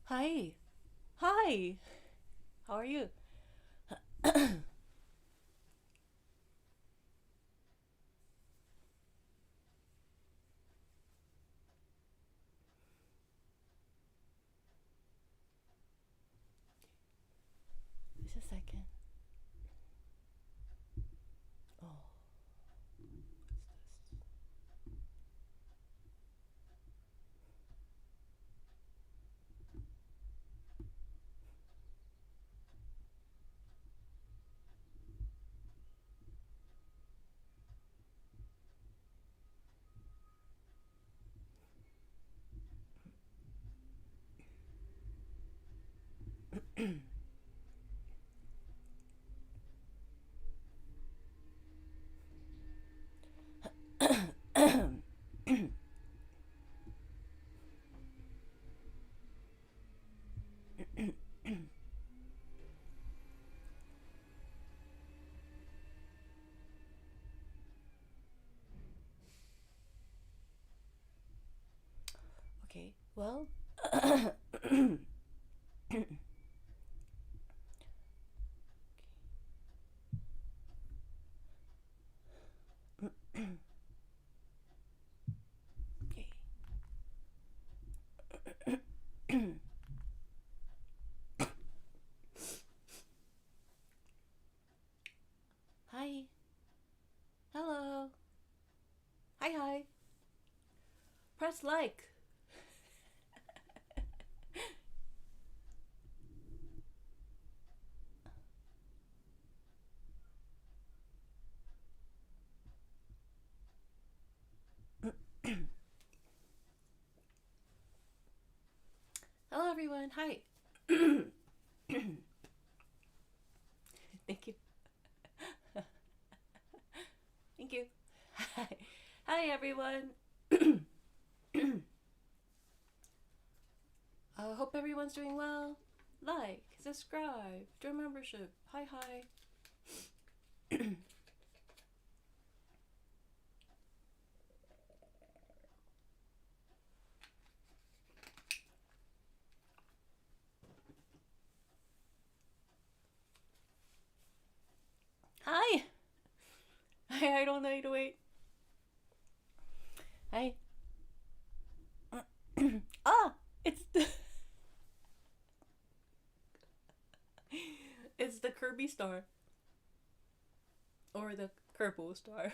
Hi. Hi. How are you? Just a second. Oh, what's this? Okay, well, okay. Hi. Hello. Hi, hi. Press like. Hello, everyone. Hi. Thank you. Thank you. Hi. Hi, everyone. Hope everyone's doing well. Like, subscribe, join membership. Hi, hi. Hi. Hi, I don't need to wait. Hi. Ah, it's the it's the Kirby star or the Kerbal star.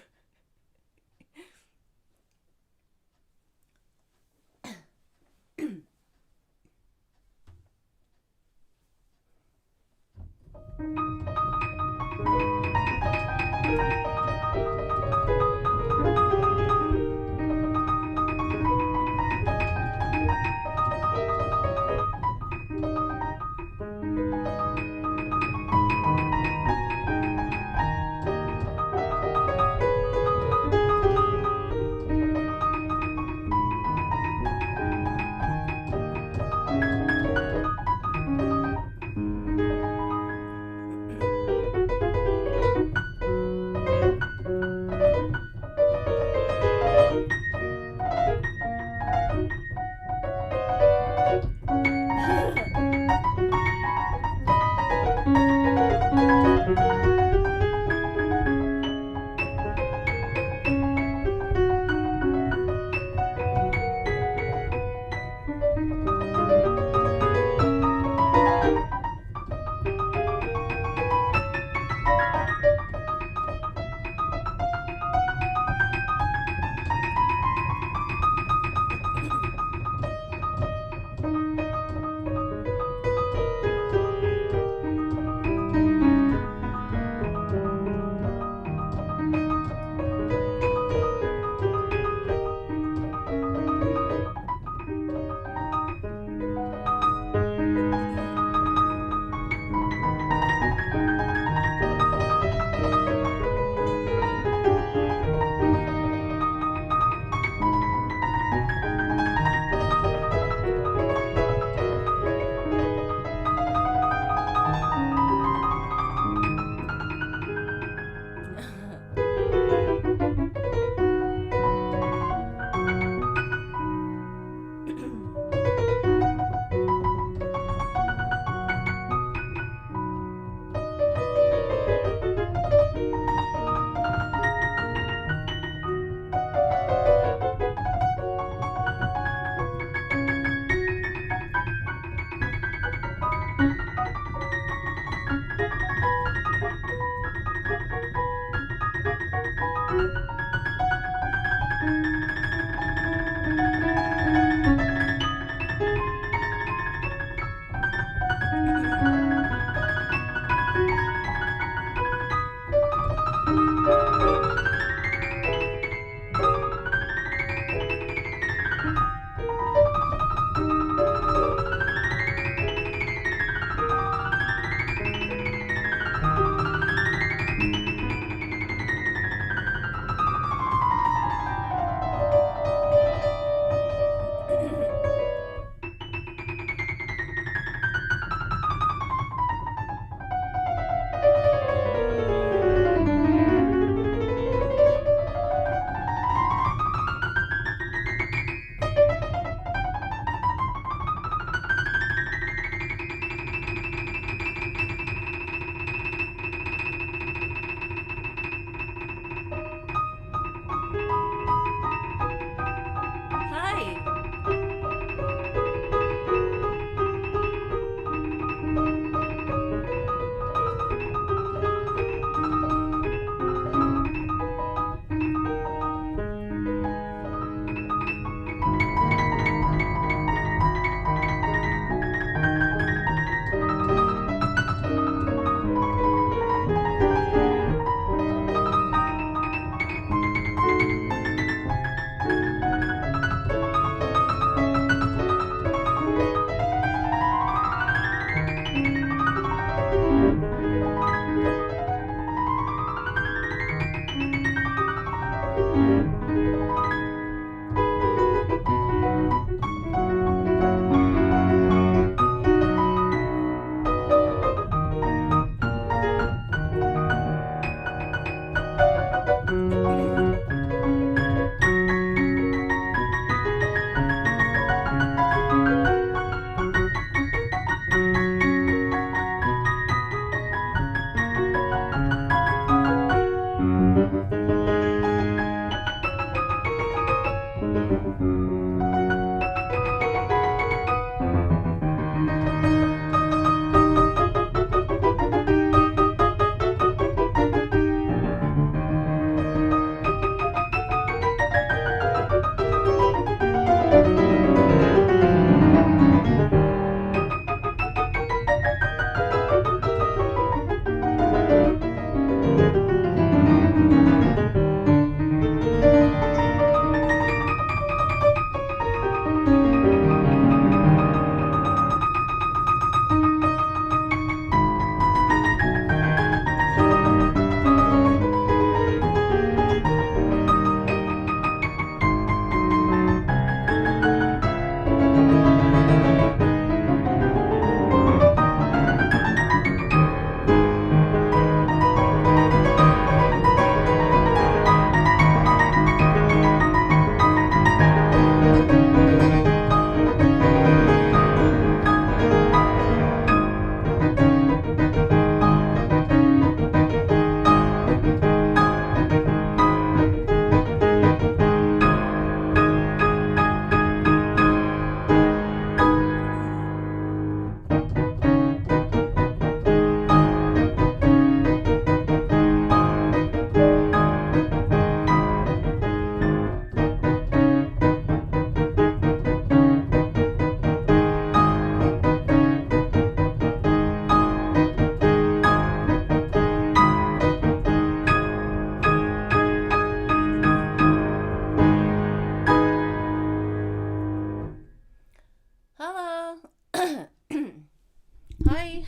Hi.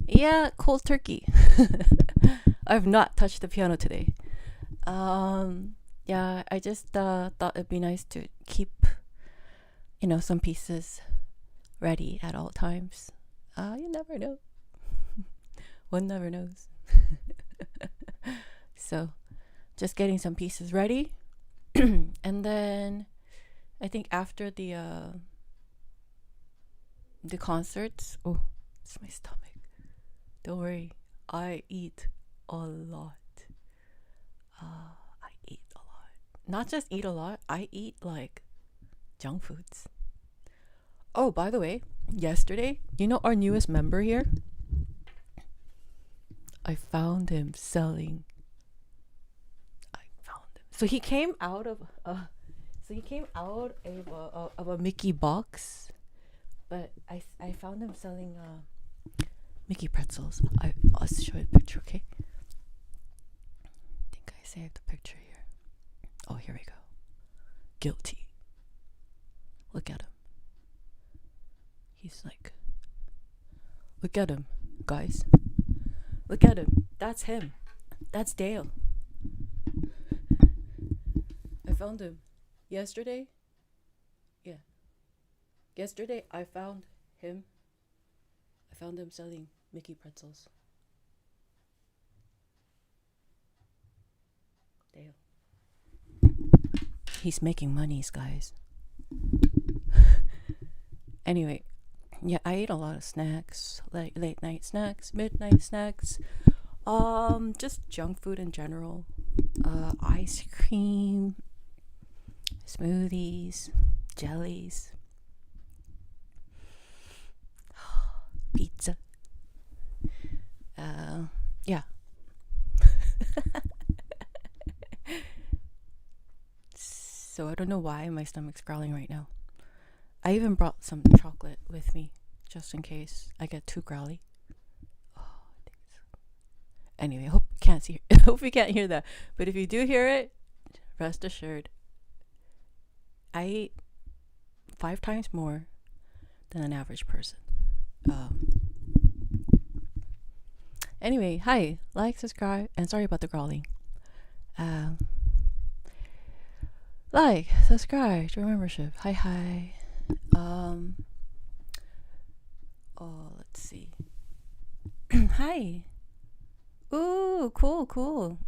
Yeah, cold turkey. I've not touched the piano today. Yeah, I just thought it'd be nice to keep, some pieces ready at all times. You never know. One never knows. So, just getting some pieces ready. And then I think after the concerts, oh, it's my stomach. Don't worry, I eat a lot. I eat a lot. Not just eat a lot, I eat like junk foods. Oh, by the way, yesterday, our newest member here? I found him selling. So he came out of a Mickey box, but I found him selling Mickey pretzels. I'll show you a picture, okay? I think I saved the picture here. Oh, here we go. Guilty. Look at him. He's like, look at him, guys. Look at him. That's him. That's Dale. I found him yesterday. Yeah. Yesterday I found him selling Mickey pretzels. Dale. He's making monies, guys. Anyway, yeah, I ate a lot of snacks, like late night snacks, midnight snacks, just junk food in general, ice cream, smoothies, jellies, pizza. Yeah. So I don't know why my stomach's growling right now. I even brought some chocolate with me just in case I get too growly. Anyway, I hope you can't hear that. But if you do hear it, rest assured, I eat 5 times more than an average person. Anyway, hi, like, subscribe, and sorry about the growling. Like, subscribe, join membership. Hi. Let's see. Hi. Ooh, cool.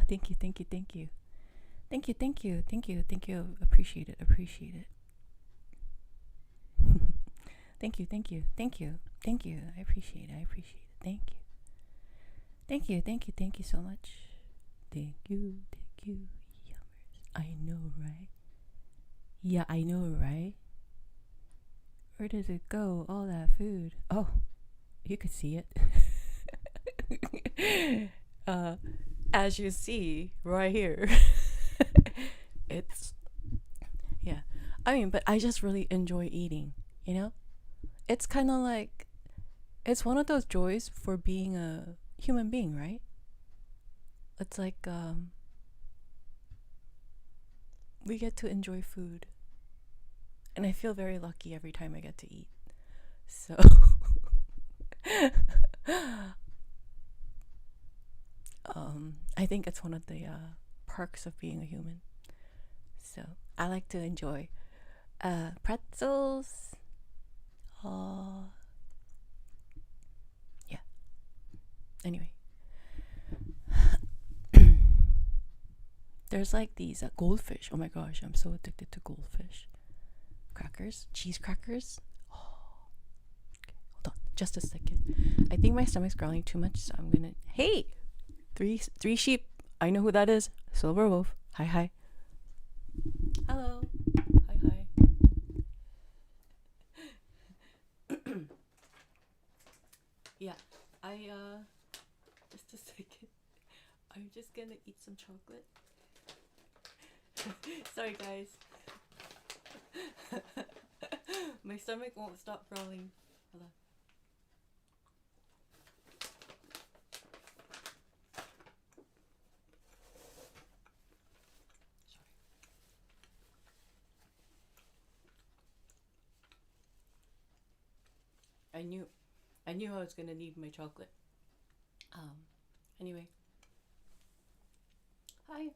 Thank you. Appreciate it. Thank you. I appreciate it. Thank you so much. Thank you. Yummers. I know, right? Yeah, I know, right? Where does it go? All that food. Oh, you could see it. As you see right here. Yeah. But I just really enjoy eating, It's kind of like, it's one of those joys for being a human being, right? It's like, we get to enjoy food. And I feel very lucky every time I get to eat. So, I think it's one of the perks of being a human. So, I like to enjoy pretzels. Yeah. Anyway. There's like these goldfish. Oh my gosh, I'm so addicted to goldfish. Crackers, cheese crackers. Oh. Okay, hold on, just a second. I think my stomach's growling too much, so I'm gonna. Hey, three sheep. I know who that is. Silver Wolf. Hi. Hello. Hi. Yeah, just a second. I'm just gonna eat some chocolate. Sorry, guys. My stomach won't stop growling. Hold I knew I was gonna need my chocolate. Anyway. Hi.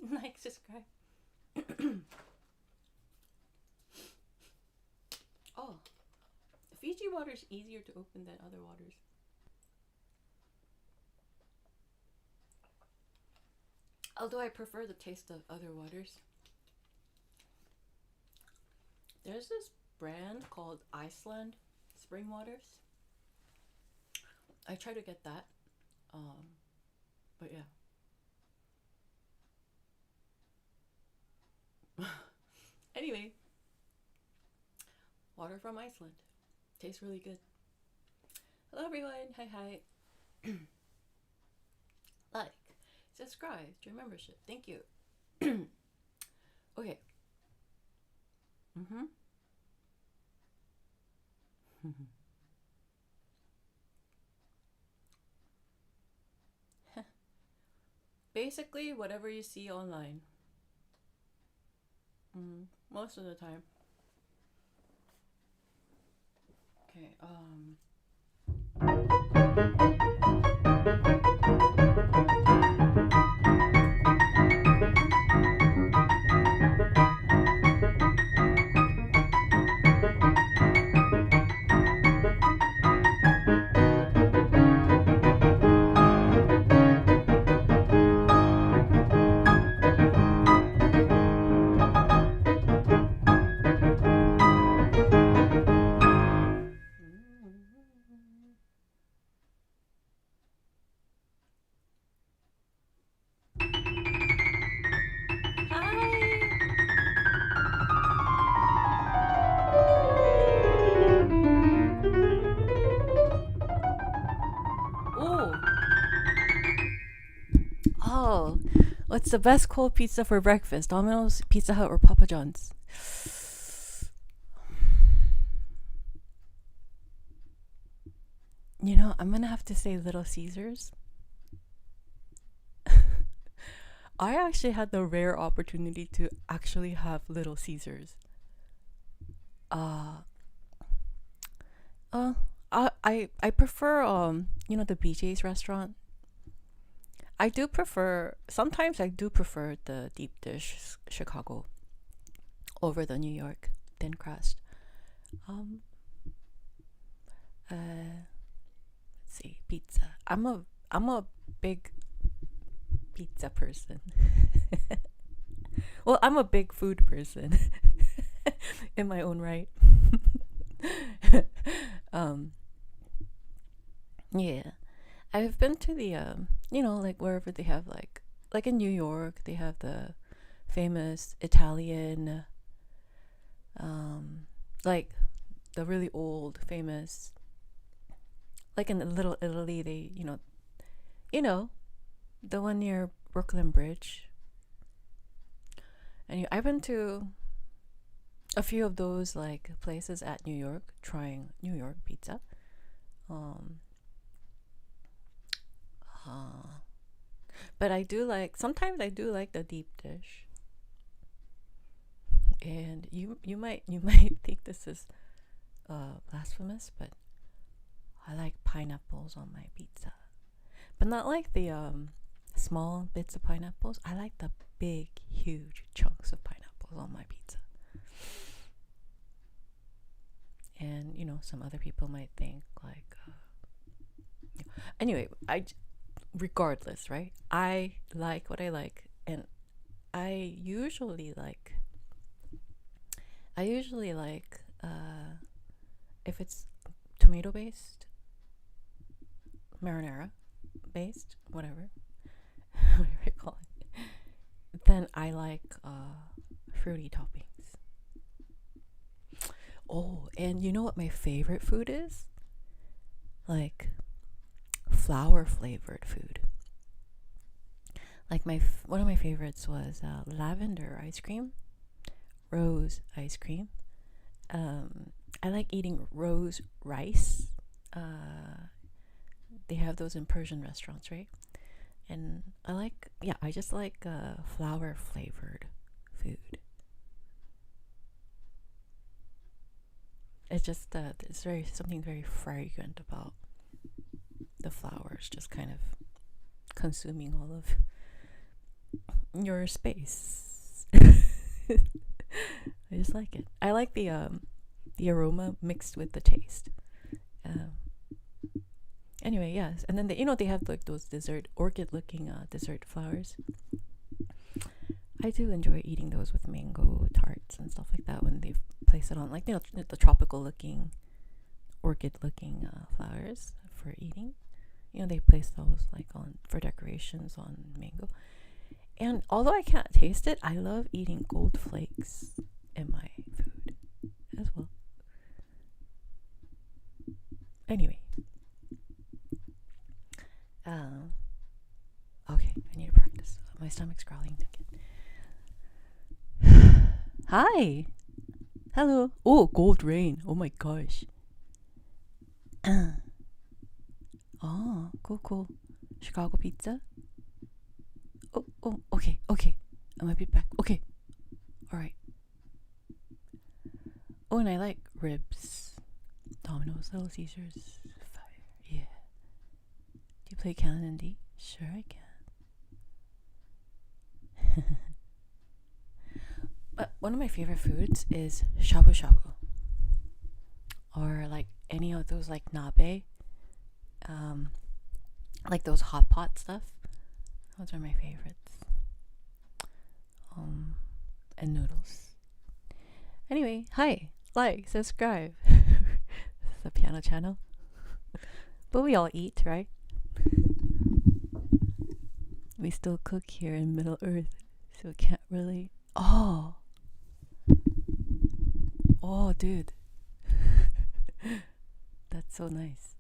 Like, subscribe. Oh, Fiji water is easier to open than other waters. Although I prefer the taste of other waters. There's this brand called Iceland Spring Waters. I try to get that. But yeah. Anyway, water from Iceland. Tastes really good. Hello everyone. Hi. Like, subscribe to your membership. Thank you. Okay. Basically, whatever you see online. Most of the time. Okay, oh, what's the best cold pizza for breakfast? Domino's, Pizza Hut, or Papa John's? You know, I'm gonna have to say Little Caesars. I actually had the rare opportunity to actually have Little Caesars. I prefer the BJ's restaurant. Sometimes I do prefer the deep dish Chicago over the New York thin crust. Let's see, pizza. I'm a big pizza person. Well, I'm a big food person in my own right. Yeah, I've been to the like wherever they have like in New York they have the famous Italian like the really old famous, like in Little Italy, they the one near Brooklyn Bridge. And I've been to a few of those like places at New York, trying New York pizza. But sometimes I do like the deep dish. And you might think this is blasphemous, but I like pineapples on my pizza. But not like the small bits of pineapples. I like the big, huge chunks of pineapples on my pizza. And some other people might think like anyway, regardless, right? I like what I like, and I usually like if it's tomato based, marinara based, whatever you call it, then I like fruity toppings. Oh, and you know what my favorite food is? Like flour flavored food. Like one of my favorites was lavender ice cream, rose ice cream. I like eating rose rice. They have those in Persian restaurants, right? And I just like flour flavored food. It's just it's something very fragrant about the flowers, just kind of consuming all of your space. I just like it. I like the aroma mixed with the taste. Anyway, yes, and then they have like those orchid-looking dessert flowers. I do enjoy eating those with mango tarts and stuff like that when they place it on, like the tropical-looking, orchid-looking flowers for eating. They place those like on for decorations on mango. And although I can't taste it, I love eating gold flakes in my food as well. Anyway. Okay, I need to practice. My stomach's growling again. Hi! Hello! Oh, gold rain. Oh my gosh. Oh, cool. Chicago pizza? Oh, okay. I might be back. Okay. Alright. Oh, and I like ribs. Domino's, Little Caesars. Fire. Yeah. Do you play Canon D? Sure I can. But one of my favorite foods is shabu shabu. Or like any of those like nabe. Like those hot pot stuff. Those are my favorites. And noodles. Anyway, hi, like, subscribe. This is a piano channel. But we all eat, right? We still cook here in Middle Earth, so it can't really. Oh, dude. That's so nice.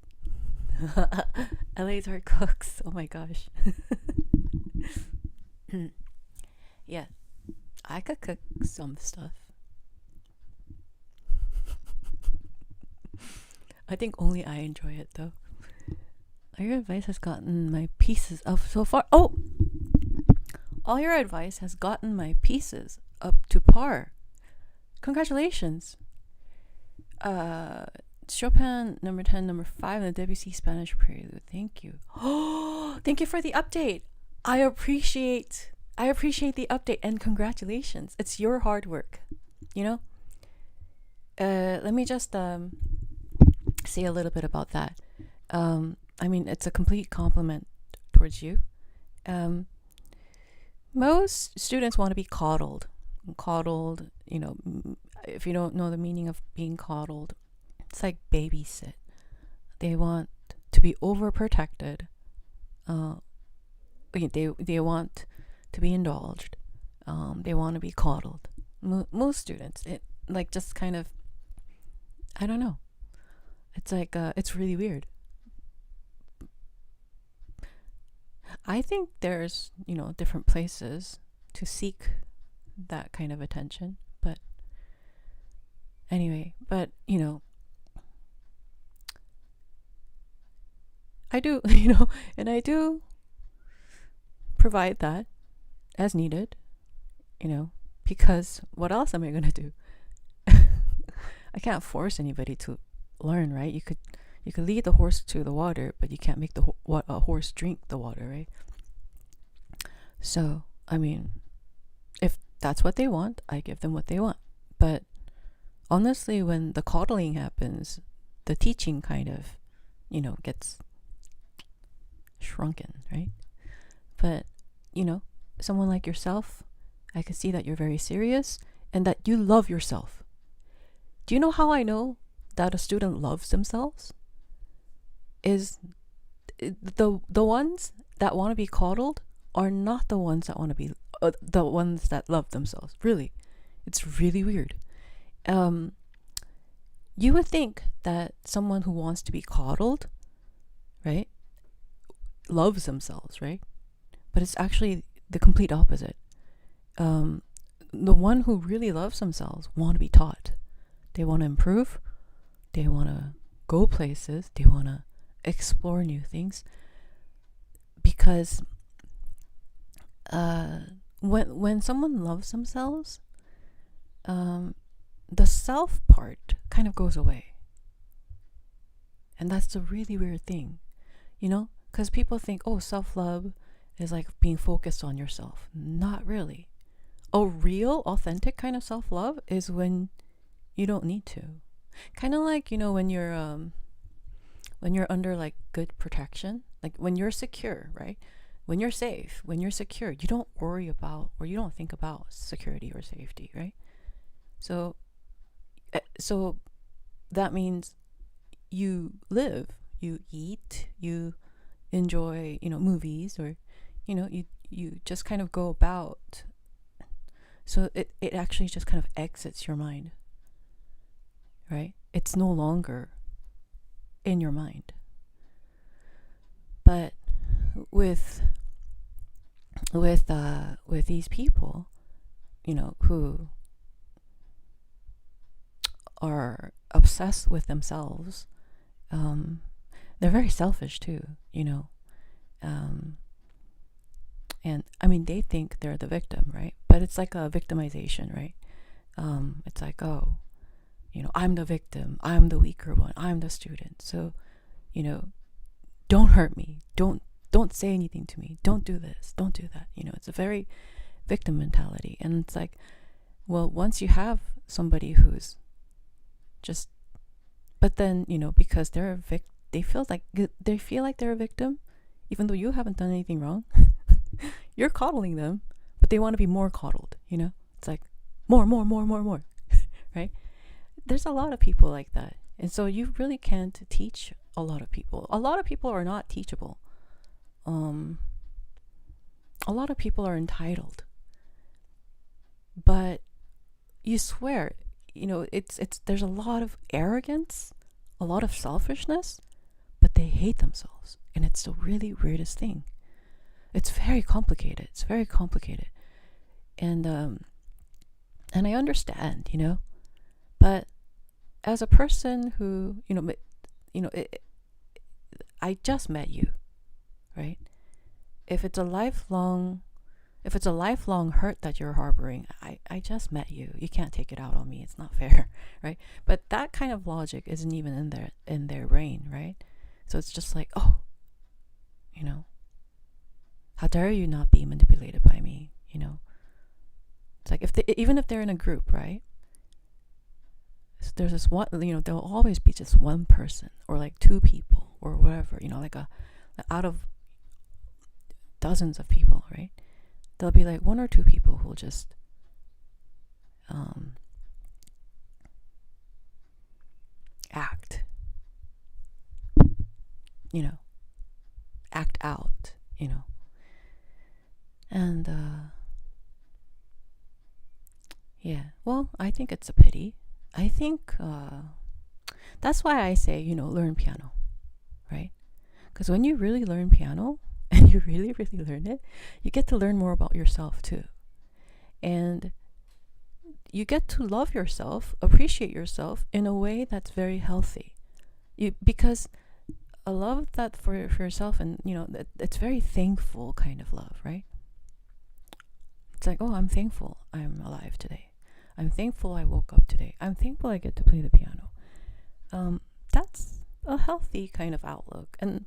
LA's our cooks. Oh my gosh. Yeah, I could cook some stuff. I think only I enjoy it though. Your advice has gotten my pieces up so far. Oh! All your advice has gotten my pieces up to par. Congratulations. Chopin number 10, number 5, and the Debussy Spanish Prelude. Thank you. Oh, thank you for the update. I appreciate the update and congratulations. It's your hard work, Let me just say a little bit about that. I mean, it's a complete compliment towards you. Most students want to be coddled. Coddled, if you don't know the meaning of being coddled, it's like babysit. They want to be overprotected. They want to be indulged. They want to be coddled. Most students, it like just kind of, I don't know. It's like it's really weird. I think there's different places to seek that kind of attention, but anyway, I do, and I do provide that as needed, because what else am I going to do? I can't force anybody to learn, right? You could lead the horse to the water, but you can't make the horse drink the water, right? So, I mean, if that's what they want, I give them what they want. But honestly, when the coddling happens, the teaching kind of, gets shrunken, right? But, someone like yourself, I can see that you're very serious and that you love yourself. Do you know how I know that a student loves themselves? Is the ones that want to be coddled are not the ones that want to be the ones that love themselves. Really, it's really weird. You would think that someone who wants to be coddled, right, loves themselves, right? But it's actually the complete opposite. The one who really loves themselves want to be taught. They want to improve. They want to go places. They want to explore new things. Because when someone loves themselves, the self part kind of goes away. And that's a really weird thing, you know, because people think, oh, self-love is like being focused on yourself. Not really. A real, authentic kind of self-love is when you don't need to. Kind of like, you know, when you're under like good protection, like when you're secure, right? When you're safe, when you're secure, you don't worry about, or you don't think about security or safety, right? So that means you live, you eat, you enjoy, you know, movies, or, you know, you just kind of go about. So it actually just kind of exits your mind, right? It's no longer in your mind. But with these people, you know, who are obsessed with themselves, they're very selfish too, you know. And I mean, they think they're the victim, right? But it's like a victimization, right? It's like, oh, you know, I'm the victim, I'm the weaker one, I'm the student. So, you know, don't hurt me, don't say anything to me, don't do this, don't do that. You know, it's a very victim mentality. And it's like, well, once you have somebody who's just, but then, you know, because they're they feel like they're a victim, even though you haven't done anything wrong. You're coddling them, but they want to be more coddled, you know? It's like more, right? There's a lot of people like that. And so you really can't teach a lot of people. A lot of people are not teachable. A lot of people are entitled. But you swear, you know, it's there's a lot of arrogance, a lot of selfishness, but they hate themselves. And it's the really weirdest thing. It's very complicated. And I understand, you know, but as a person who, I just met you, right? If it's a lifelong hurt that you're harboring, I just met you. You can't take it out on me. It's not fair, right? But that kind of logic isn't even in their brain, right? So it's just like, oh, you know, how dare you not be manipulated by me, you know? It's like, even if they're in a group, right? So there's this one, you know, there'll always be just one person or like two people or whatever, you know, like out of dozens of people, right? There'll be like one or two people who'll just act, you know, act out, you know. And yeah, well, I think it's a pity. I think that's why I say, you know, learn piano, right? Because when you really learn piano and you really, really learn it, you get to learn more about yourself too. And you get to love yourself, appreciate yourself in a way that's very healthy. Because a love that for yourself, and, you know, it's very thankful kind of love, right? It's like, oh, I'm thankful I'm alive today. I'm thankful I woke up today. I'm thankful I get to play the piano. That's a healthy kind of outlook. And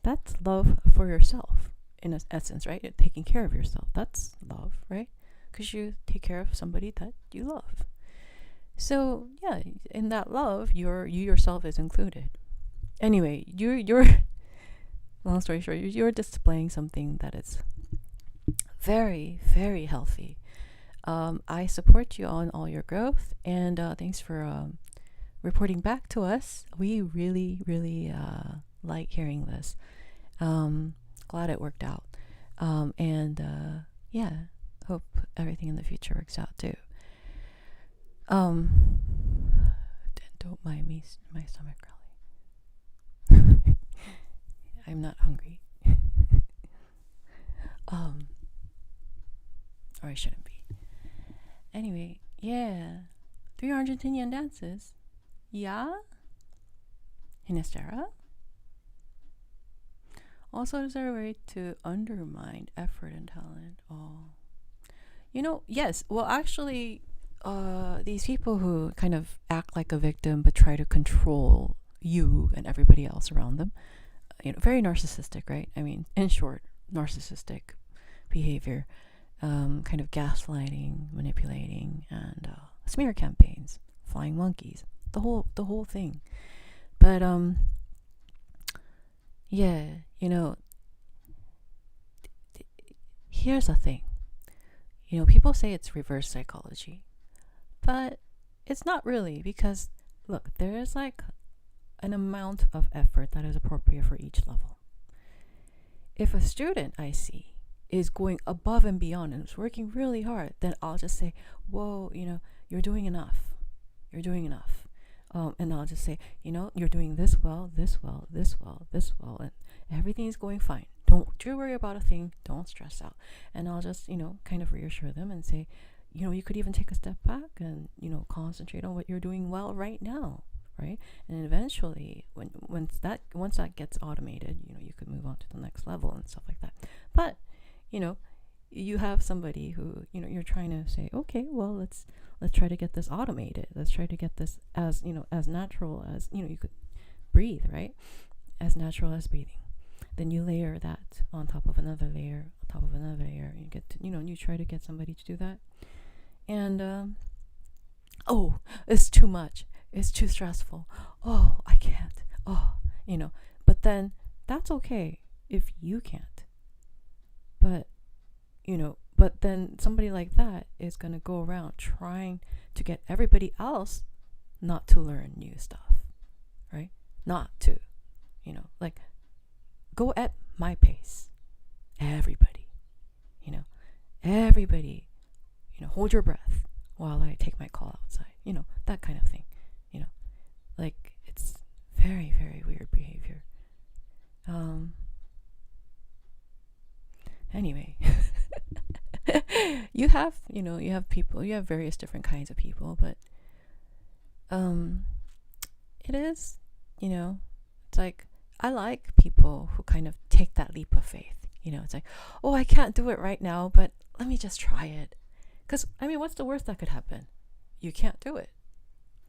that's love for yourself, in essence, right? You're taking care of yourself. That's love, right? Because you take care of somebody that you love. So, yeah, in that love, you yourself is included. Anyway, you're long story short, you're displaying something that is very, very healthy. I support you on all your growth, and thanks for reporting back to us. We really, really like hearing this. Glad it worked out. And yeah, hope everything in the future works out too. Don't mind me, my stomach growling. I'm not hungry. Or I shouldn't be. Anyway, yeah. 3 Argentinian dances. Yeah? Hinestera? Also, is there a way to undermine effort and talent? Oh. You know, yes. Well, actually, these people who kind of act like a victim but try to control you and everybody else around them, very narcissistic, right? I mean, in short, narcissistic behavior, kind of gaslighting, manipulating, and smear campaigns, flying monkeys, the whole thing. But yeah, here's the thing. People say it's reverse psychology, but it's not really, because look, there is like an amount of effort that is appropriate for each level. If a student I see is going above and beyond and is working really hard, then I'll just say, whoa, you're doing enough. You're doing enough. And I'll just say, you're doing this well, this well, this well, this well, and everything's going fine. Don't you worry about a thing. Don't stress out. And I'll just, kind of reassure them and say, you could even take a step back and, concentrate on what you're doing well right now, right? And eventually, once that gets automated, you could move on to the next level and stuff like that. But, you have somebody who, you're trying to say, okay, well, let's try to get this automated. Let's try to get this as, as natural as, you could breathe, right? As natural as breathing. Then you layer that on top of another layer, on top of another layer, and you get to, you try to get somebody to do that. And, oh, it's too much. It's too stressful. Oh, I can't. Oh, but then that's okay if you can't. But then somebody like that is going to go around trying to get everybody else not to learn new stuff, right? Not to, like, go at my pace. Everybody, hold your breath while I take my call outside, that kind of thing, like, it's very, very weird behavior. Anyway, you have people, you have various different kinds of people, but it is, it's like, I like people who kind of take that leap of faith. It's like, oh, I can't do it right now, but let me just try it. Because, what's the worst that could happen? You can't do it.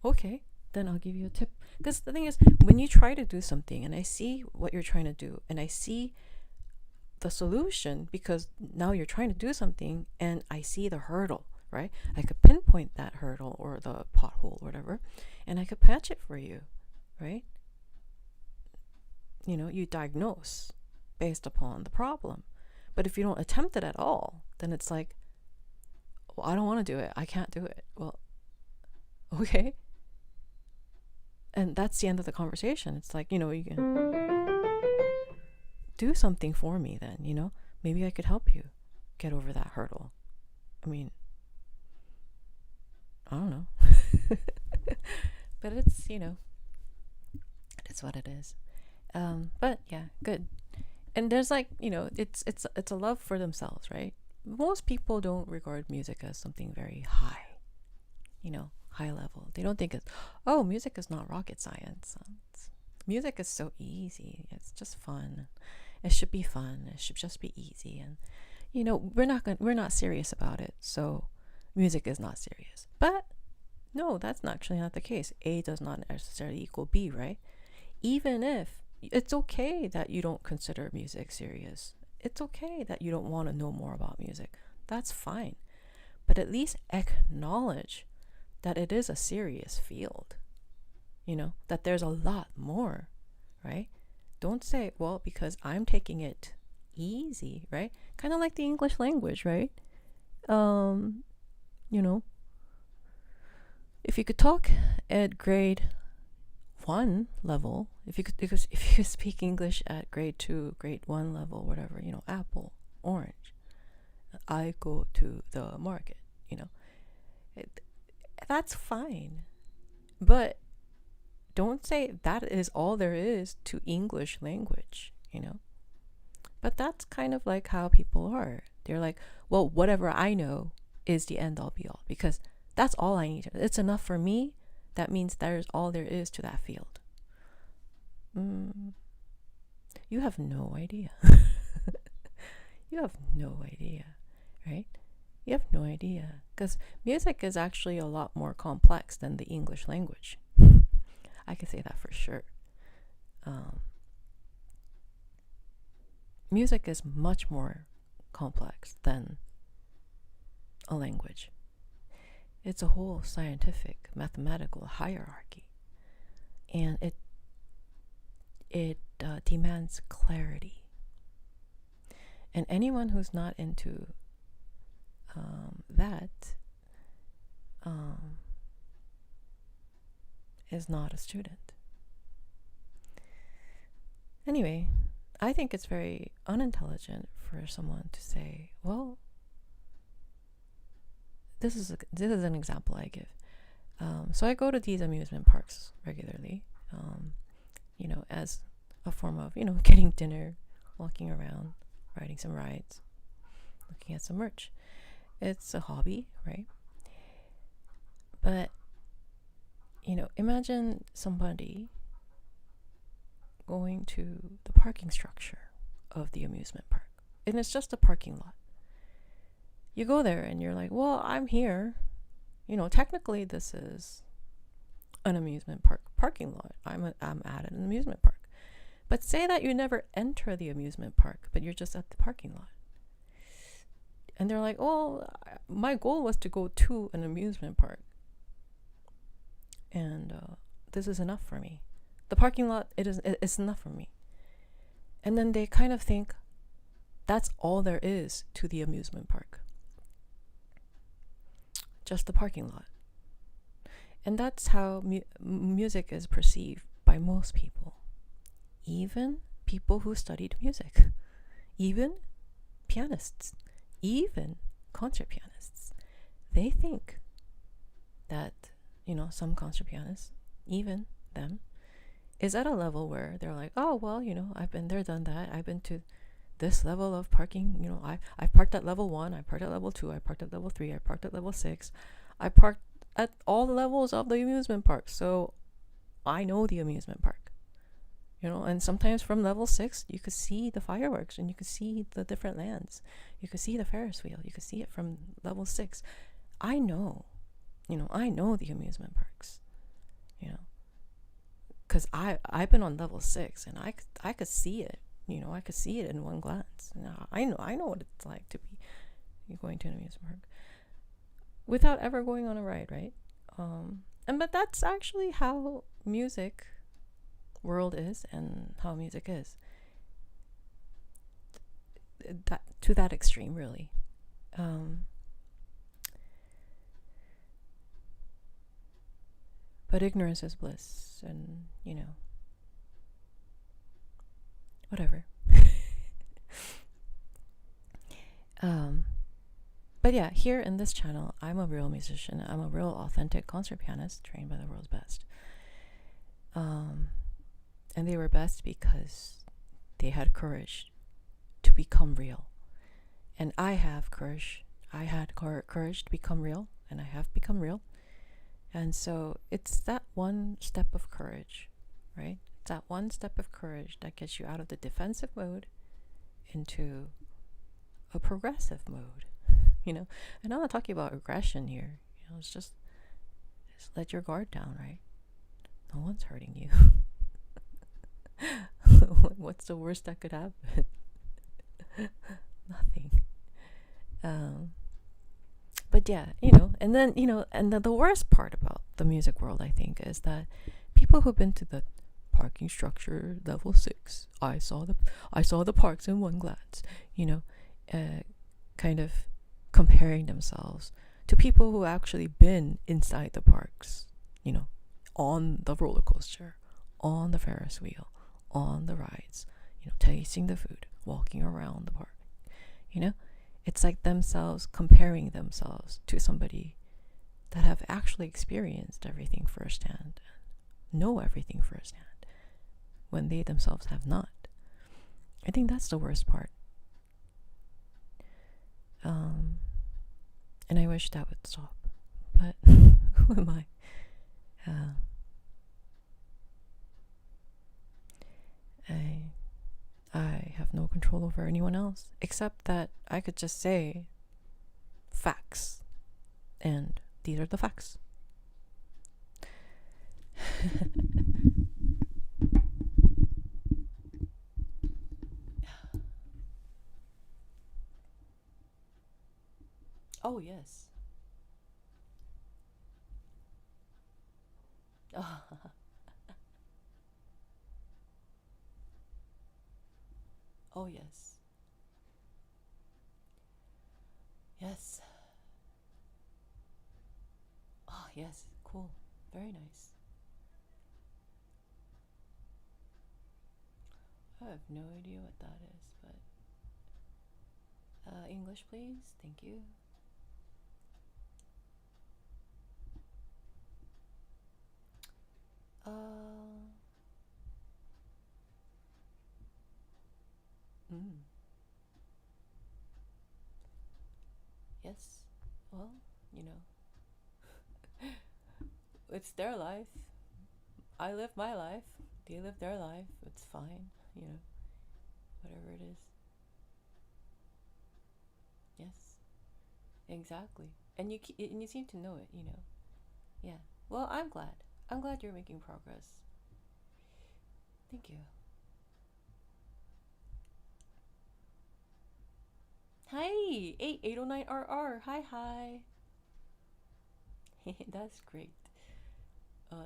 Okay, then I'll give you a tip. Because the thing is, when you try to do something and I see what you're trying to do and I see the solution, because now you're trying to do something and I see the hurdle, right? I could pinpoint that hurdle or the pothole or whatever, and I could patch it for you, right? You diagnose based upon the problem. But if you don't attempt it at all, then it's like, well, I don't want to do it. I can't do it. Well, okay. And that's the end of the conversation. It's like, you can do something for me then, maybe I could help you get over that hurdle. I don't know. But it's, it's what it is. But yeah, good. And there's like, it's a love for themselves, right? Most people don't regard music as something very high, high level. They don't think it's, oh, music is not rocket science. Music is so easy. It's just fun. It should be fun. It should just be easy. And, we're not serious about it. So music is not serious. But no, that's actually not the case. A does not necessarily equal B, right? Even if it's okay that you don't consider music serious. It's okay that you don't want to know more about music. That's fine. But at least acknowledge that it is a serious field. That there's a lot more, right? Don't say, well, because I'm taking it easy, right? Kind of like the English language, right? If you could talk at grade 1 level, if you could speak English at grade 2, grade 1 level, whatever, apple, orange, I go to the market, that's fine. But don't say that is all there is to English language, But that's kind of like how people are. They're like, well, whatever I know is the end all be all, because that's all I need. It's enough for me. That means there's all there is to that field. You have no idea. You have no idea, right? You have no idea, because music is actually a lot more complex than the English language. I can say that for sure. Music is much more complex than a language. It's a whole scientific, mathematical hierarchy, and it demands clarity. And anyone who's not into that is not a student. Anyway, I think it's very unintelligent for someone to say, well, this is an example I give. So I go to these amusement parks regularly, as a form of, getting dinner, walking around, riding some rides, looking at some merch. It's a hobby, right? But, imagine somebody going to the parking structure of the amusement park, and it's just a parking lot. You go there and you're like, well, I'm here. Technically this is an amusement park parking lot. I'm at an amusement park. But say that you never enter the amusement park, but you're just at the parking lot. And they're like, oh, my goal was to go to an amusement park. And this is enough for me. The parking lot, it's enough for me. And then they kind of think that's all there is to the amusement park. Just the parking lot. And that's how music is perceived by most people. Even people who studied music. Even pianists. Even concert pianists. They think that, some concert pianists, even them, is at a level where they're like, oh, well, I've been there, done that. I've been to this level of parking. I parked at level 1, I parked at level 2, I parked at level 3, I parked at level 6. I parked at all the levels of the amusement park. So I know the amusement park. And sometimes from level 6, you could see the fireworks and you could see the different lands. You could see the Ferris wheel. You could see it from level 6. I know the amusement parks, because I've been on level 6 and I could see it. I could see it in one glance. I know what it's like to be going to an amusement park without ever going on a ride, right? But that's actually how music world is and how music is. To that extreme, really. But ignorance is bliss, and whatever. But yeah, here in this channel, I'm a real musician. I'm a real authentic concert pianist trained by the world's best. And they were best because they had courage to become real. And I have courage. I had courage to become real, and I have become real. And so it's that one step of courage, right? It's that one step of courage that gets you out of the defensive mode into a progressive mode, And I'm not talking about aggression here. It's just let your guard down, right? No one's hurting you. What's the worst that could happen? Nothing. But yeah, and then, and the worst part about the music world, I think, is that people who've been to the parking structure level 6, I saw the parks in one glance, kind of comparing themselves to people who actually been inside the parks, on the roller coaster, on the Ferris wheel, on the rides, tasting the food, walking around the park, It's like themselves comparing themselves to somebody that have actually experienced everything firsthand, know everything firsthand, when they themselves have not. I think that's the worst part. And I wish that would stop. But who am I? I have no control over anyone else, except that I could just say facts. And these are the facts. Oh, yes. Oh, yes. Yes. Oh, yes. Cool. Very nice. I have no idea what that is, but English, please. Thank you. Yes. Well, you know, it's their life. I live my life. They live their life. It's fine. You know, whatever it is. Yes. Exactly. And you seem to know it. You know. Yeah. Well, I'm glad. I'm glad you're making progress. Thank you. Hi, 8809RR. Hi. That's great.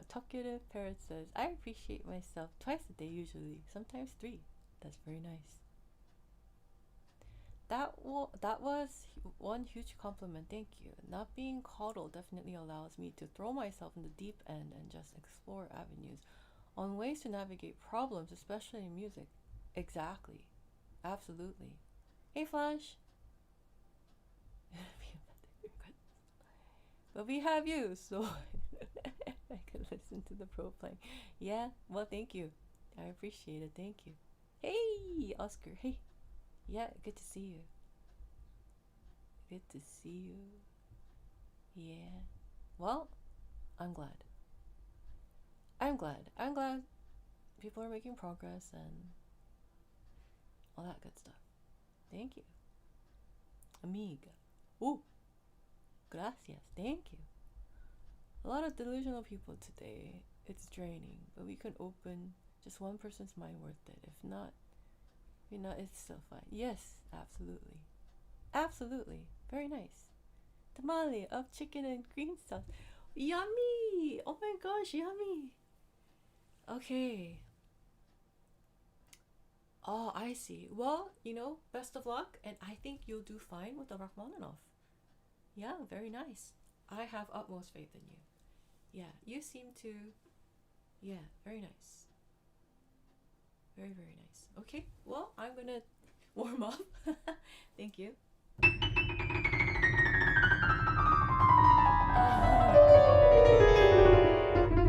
Talkative Parrot says, I appreciate myself twice a day usually, sometimes 3. That's very nice. That was one huge compliment, thank you. Not being coddled definitely allows me to throw myself in the deep end and just explore avenues on ways to navigate problems, especially in music. Exactly. Absolutely. Hey, Flash. But we have you, so I could listen to the pro playing. Yeah, well, thank you. I appreciate it. Thank you. Hey, Oscar. Hey. Yeah, good to see you. Good to see you. Yeah. Well, I'm glad. I'm glad people are making progress and all that good stuff. Thank you. Amiga. Ooh. Gracias. Thank you. A lot of delusional people today. It's draining, but we can open just one person's mind worth it. If not, you know, it's still fine. Yes, absolutely. Absolutely. Very nice. Tamale of chicken and green sauce. Yummy! Oh my gosh, yummy! Okay. Oh, I see. Well, you know, best of luck, and I think you'll do fine with the Rachmaninoff. Yeah, very nice. I have utmost faith in you. Yeah, you seem to. Yeah, very nice. Very, very nice. Okay, well, I'm gonna warm up. Thank you.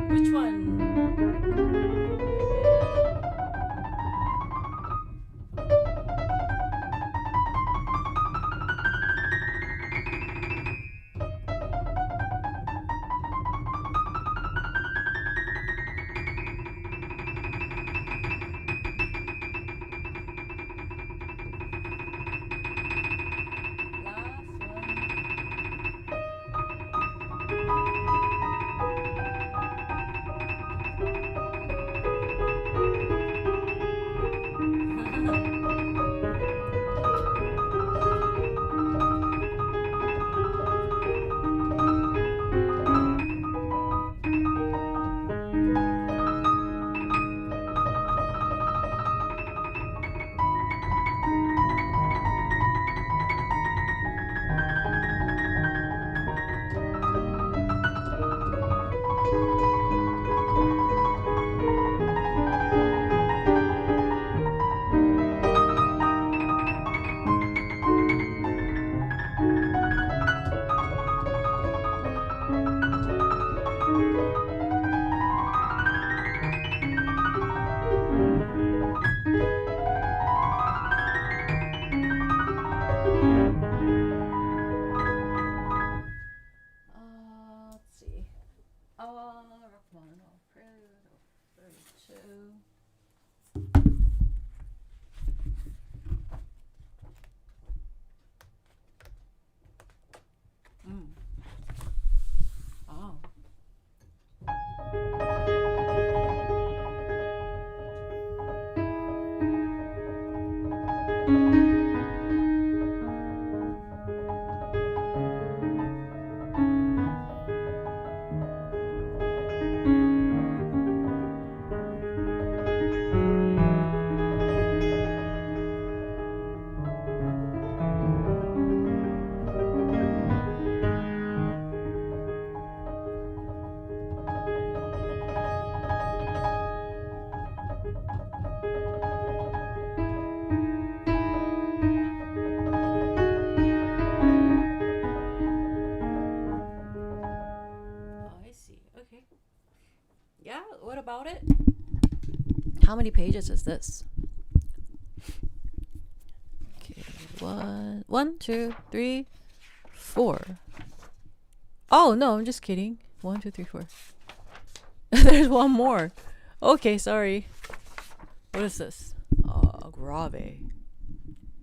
Which one? How many pages is this? Okay, 1, 2, 3, 4. Oh no, I'm just kidding. 1, 2, 3, 4. There's one more. Okay, sorry. What is this? Grave.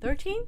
13?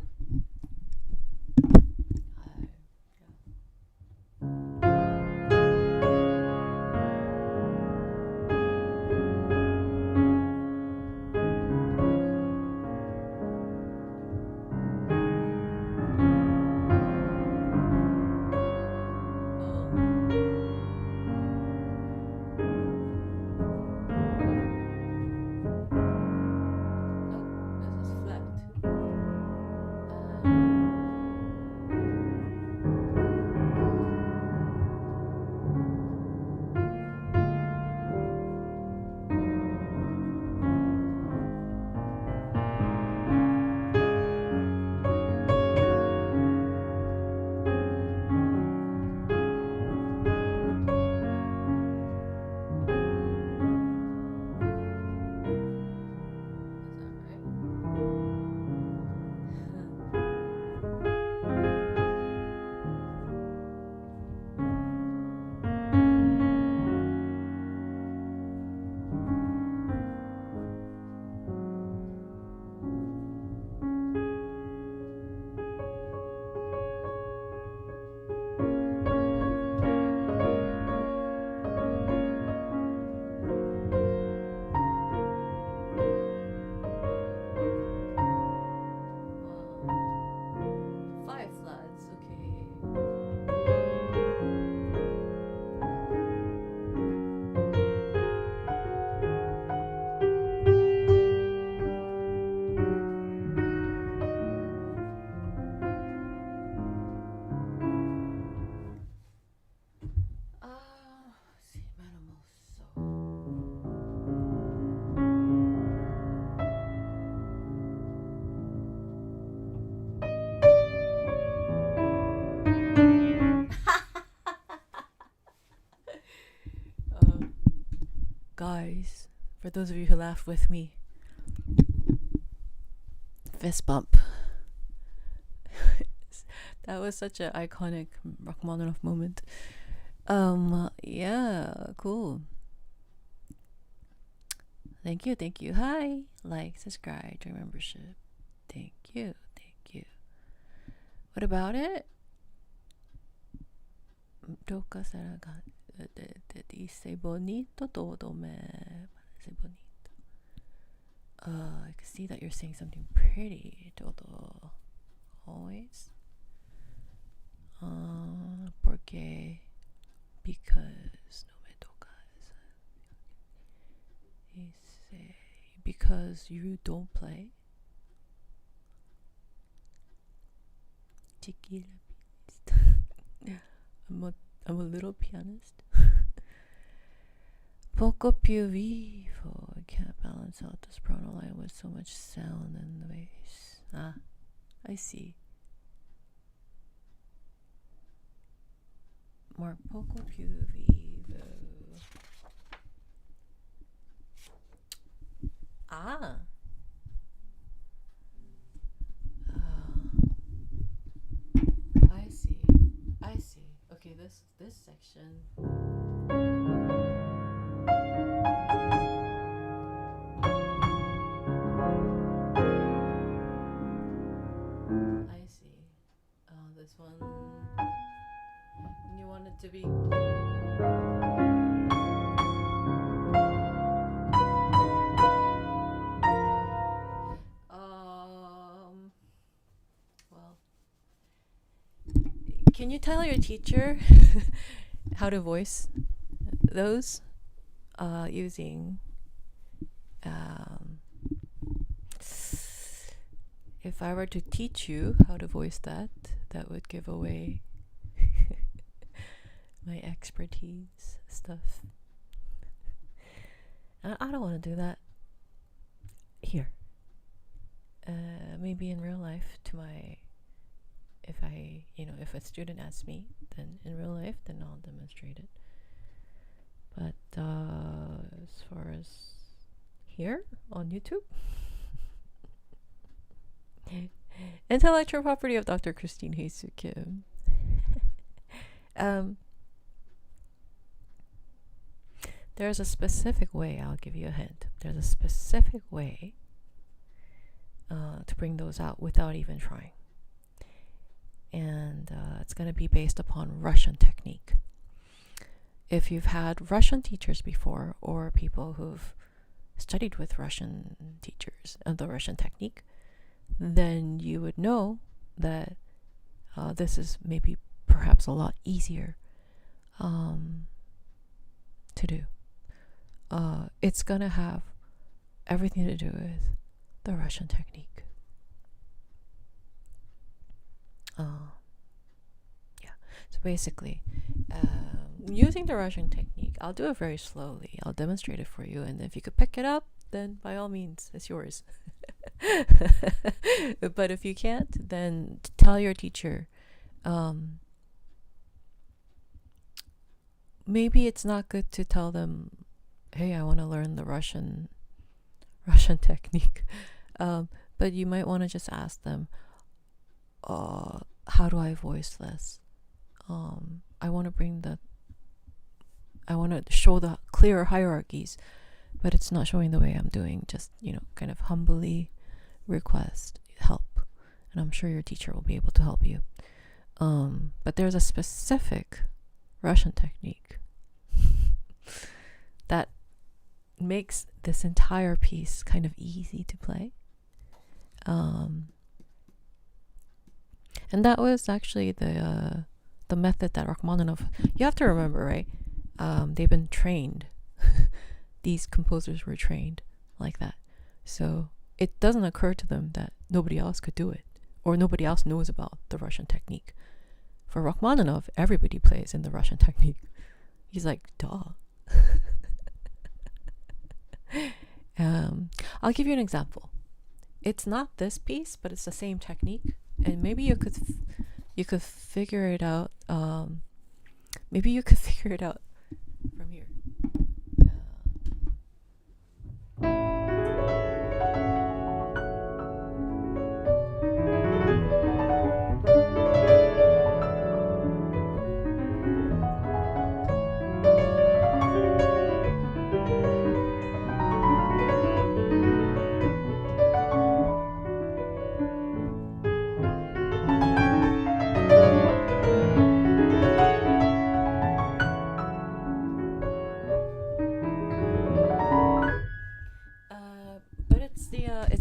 Guys, for those of you who laughed with me, fist bump. That was such an iconic Rachmaninoff moment. Yeah, cool. Thank you. Hi, like, subscribe, join membership. Thank you. What about it? Toca será dice bonito todo me parece bonito. I can see that you're saying something pretty. Todo. Always. Porque because no me tocas. Dice because you don't play. Chiquilla pianista. I'm a little pianist. Poco più vivo. I can't balance out this prono line with so much sound in the bass. Ah, I see. More poco più vivo. Ah. I see. Okay, this section. I see. This one. You want it to be. Well. Can you tell your teacher how to voice those using if I were to teach you how to voice that would give away my expertise stuff. I don't want to do that here. Maybe in real life if a student asks me, then in real life, then I'll demonstrate it. But as far as here on YouTube. Intellectual property of Dr. Christine Hye-Su Kim. There's a specific way, I'll give you a hint. There's a specific way to bring those out without even trying. And it's going to be based upon Russian technique. If you've had Russian teachers before, or people who've studied with Russian teachers and the Russian technique, then you would know that this is maybe perhaps a lot easier to do. It's gonna have everything to do with the Russian technique. Yeah, so basically, using the Russian technique, I'll do it very slowly. I'll demonstrate it for you, and if you could pick it up, then by all means, it's yours. But if you can't, then tell your teacher. Maybe it's not good to tell them, hey, I want to learn the Russian technique. But you might want to just ask them, how do I voice this? I want to show the clear hierarchies, but it's not showing the way I'm doing. Just, kind of humbly request help. And I'm sure your teacher will be able to help you. But there's a specific Russian technique that makes this entire piece kind of easy to play. And that was actually the method that Rachmaninoff, you have to remember, right? They've been trained. These composers were trained like that. So it doesn't occur to them that nobody else could do it, or nobody else knows about the Russian technique. For Rachmaninoff, everybody plays in the Russian technique. He's like, duh. I'll give you an example. It's not this piece, but it's the same technique, and maybe you could figure it out. Maybe you could figure it out from here.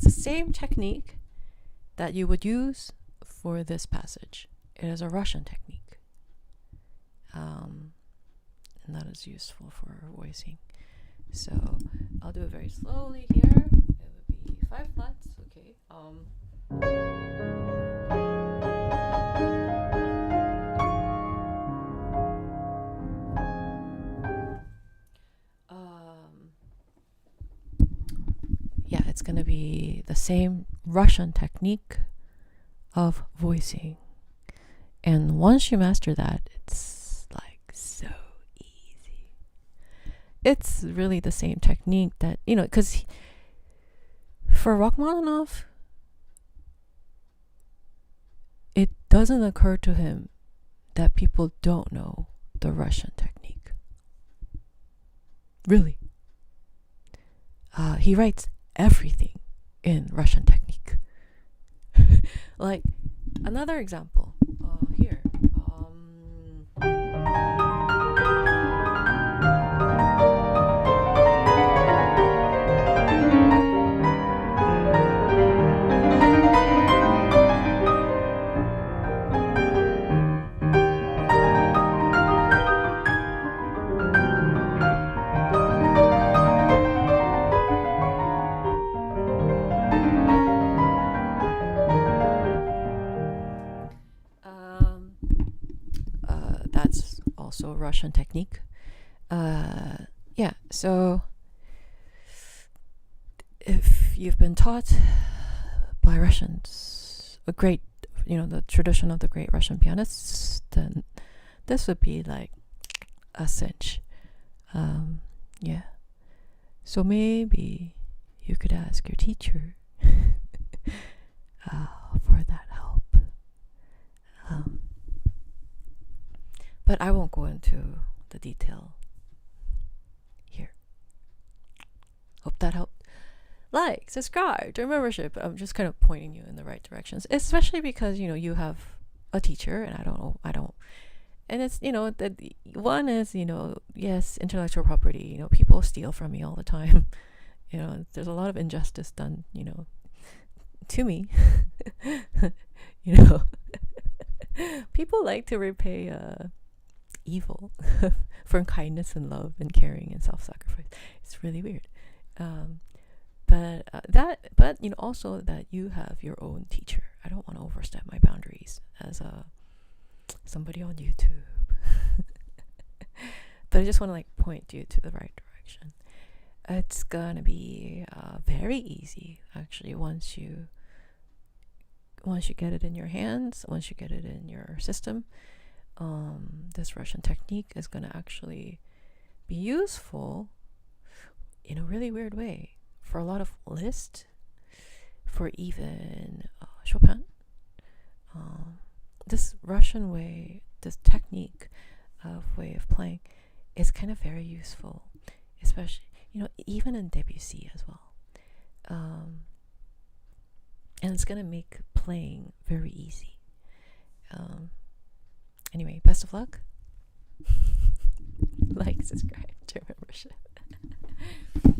Same technique that you would use for this passage. It is a Russian technique, and that is useful for voicing. So I'll do it very slowly here. It would be 5 flats. Okay. Yeah, it's going to be the same Russian technique of voicing. And once you master that, it's like so easy. It's really the same technique that, because for Rachmaninoff, it doesn't occur to him that people don't know the Russian technique. Really. He writes everything in Russian technique. Like another example here. That's also Russian technique. Yeah, so if you've been taught by Russians, the tradition of the great Russian pianists, then this would be like a cinch. Yeah. So maybe you could ask your teacher for that help. But I won't go into the detail here. Hope that helped. Like, subscribe, join membership. I'm just kind of pointing you in the right directions, especially because, you know, you have a teacher and I don't. And it's, you know, that one is, you know, yes, intellectual property, you know, people steal from me all the time. You know, there's a lot of injustice done, you know, to me. You know, people like to repay evil for kindness and love and caring and self-sacrifice. It's really weird. But you know, also that you have your own teacher. I don't want to overstep my boundaries as somebody on YouTube. But I just want to like point you to the right direction. It's gonna be very easy actually once you get it in your hands, once you get it in your system. This Russian technique is gonna actually be useful in a really weird way for a lot of Liszt, for even Chopin. This Russian way, this technique of way of playing is kind of very useful, especially, you know, even in Debussy as well. And it's gonna make playing very easy. Anyway, best of luck. Like, subscribe, join membership. Okay.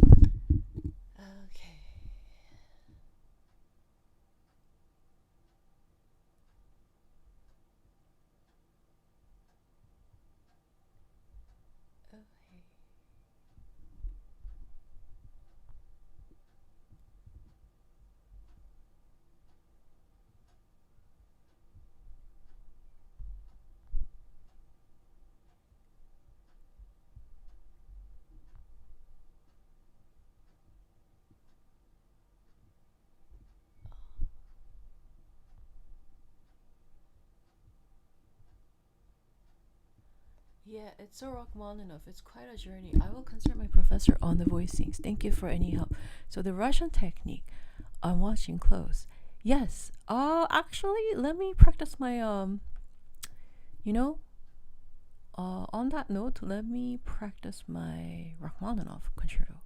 Yeah, it's so Rachmaninoff. It's quite a journey. I will consult my professor on the voicings. Thank you for any help. So the Russian technique, I'm watching close. Yes. Actually, let me practice my you know, on that note, let me practice my Rachmaninoff concerto.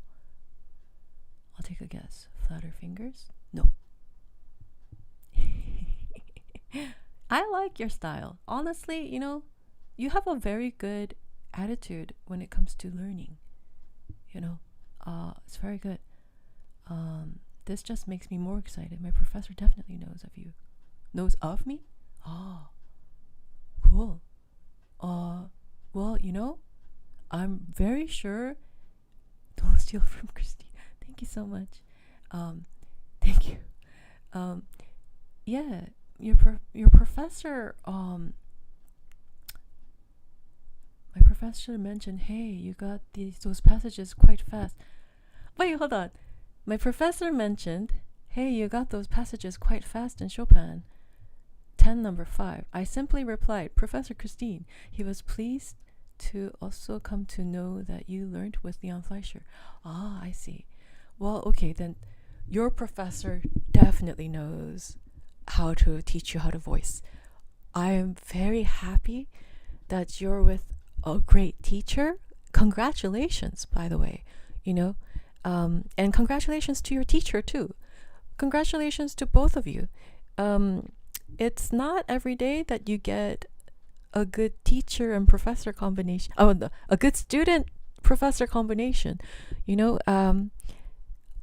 I'll take a guess. Flatter fingers? No. I like your style. Honestly, you know, you have a very good attitude when it comes to learning. You know, it's very good. This just makes me more excited. My professor definitely knows of you. Knows of me? Oh, cool. Well, you know, I'm very sure. Don't steal from Christine. Thank you so much. Thank you. Yeah, your professor. My professor mentioned, hey, you got those passages quite fast. Wait, hold on. My professor mentioned, hey, you got those passages quite fast in Chopin. 10 number 5. I simply replied, Professor Christine, he was pleased to also come to know that you learned with Leon Fleischer. Ah, I see. Well, okay, then your professor definitely knows how to teach you how to voice. I am very happy that you're with a great teacher. Congratulations, by the way, you know, and congratulations to your teacher too. Congratulations to both of you. It's not every day that you get a good teacher and professor combination. Oh, no, a good student professor combination. You know,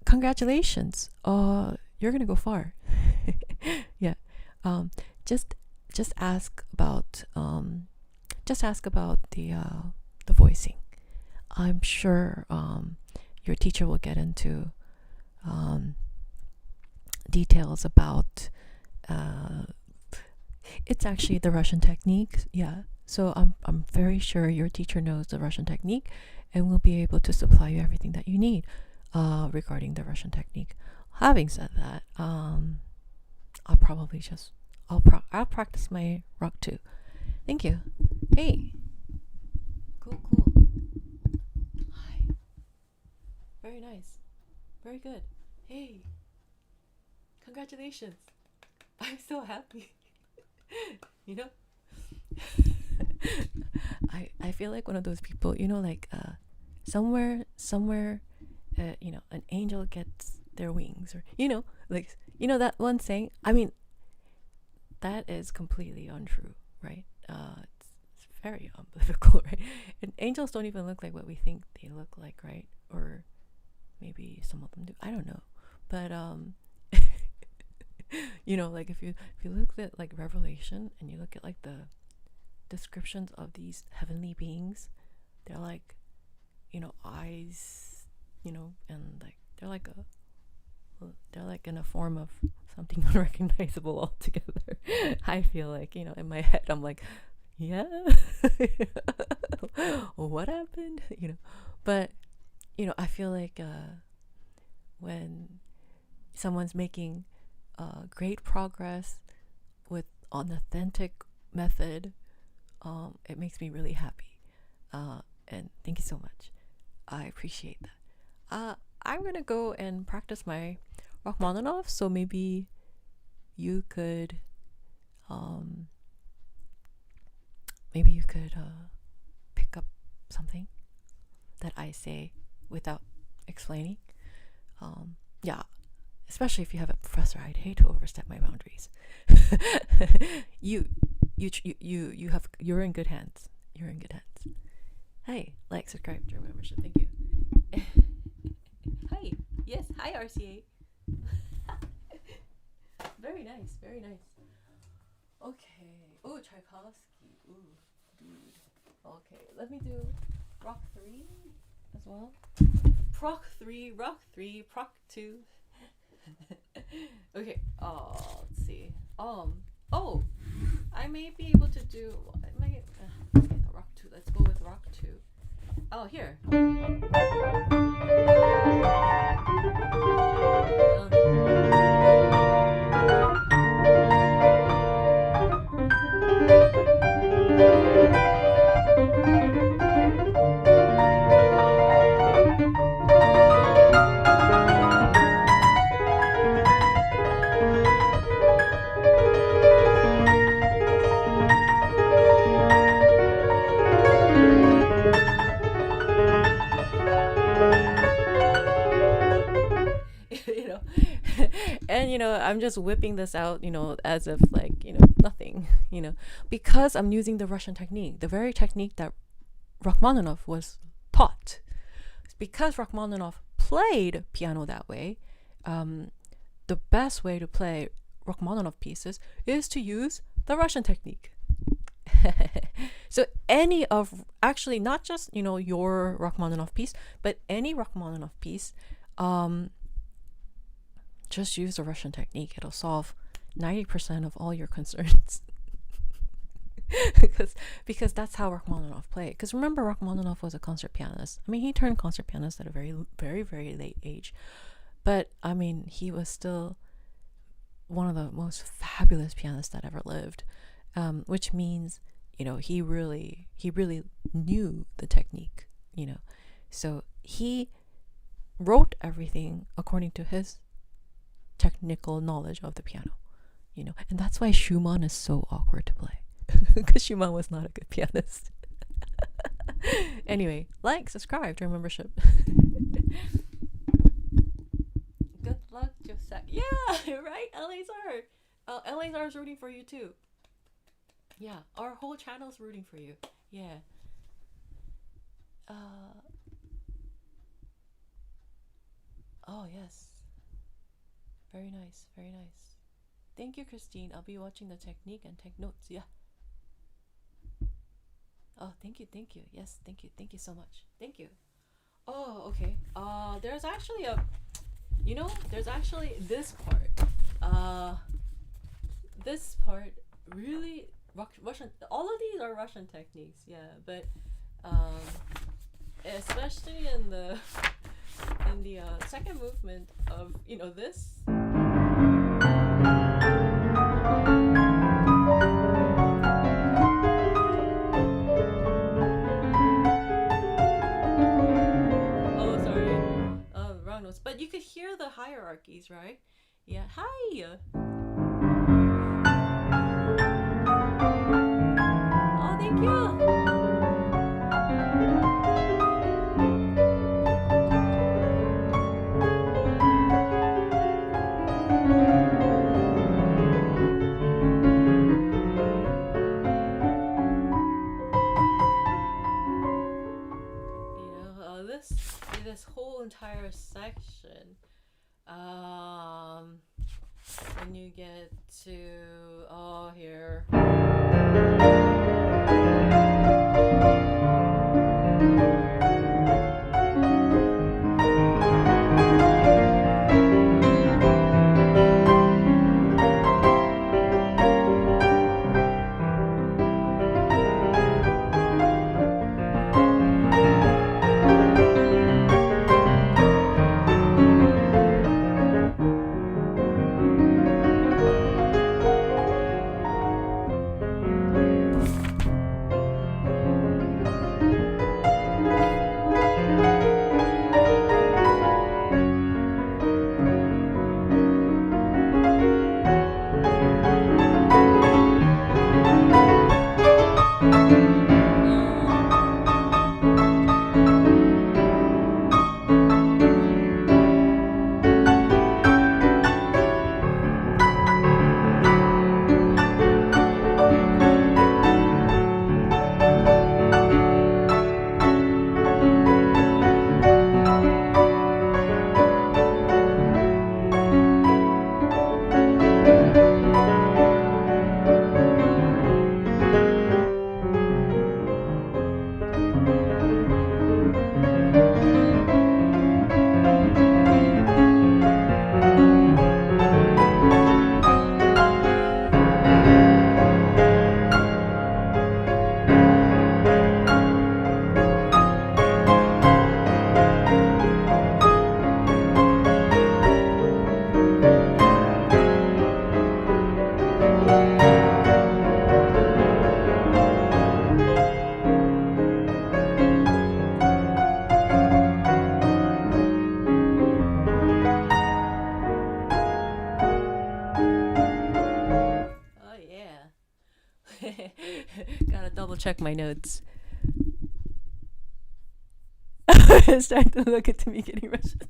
congratulations. You're gonna go far. Yeah. Just ask about the voicing. I'm sure your teacher will get into details about it's actually the Russian technique. Yeah. So I'm very sure your teacher knows the Russian technique and will be able to supply you everything that you need regarding the Russian technique. Having said that, I'll practice my rock too. Thank you. Hey. Cool. Hi. Very nice. Very good. Hey, congratulations. I'm so happy. You know? I feel like one of those people, you know, like somewhere you know, an angel gets their wings, or you know, like, you know that one saying. I mean, that is completely untrue, right? It's very unbiblical, right? And angels don't even look like what we think they look like, right? Or maybe some of them do. I don't know, but you know, like if you look at like Revelation and you look at like the descriptions of these heavenly beings, they're like, you know, eyes, you know, and like they're like in a form of something unrecognizable altogether. I feel like, you know, in my head I'm like, yeah. What happened, you know? But you know, I feel like when someone's making great progress with an authentic method, it makes me really happy. And thank you so much. I appreciate that. I'm gonna go and practice my Rachmaninoff, so maybe you could pick up something that I say without explaining. Yeah, especially if you have a professor, I'd hate to overstep my boundaries. You're in good hands. You're in good hands. Hey, like, subscribe to your membership. Thank you. Hi. Yes. Hi, RCA. Very nice. Very nice. Okay. Oh, Tchaikovsky. Ooh, dude. Okay. Let me do Rock 3 as well. Proc 3, Rock 3, Proc 2. Okay. Let's see. Oh, I may be able to do. Okay, no, Rock 2. Let's go with Rock 2. Oh, here. You know, and you know, I'm just whipping this out, you know, as if like, you know, nothing, you know, because I'm using the Russian technique, the very technique that Rachmaninoff was taught. Because Rachmaninoff played piano that way, the best way to play Rachmaninoff pieces is to use the Russian technique. So any of, actually not just, you know, your Rachmaninoff piece, but any Rachmaninoff piece, just use the Russian technique. It'll solve 90% of all your concerns. because that's how Rachmaninoff played. Because remember, Rachmaninoff was a concert pianist. I mean, he turned concert pianist at a very, very, very late age. But, I mean, he was still one of the most fabulous pianists that ever lived. Which means, you know, he really knew the technique, you know. So he wrote everything according to his technical knowledge of the piano, you know. And that's why Schumann is so awkward to play. Because Schumann was not a good pianist. Anyway, like, subscribe to our membership. Good luck, Joseph. Yeah, right? LAZR is rooting for you too. Yeah, our whole channel's rooting for you. Yeah. Oh, yes. Very nice, very nice. Thank you, Christine. I'll be watching the technique and take notes. Yeah. Oh, thank you. Yes, thank you so much. Thank you. Oh, okay. There's actually this part. This part really Russian. All of these are Russian techniques, yeah. But especially in the second movement of, you know, this. But you could hear the hierarchy. keys, right? Yeah. Hi. Oh, thank you. This whole entire section, when you get to here. Gotta double check my notes. It's starting to look at me getting Russian.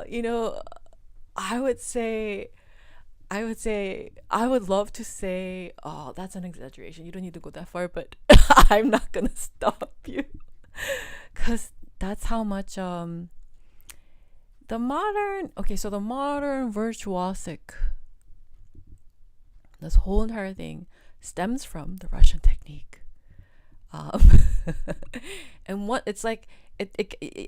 You know, I would love to say, oh, that's an exaggeration. You don't need to go that far, but I'm not gonna stop you, cause that's how much the modern virtuosic, this whole entire thing stems from the Russian technique. And what it's like,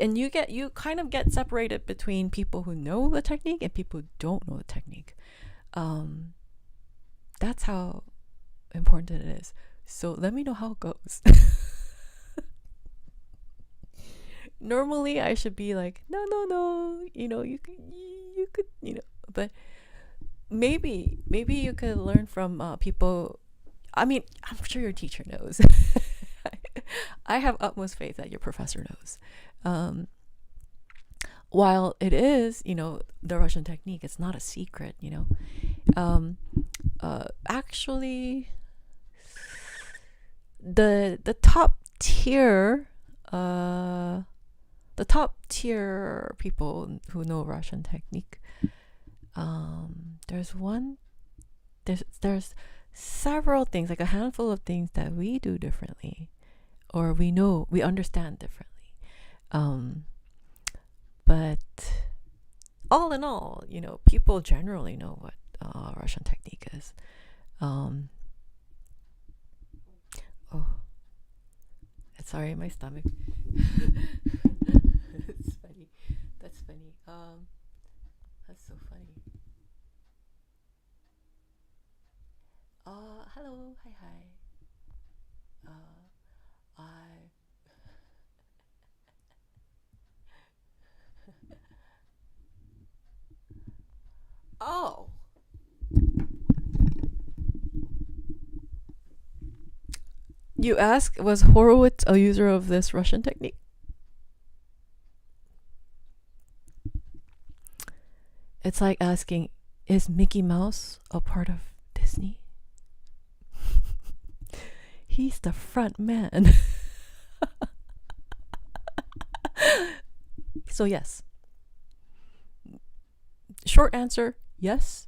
and you kind of get separated between people who know the technique and people who don't know the technique. That's how important it is. So let me know how it goes. Normally I should be like, no, you could, but maybe you could learn from people. I mean, I'm sure your teacher knows. I have utmost faith that your professor knows. While it is, the Russian technique, it's not a secret, actually, the top tier, people who know Russian technique, there's several things, like a handful of things that we do differently, or we understand differently. But all in all, people generally know what Russian technique is. Oh, sorry, my stomach. It's funny. That's funny. That's so funny. Hello, hi. Oh. You ask, was Horowitz a user of this Russian technique? It's like asking, is Mickey Mouse a part of Disney? He's the front man. So yes. Short answer, yes.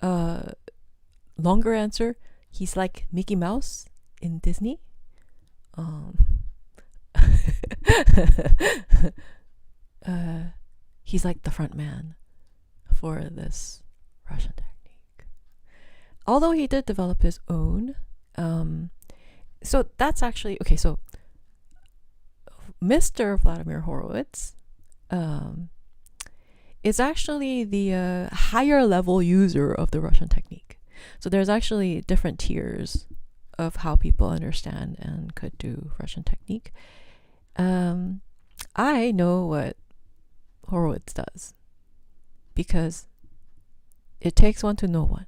Longer answer, he's like Mickey Mouse in Disney. He's like the front man for this Russian technique. Although he did develop his own. So that's actually, okay, so Mr. Vladimir Horowitz is actually the higher level user of the Russian technique. So there's actually different tiers of how people understand and could do Russian technique. I know what Horowitz does because it takes one to know one.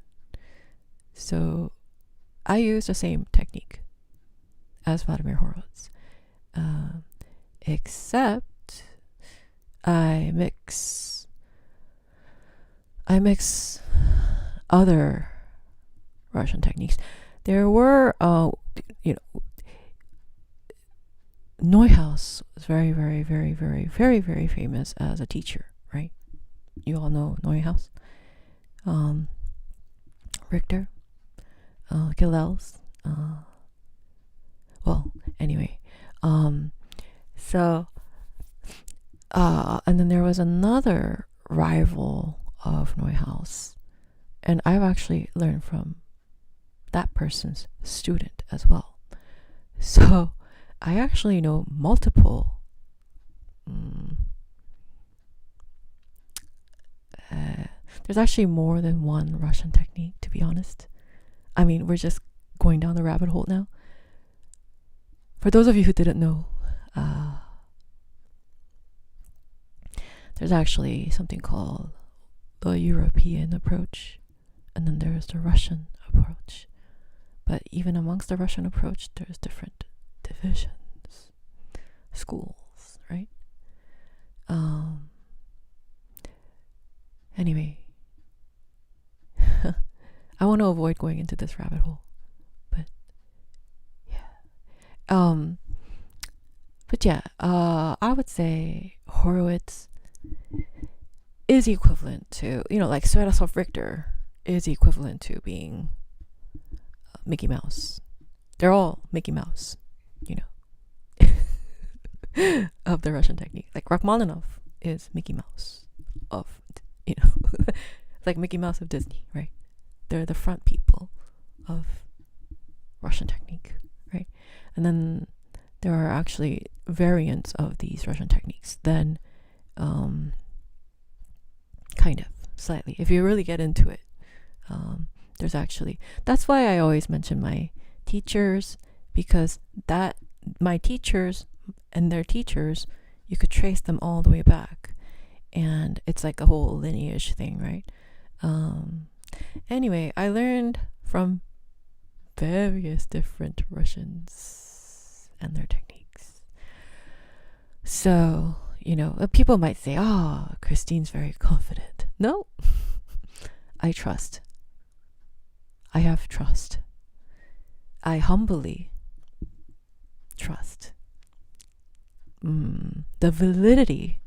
So I use the same technique as Vladimir Horowitz, except I mix other Russian techniques. There were, Neuhaus was very, very, very, very, very, very famous as a teacher, right? You all know Neuhaus. Richter, Gilels. Well, anyway. So, and then there was another rival of Neuhaus. And I've actually learned from that person's student as well. So I actually know multiple there's actually more than one Russian technique, to be honest. I mean, we're just going down the rabbit hole now. For those of you who didn't know, there's actually something called the European approach, and then there's the Russian approach. But even amongst the Russian approach, there's different divisions, schools, right? Anyway, I want to avoid going into this rabbit hole, but yeah. I would say Horowitz is equivalent to, like Sviatoslav Richter is equivalent to being Mickey Mouse. They're all Mickey Mouse, of the Russian technique. Like Rachmaninoff is Mickey Mouse of, like Mickey Mouse of Disney, right? They're the front people of Russian technique, right? And then there are actually variants of these Russian techniques. Then, kind of, slightly. If you really get into it, there's actually, that's why I always mention my teachers, because my teachers and their teachers, you could trace them all the way back. And it's like a whole lineage thing, right? Anyway, I learned from various different Russians and their techniques. So, people might say, Christine's very confident. No, I trust. I have trust. I humbly trust. The validity.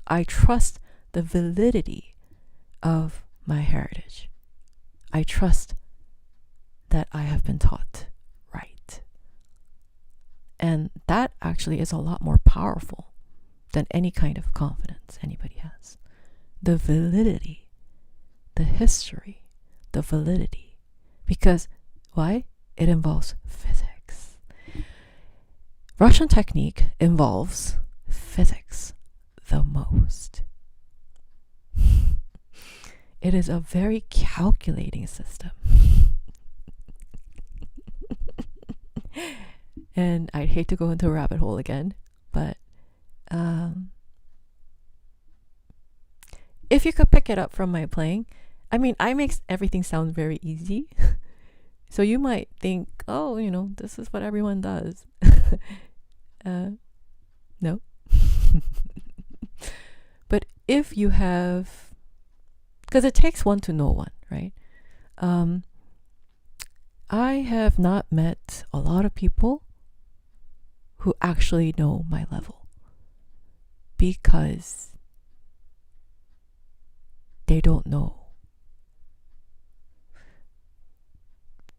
I trust the validity of my heritage. I trust that I have been taught right. And that actually is a lot more powerful than any kind of confidence anybody has. The validity, the history, the validity. Because, why? It involves physics. Russian technique involves physics the most. It is a very calculating system. And I'd hate to go into a rabbit hole again, but if you could pick it up from my playing, I make everything sound very easy. So you might think, oh, this is what everyone does. No. But if you have, because it takes one to know one, right? I have not met a lot of people who actually know my level because they don't know.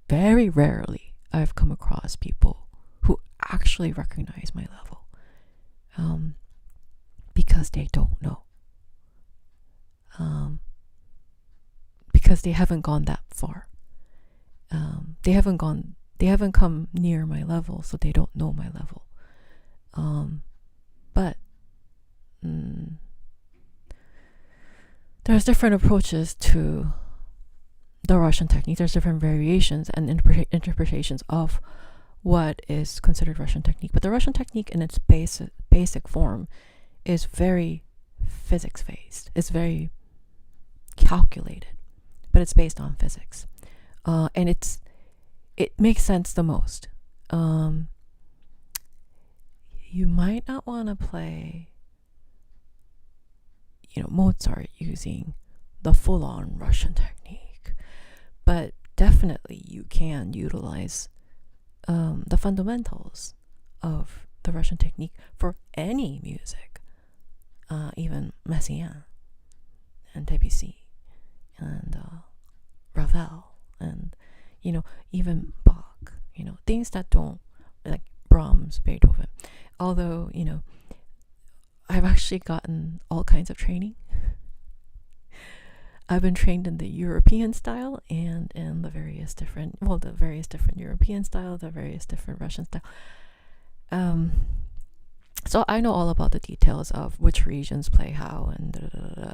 Very rarely I've come across people who actually recognize my level because they don't know. Because they haven't gone that far. They haven't come near my level, so they don't know my level. But there's different approaches to the Russian technique. There's different variations and interpretations of what is considered Russian technique. But the Russian technique in its basic form is very physics-based. It's very calculated, but it's based on physics. And it makes sense the most. You might not want to play, Mozart using the full-on Russian technique, but definitely you can utilize the fundamentals of the Russian technique for any music, even Messiaen and Debussy and Ravel and even Bach, things that don't, like Brahms, Beethoven. Although I've actually gotten all kinds of training. I've been trained in the European style and in the various different European style, the various different Russian style. So I know all about the details of which regions play how and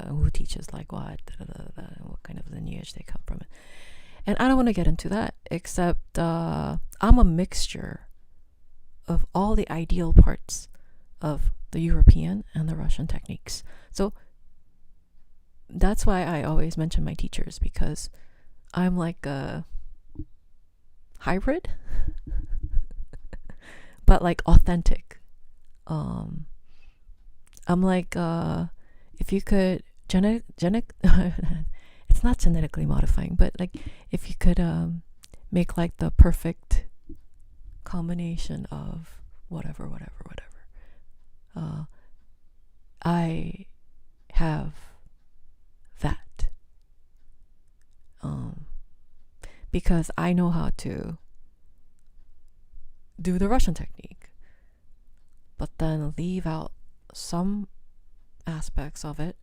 who teaches like what, what kind of lineage they come from. And I don't want to get into that, except I'm a mixture of all the ideal parts of the European and the Russian techniques. So that's why I always mention my teachers, because I'm like a hybrid, but like authentic. I'm like, if you could it's not genetically modifying, but like if you could make like the perfect combination of whatever, I have that, because I know how to do the Russian technique, but then leave out some aspects of it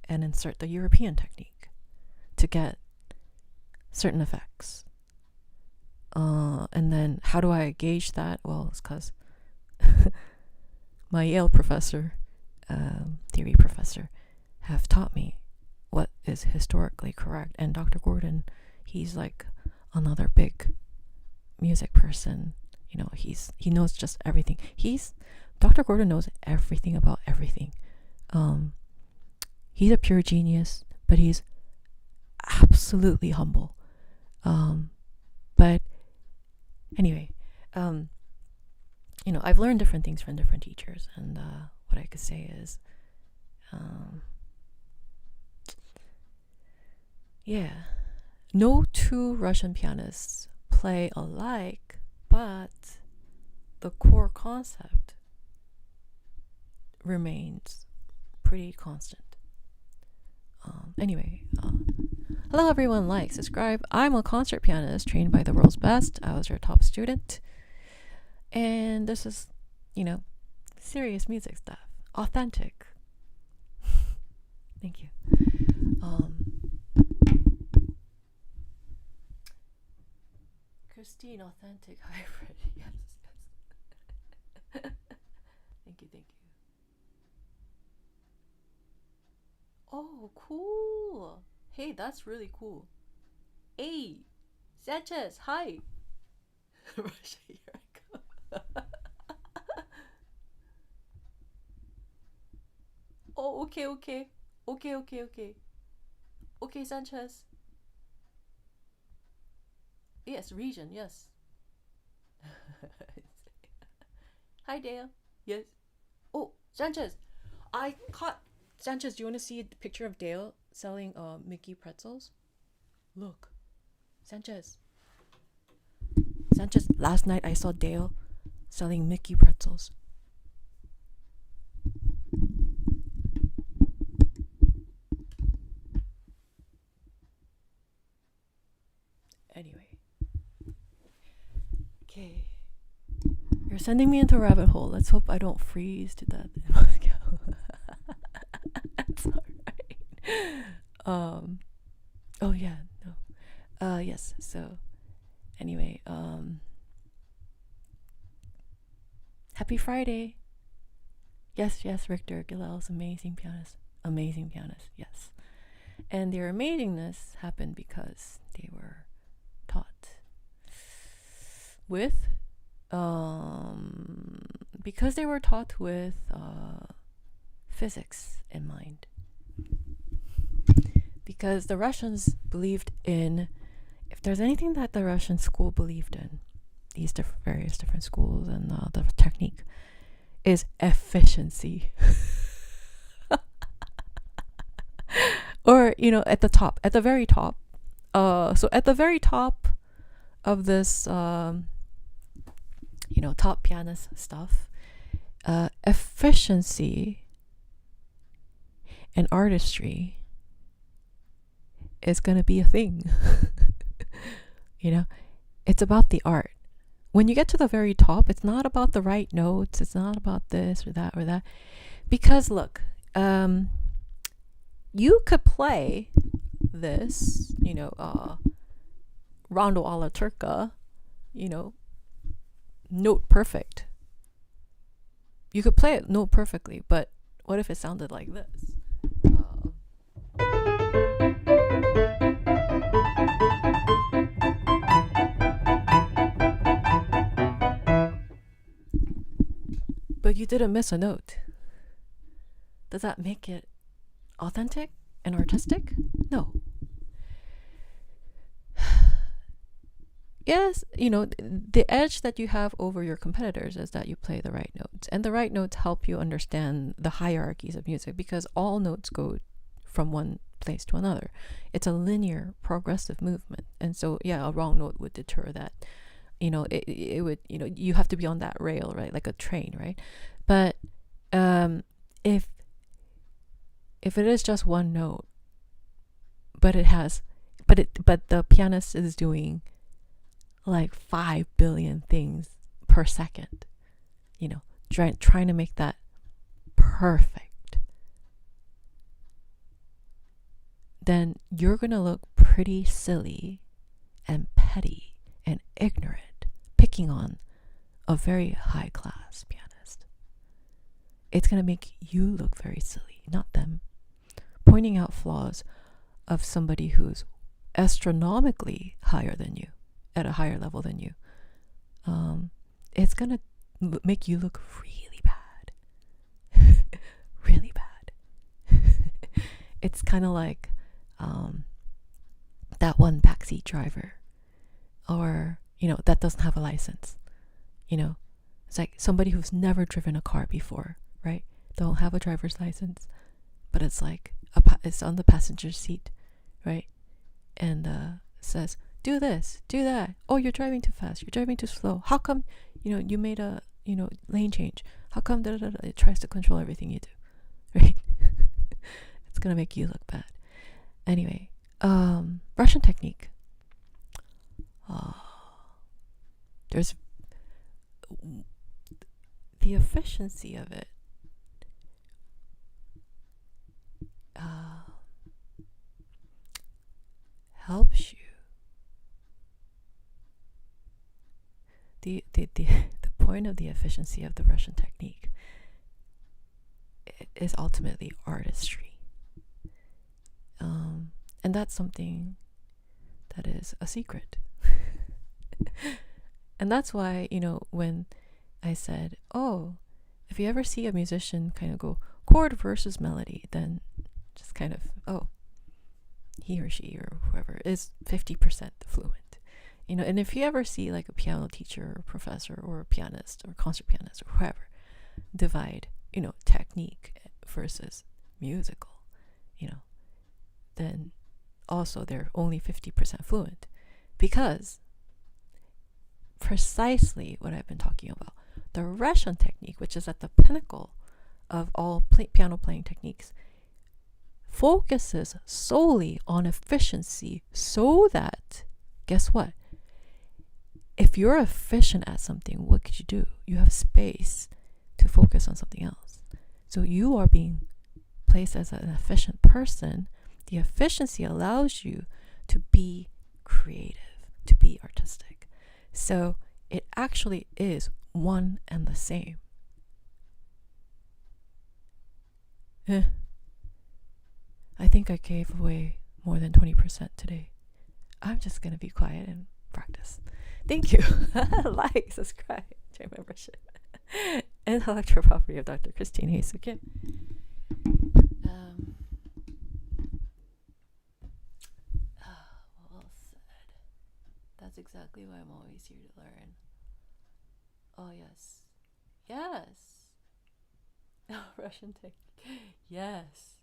and insert the European technique to get certain effects. And then how do I gauge that? Well, it's because my Yale professor, theory professor, have taught me what is historically correct. And Dr. Gordon, he's like another big music person. He knows just everything. Dr. Gordon knows everything about everything. He's a pure genius, but he's absolutely humble. But anyway, I've learned different things from different teachers, and what I could say is, no two Russian pianists play alike, but the core concept remains pretty constant. Hello everyone, like, subscribe. I'm a concert pianist trained by the world's best. I was your top student. And this is, serious music stuff. Authentic. Thank you. Christine, authentic hybrid. Yes. Thank you. Oh, cool. Hey, that's really cool. Hey, Sanchez, hi. Russia, here I go. Oh, okay. Okay, Sanchez. Yes, region, yes. Hi, Dale. Yes. Oh, Sanchez. I caught Sanchez. Do you want to see a picture of Dale selling Mickey pretzels? Look, Sanchez. Sanchez. Last night I saw Dale selling Mickey pretzels. Anyway. Okay. You're sending me into a rabbit hole. Let's hope I don't freeze to death in Moscow. That's alright. Oh yeah, no. Yes, so anyway, happy Friday. Yes, Richter Gilel's amazing pianist. Amazing pianist, yes. And their amazingness happened because they were taught with because they were taught with physics in mind. Because the Russians believed in, if there's anything that the Russian school believed in, these various different schools and the technique, is efficiency. Or, at the top, at the very top. So at the very top of this, top pianist stuff, efficiency and artistry is going to be a thing. It's about the art. When you get to the very top, it's not about the right notes. It's not about this or that. Because look, you could play this, Rondo alla Turca, note perfect. You could play it note perfectly, but what if it sounded like this? But you didn't miss a note. Does that make it authentic and artistic? No. Yes, the edge that you have over your competitors is that you play the right notes. And the right notes help you understand the hierarchies of music, because all notes go from one place to another. It's a linear, progressive movement. And so, yeah, a wrong note would deter that. It would, you have to be on that rail, right? Like a train, right? But if it is just one note, but the pianist is doing like 5 billion things per second, trying to make that perfect, then you're going to look pretty silly and petty and ignorant, picking on a very high class pianist. It's going to make you look very silly, not them. Pointing out flaws of somebody who's astronomically higher than you, at a higher level than you, it's going to make you look really bad. Really bad. It's kind of like that one backseat driver, or, that doesn't have a license. It's like somebody who's never driven a car before, right? Don't have a driver's license, but it's like it's on the passenger seat, right? And says, do this, do that. Oh, you're driving too fast. You're driving too slow. How come, you made a, lane change? How come it tries to control everything you do, right? It's going to make you look bad. Anyway, Russian technique. There's the efficiency of it. Helps you. The point of the efficiency of the Russian technique is ultimately artistry. And that's something that is a secret. And that's why, when I said, if you ever see a musician kind of go chord versus melody, then just kind of, he or she or whoever is 50% fluent. And if you ever see like a piano teacher or professor or a pianist or concert pianist or whoever divide, technique versus musical, then also they're only 50% fluent, because precisely what I've been talking about, the Russian technique, which is at the pinnacle of all piano playing techniques, focuses solely on efficiency, so that, guess what? If you're efficient at something, what could you do? You have space to focus on something else. So you are being placed as an efficient person. The efficiency allows you to be creative, to be artistic. So it actually is one and the same. I think I gave away more than 20% today. I'm just going to be quiet and practice. Thank you. Like, subscribe, join membership. Intellectual property of Dr. Christine Hye-Su Kim. Well said. That's exactly why I'm always here to learn. Oh, yes. Yes. Oh, Russian technique. Yes.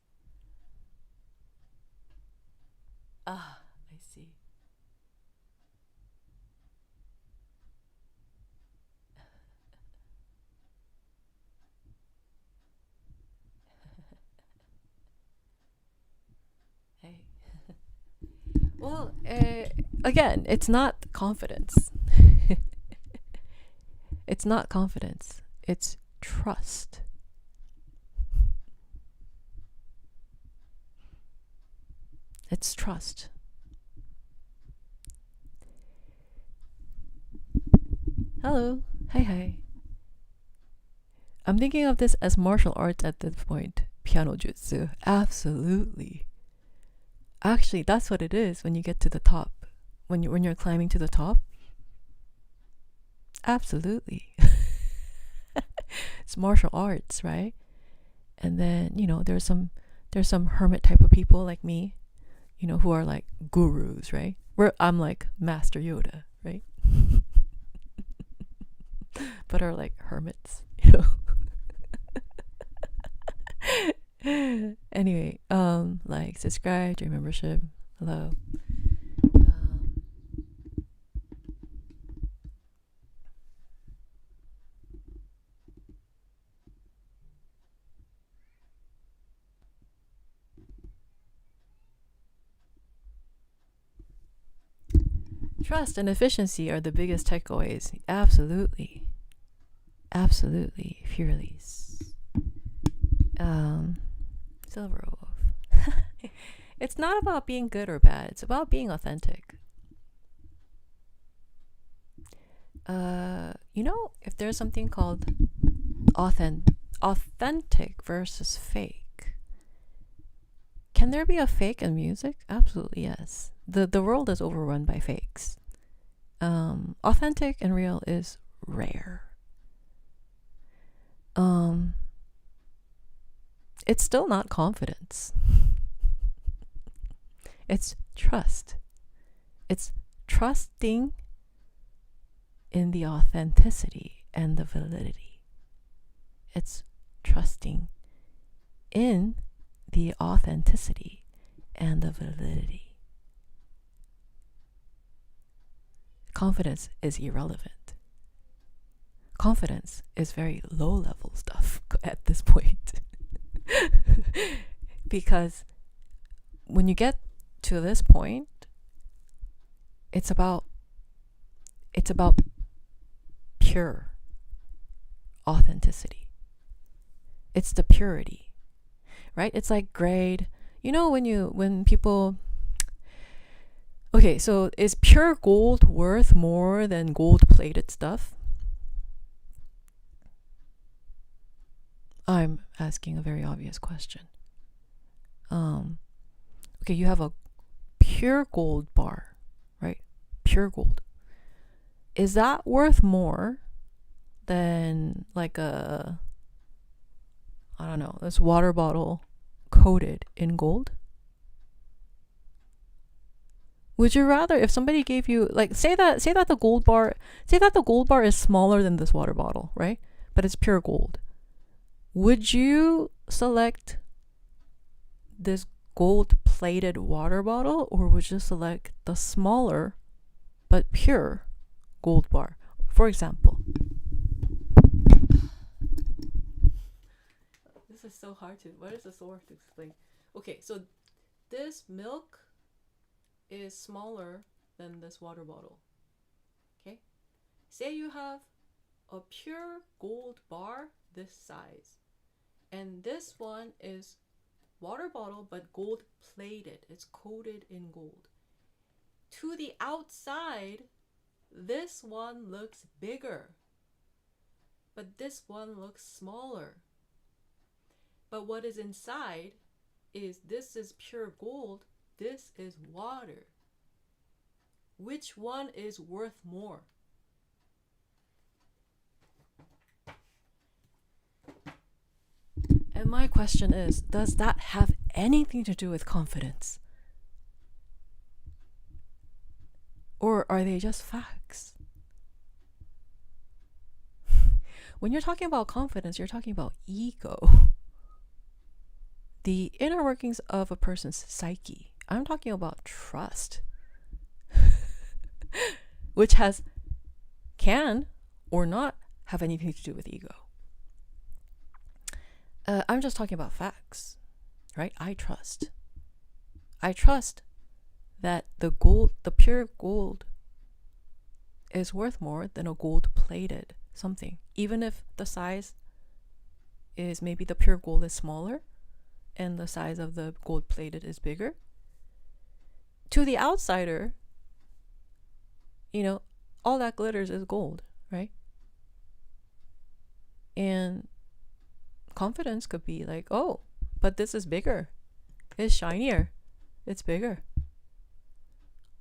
Ah, I see. Hey. Well, again, it's not confidence. It's not confidence. It's trust. It's trust. Hello. Hi. I'm thinking of this as martial arts at this point. Piano jutsu. Absolutely. Actually, that's what it is when you get to the top. When you're climbing to the top. Absolutely. It's martial arts, right? And then, there's some hermit type of people like me, who are like gurus, right? Where I'm like Master Yoda, right? But are like hermits, Anyway, like, subscribe, join membership. Hello. Trust and efficiency are the biggest takeaways. Absolutely. Furley's. Silver Wolf. It's not about being good or bad. It's about being authentic. If there's something called authentic versus fake, can there be a fake in music? Absolutely, yes. The world is overrun by fakes. Authentic and real is rare. It's still not confidence. It's trust. It's trusting in the authenticity and the validity. It's trusting in the authenticity and the validity. Confidence is irrelevant. Confidence is very low level stuff at this point. Because when you get to this point, it's about pure authenticity. It's the purity, right? It's like grade. When people, okay, so is pure gold worth more than gold plated stuff? I'm asking a very obvious question. Okay, you have a pure gold bar, right? Pure gold. Is that worth more than like this water bottle coated in gold? Would you rather, if somebody gave you, like, say that the gold bar is smaller than this water bottle, right? But it's pure gold. Would you select this gold-plated water bottle, or would you select the smaller but pure gold bar? For example, this is so hard to, what is this so hard to explain? Okay, so this milk is smaller than this water bottle. Okay, say you have a pure gold bar this size, and this one is water bottle but gold plated. It's coated in gold. To the outside, this one looks bigger, but this one looks smaller. But what is inside is, this is pure gold, this is water. Which one is worth more? And my question is, does that have anything to do with confidence? Or are they just facts? When you're talking about confidence, you're talking about ego. The inner workings of a person's psyche. I'm talking about trust. Which can or not have anything to do with ego. I'm just talking about facts, right? I trust that the pure gold is worth more than a gold-plated something. Even if the size is, maybe the pure gold is smaller and the size of the gold-plated is bigger. To the outsider, all that glitters is gold, right? And confidence could be like, oh, but this is bigger. It's shinier. It's bigger.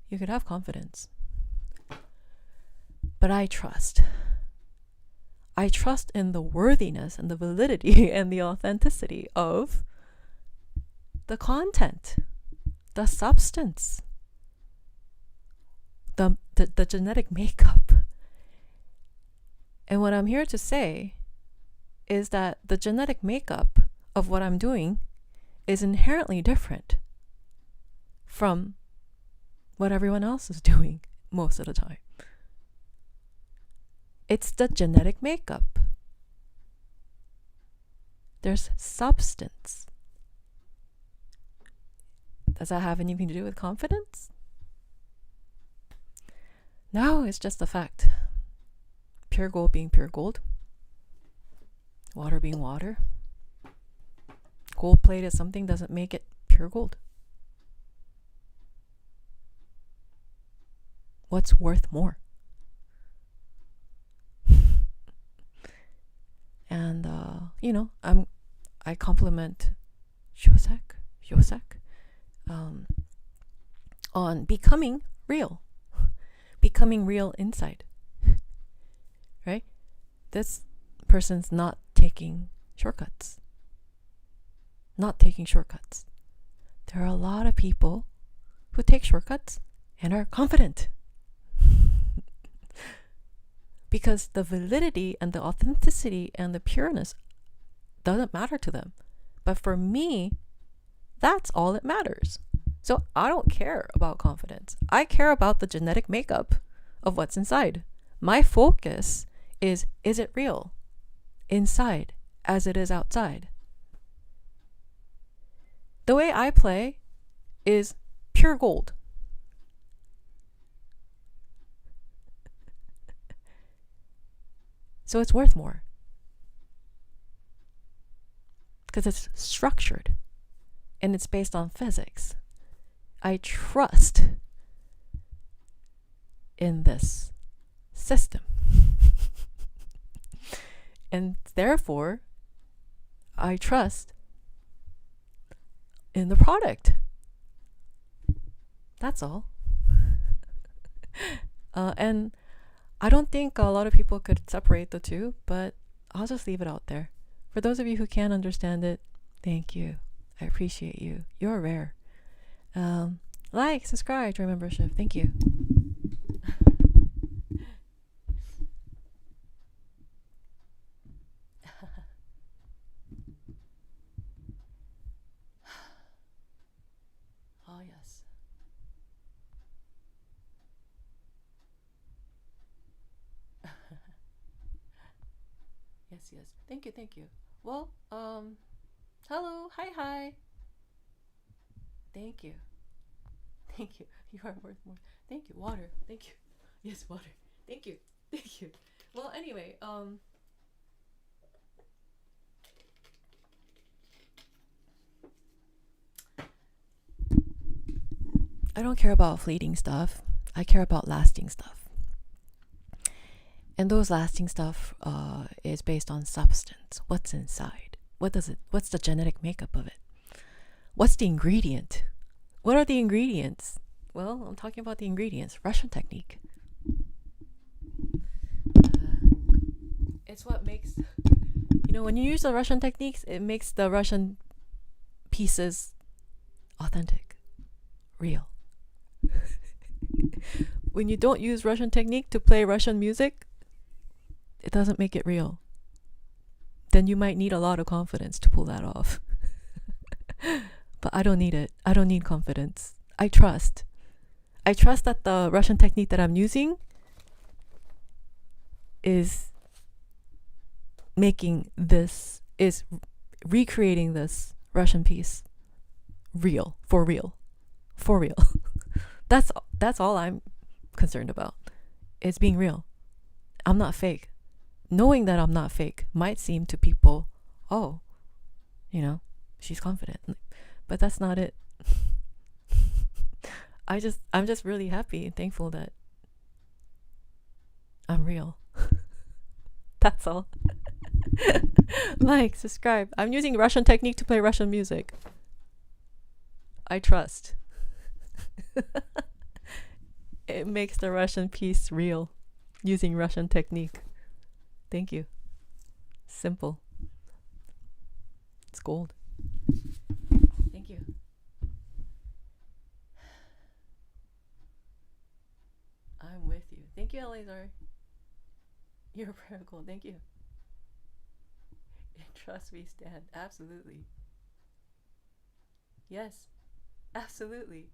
You could have confidence. But I trust. I trust in the worthiness and the validity and the authenticity of the content, the substance, the genetic makeup. And what I'm here to say is that the genetic makeup of what I'm doing is inherently different from what everyone else is doing most of the time. It's the genetic makeup. There's substance. Does that have anything to do with confidence? No, it's just a fact. Pure gold being pure gold. Water being water. Gold-plated something doesn't make it pure gold. What's worth more? And I compliment Yosek on becoming real inside, right? This person's not taking shortcuts. There are a lot of people who take shortcuts and are confident because the validity and the authenticity and the pureness doesn't matter to them. But for me, that's all that matters. So I don't care about confidence. I care about the genetic makeup of what's inside. My focus is it real inside as it is outside? The way I play is pure gold. So it's worth more. Because it's structured and it's based on physics. I trust in this system. And therefore, I trust in the product. That's all. And I don't think a lot of people could separate the two, but I'll just leave it out there. For those of you who can understand it, thank you. I appreciate you. You're rare. Like, subscribe, join membership. Thank you. Oh, yes. Yes, yes. Thank you, thank you. Well, hello, hi. Thank you. Thank you. You are worth more. Thank you. Water. Thank you. Yes, water. Thank you. Thank you. Well, anyway, I don't care about fleeting stuff. I care about lasting stuff. And those lasting stuff is based on substance. What's inside? What's the genetic makeup of it? What's the ingredient? What are the ingredients? Well, I'm talking about the ingredients. Russian technique. It's what makes, when you use the Russian techniques, it makes the Russian pieces authentic, real. When you don't use Russian technique to play Russian music, it doesn't make it real. Then you might need a lot of confidence to pull that off. But I don't need it. I don't need confidence. I trust that the Russian technique that I'm using is recreating this Russian piece real, for real. That's all I'm concerned about. It's being real. I'm not fake. Knowing that I'm not fake might seem to people, oh, she's confident. But that's not it. I'm just really happy and thankful that I'm real. That's all. Like, subscribe. I'm using Russian technique to play Russian music. I trust. It makes the Russian piece real using Russian technique. Thank you. Simple. It's gold. Thank you. I'm with you. Thank you, Eleazar. You're a prodigal. Thank you. In trust we stand. Absolutely. Yes. Absolutely.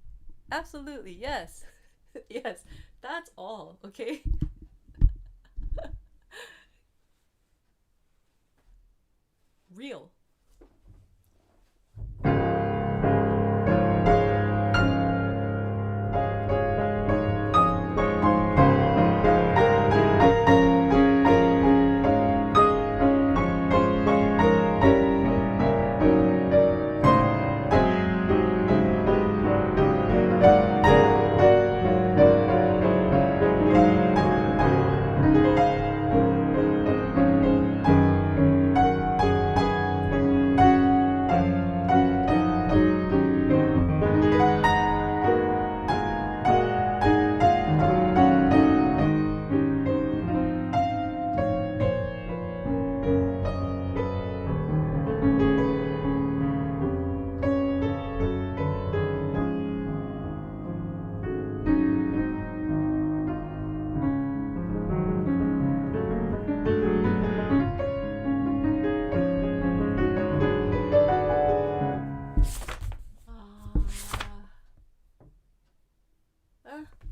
Absolutely. Yes. Yes. That's all. Okay. Real.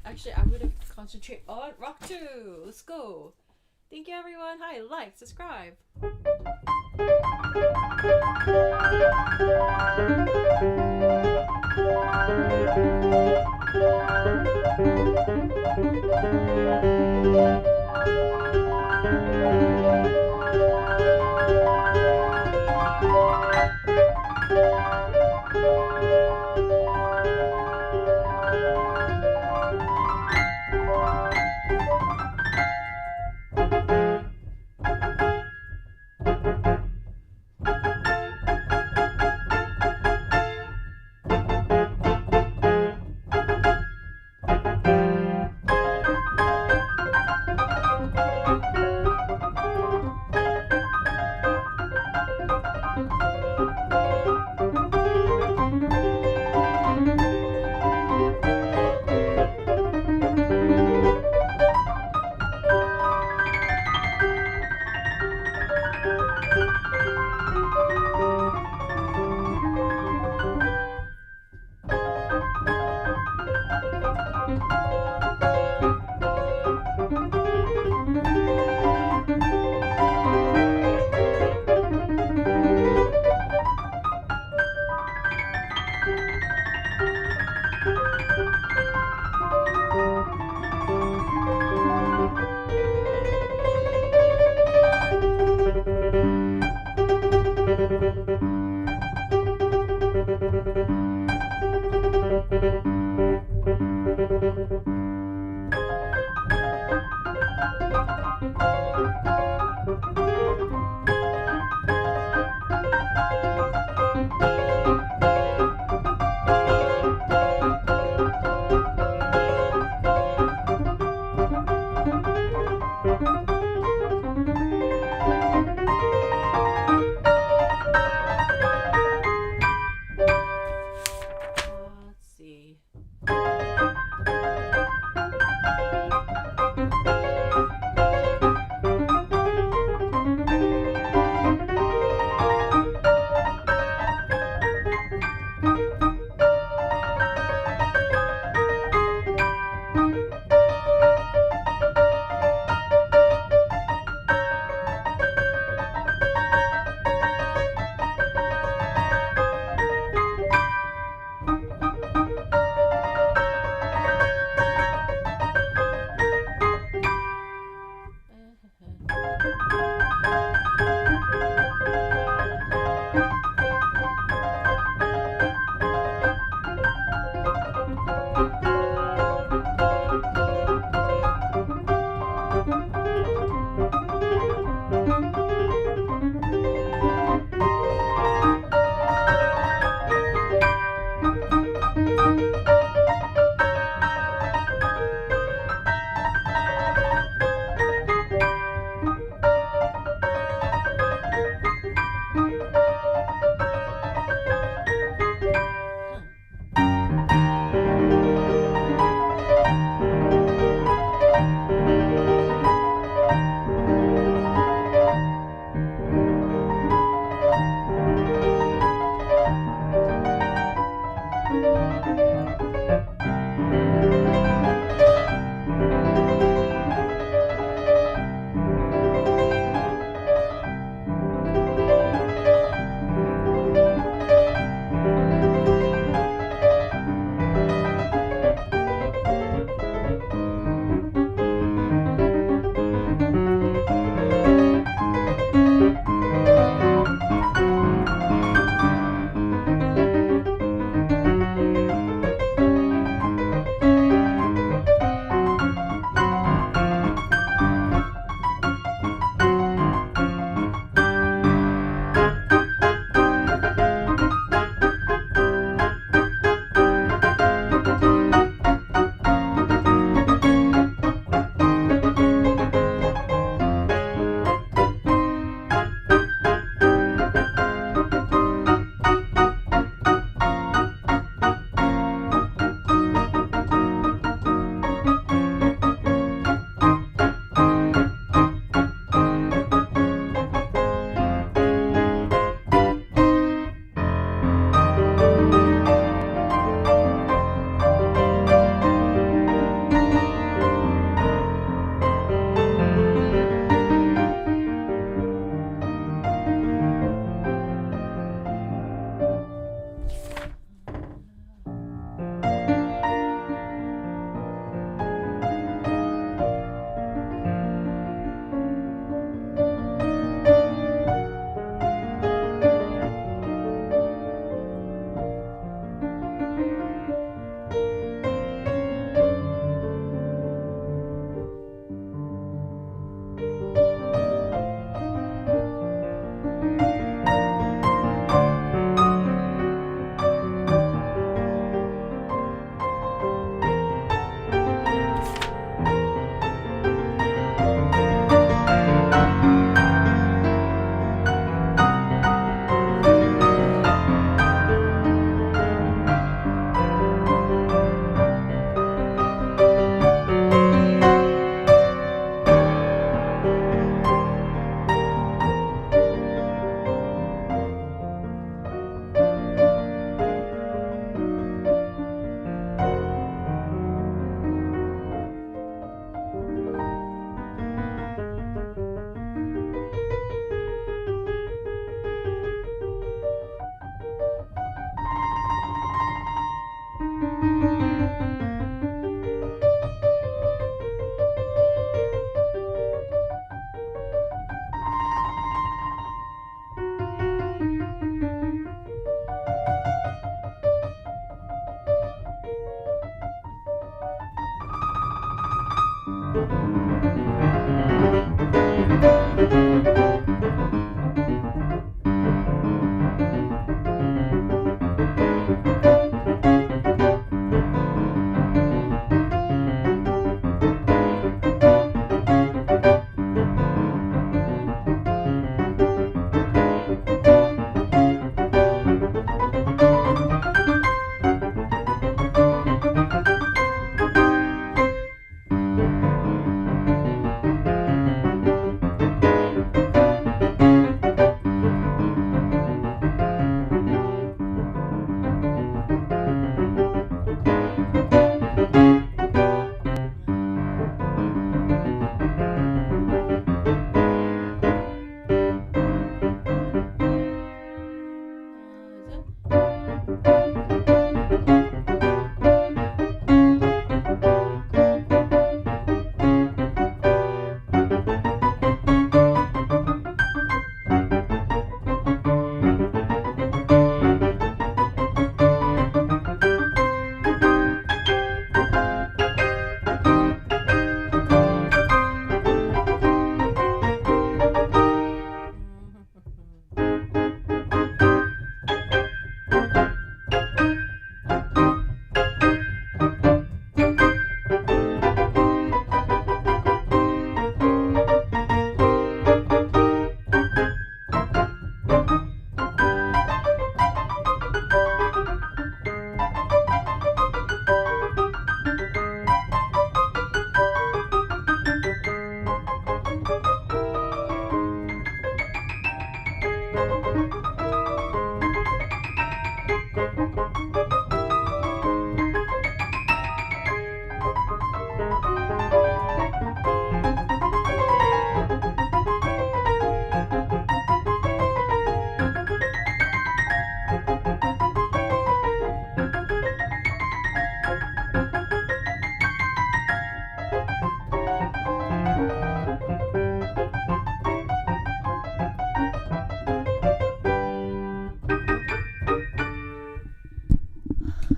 Actually, I'm gonna concentrate on Rock 2. Let's go. Thank you, everyone. Hi, like, subscribe.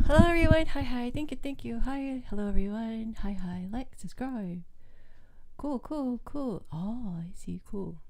Hello everyone, hi, thank you, hi, hello everyone, hi, like, subscribe. Cool. Oh, I see, cool.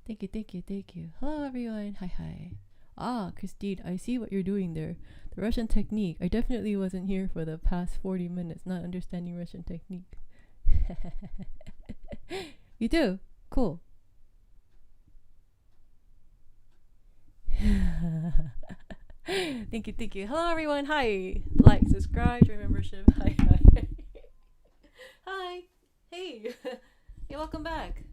Thank you. Hello everyone, hi. Ah, Christine, I see what you're doing there. The Russian technique. I definitely wasn't here for the past 40 minutes not understanding Russian technique. You do? Cool. Thank you. Hello everyone, hi. Like, subscribe, join membership. Hi. Hi. Hey. Hey, welcome back.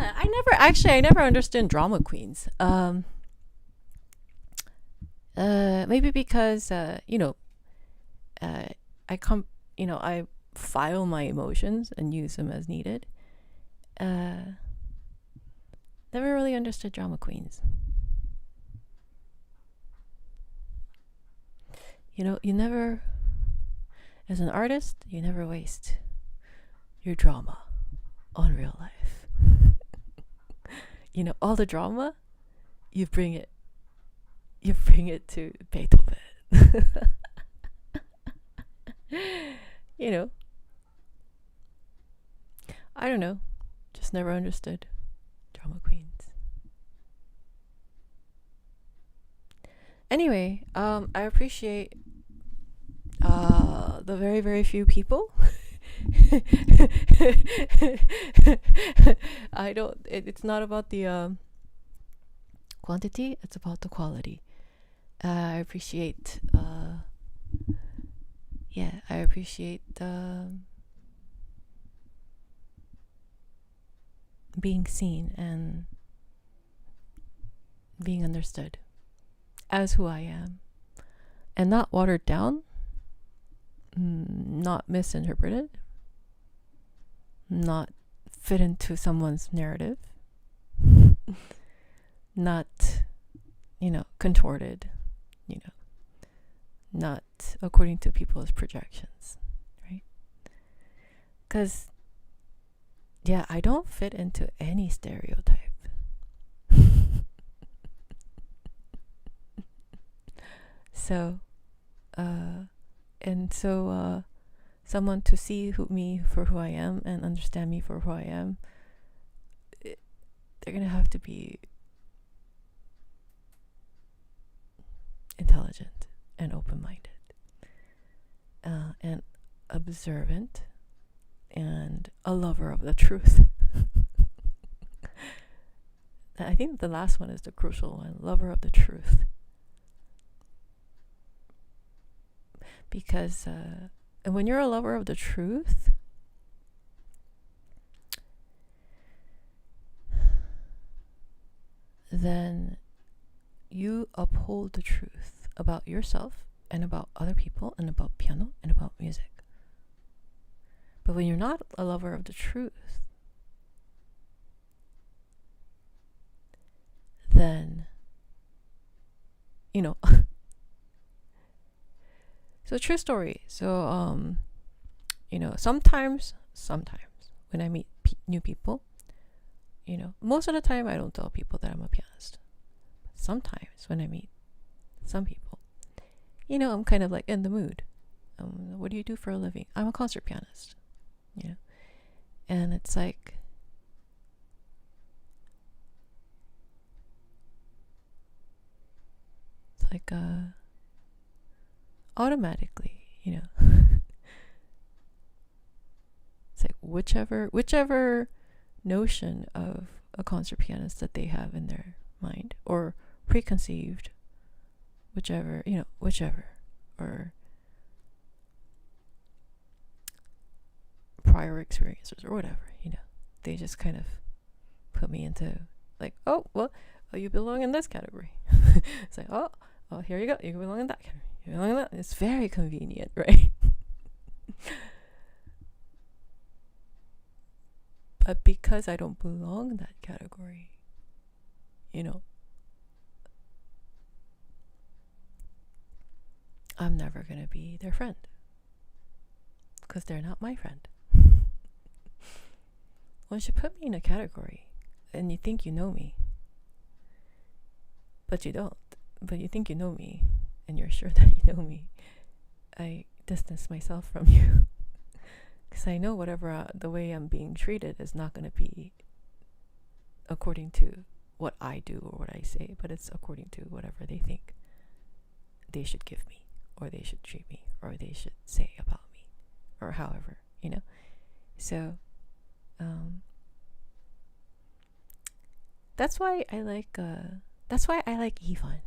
I never understood drama queens. Maybe because I file my emotions and use them as needed. Never really understood drama queens. You never, as an artist, you never waste your drama on real life. All the drama, you bring it to Beethoven. I don't know, just never understood drama queens. Anyway, I appreciate the very, very few people. It's not about the quantity, it's about the quality. I appreciate being seen and being understood as who I am, and not watered down, not misinterpreted, not fit into someone's narrative, not contorted, not according to people's projections, right? Because I don't fit into any stereotype. So someone to see me for who I am and understand me for who I am, they're gonna have to be intelligent and open-minded, and observant, and a lover of the truth. I think the last one is the crucial one, lover of the truth. Because when you're a lover of the truth, then you uphold the truth about yourself and about other people and about piano and about music. But when you're not a lover of the truth, then so true story. So sometimes when I meet new people, most of the time I don't tell people that I'm a pianist. But sometimes when I meet some people, I'm kind of like in the mood. What do you do for a living? I'm a concert pianist. And it's like, automatically, it's like whichever notion of a concert pianist that they have in their mind, or preconceived, whichever, or prior experiences or whatever, they just kind of put me into like, you belong in this category. It's like, oh, here you go, you belong in that category, you belong in that. It's very convenient, right? But because I don't belong in that category, I'm never gonna be their friend, because they're not my friend. Once you put me in a category and you think you know me, but you don't, but you think you know me and you're sure that you know me, I distance myself from you. Because I know whatever the way I'm being treated is not going to be according to what I do or what I say, but it's according to whatever they think they should give me, or they should treat me, or they should say about me, or however, So that's why I like Ivan.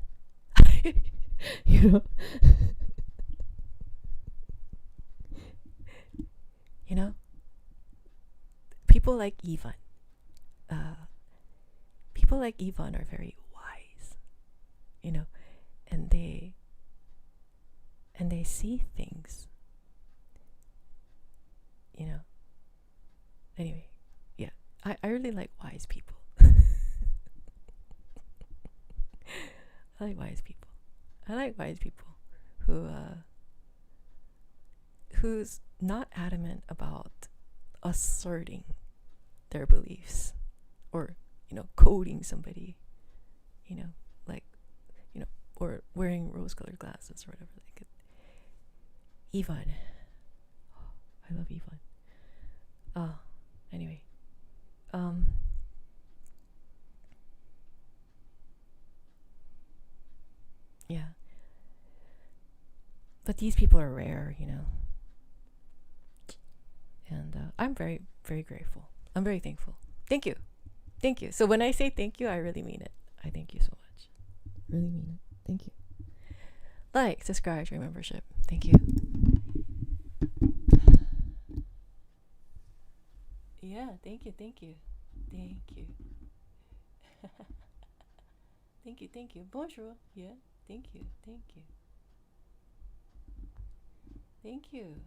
People like Ivan. people like Yvonne are very wise, you know, and they see things, you know. Anyway, yeah, I really like wise people. I like wise people. I like wise people who's not adamant about asserting their beliefs or, you know, coding somebody, you know, like, you know, or wearing rose-colored glasses or whatever. Like, Yvonne. Oh, I love Yvonne. Anyway. Yeah. But these people are rare, you know. And I'm very, very grateful. I'm very thankful. Thank you. Thank you. So when I say thank you, I really mean it. I thank you so much. Really mean it. Thank you. Like, subscribe, join membership. Thank you. Yeah, thank you. Thank you. Thank you. Thank you. Thank you. Bonjour. Yeah, thank you. Thank you. Thank you.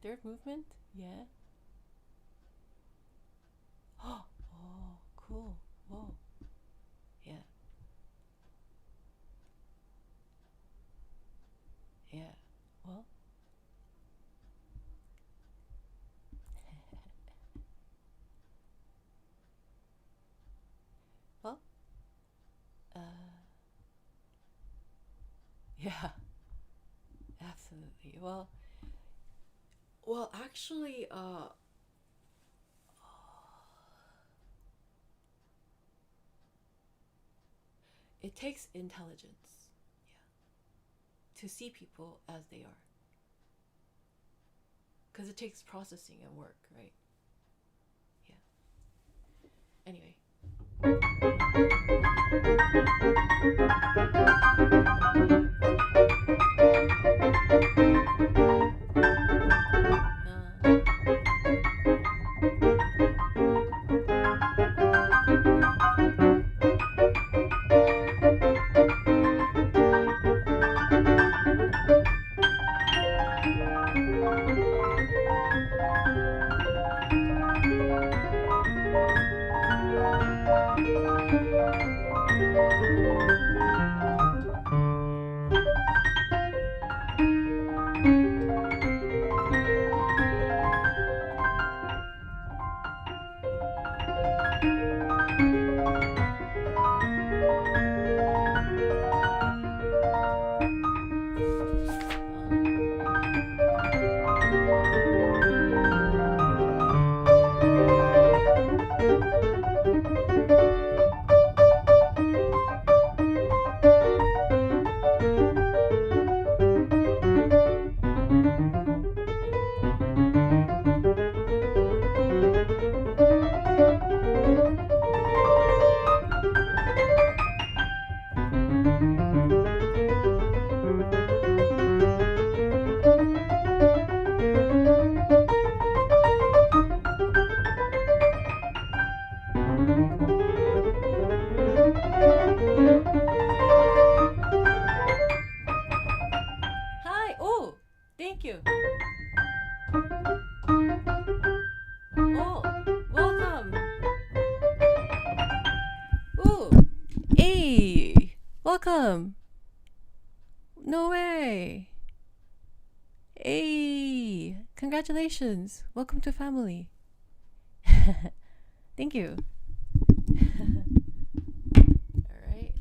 Third movement? Yeah. Oh, cool. Whoa. Yeah. Yeah. Well. Well. Yeah. Absolutely. Well, actually, it takes intelligence, yeah, to see people as they are. Because it takes processing and work, right? Yeah. Anyway. Welcome. No way. Hey, congratulations. Welcome to family. Thank you. All right.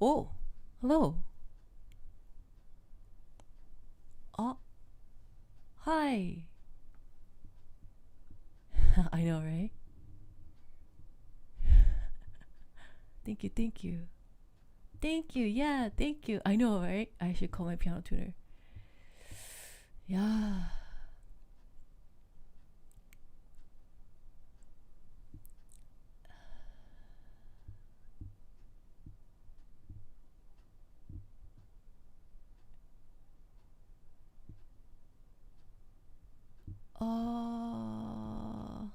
Oh, hello. Oh, hi. I know, right? Thank you, thank you. Thank you, yeah, thank you. I know, right? I should call my piano tutor. Yeah. Oh.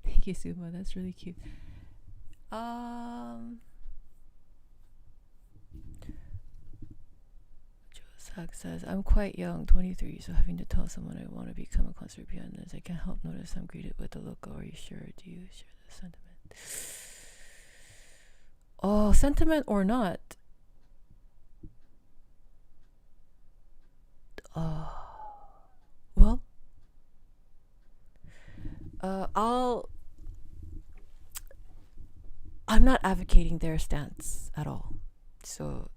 Thank you, Suma. That's really cute. Zach says, I'm quite young, 23, so having to tell someone I want to become a concert pianist, I can't help notice I'm greeted with a look. Are you sure? Do you share the sentiment? Oh, sentiment or not? Well, I'm not advocating their stance at all. So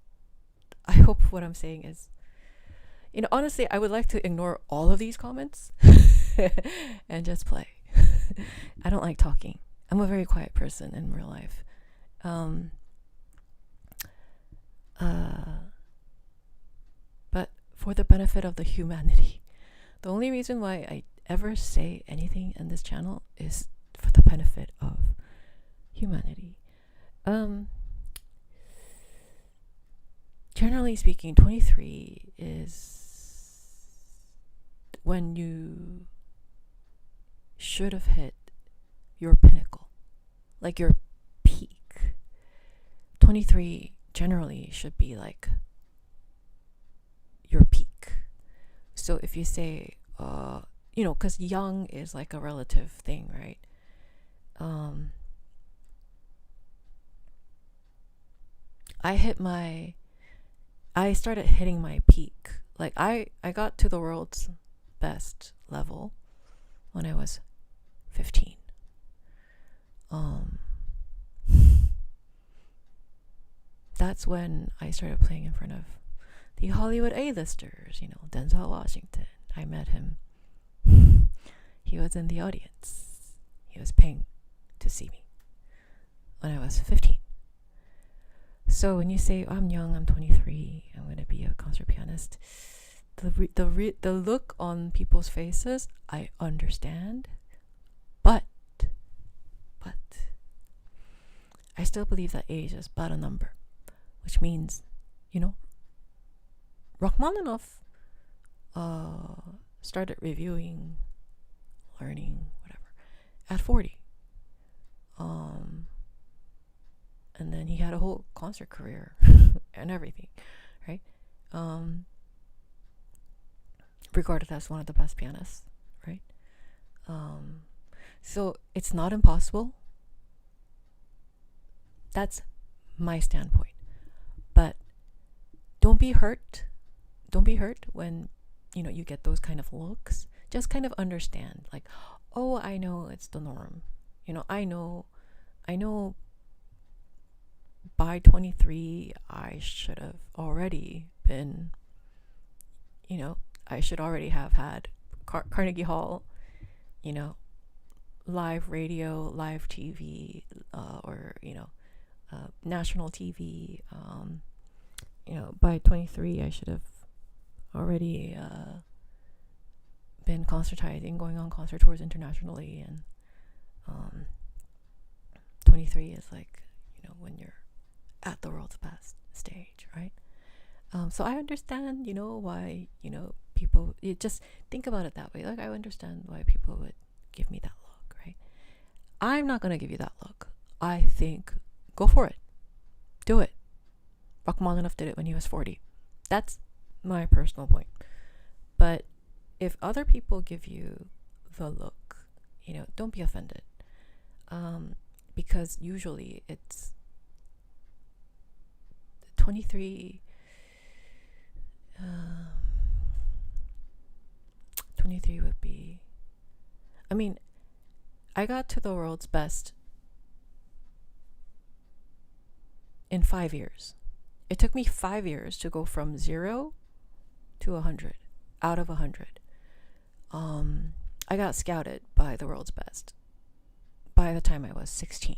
I hope what I'm saying is, honestly, I would like to ignore all of these comments and just play. I don't like talking. I'm a very quiet person in real life. But for the benefit of the humanity, the only reason why I ever say anything in this channel is for the benefit of humanity. Generally speaking, 23 is when you should have hit your pinnacle, like your peak. 23 generally should be like your peak. So if you say, because young is like a relative thing, right? I started hitting my peak. Like I got to the world's best level when I was 15. That's when I started playing in front of the Hollywood A-listers, Denzel Washington. I met him. He was in the audience. He was paying to see me when I was 15. So when you say, I'm young, I'm 23, I'm going to be a concert pianist, the look on people's faces, I understand. But I still believe that age is but a number, which means, Rachmaninoff started reviewing, learning, whatever, at 40. And then he had a whole concert career and everything, right? Regarded as one of the best pianists, right? So it's not impossible. That's my standpoint. But don't be hurt. Don't be hurt when, you get those kind of looks. Just kind of understand, like, oh, I know it's the norm. I know by 23, I should have already been, I should already have had Carnegie Hall, live radio, live TV, or, national TV. By 23, I should have already been concertizing, going on concert tours internationally. And 23 is like, when you're at the world's best stage, right? So I understand, why, people, you just think about it that way. Like, I understand why people would give me that look, right? I'm not going to give you that look. I think, go for it. Do it. Rachmaninoff did it when he was 40. That's my personal point. But if other people give you the look, don't be offended. Because usually it's 23 would be, I got to the world's best in 5 years. It took me 5 years to go from 0 to 100, out of 100. I got scouted by the world's best by the time I was 16.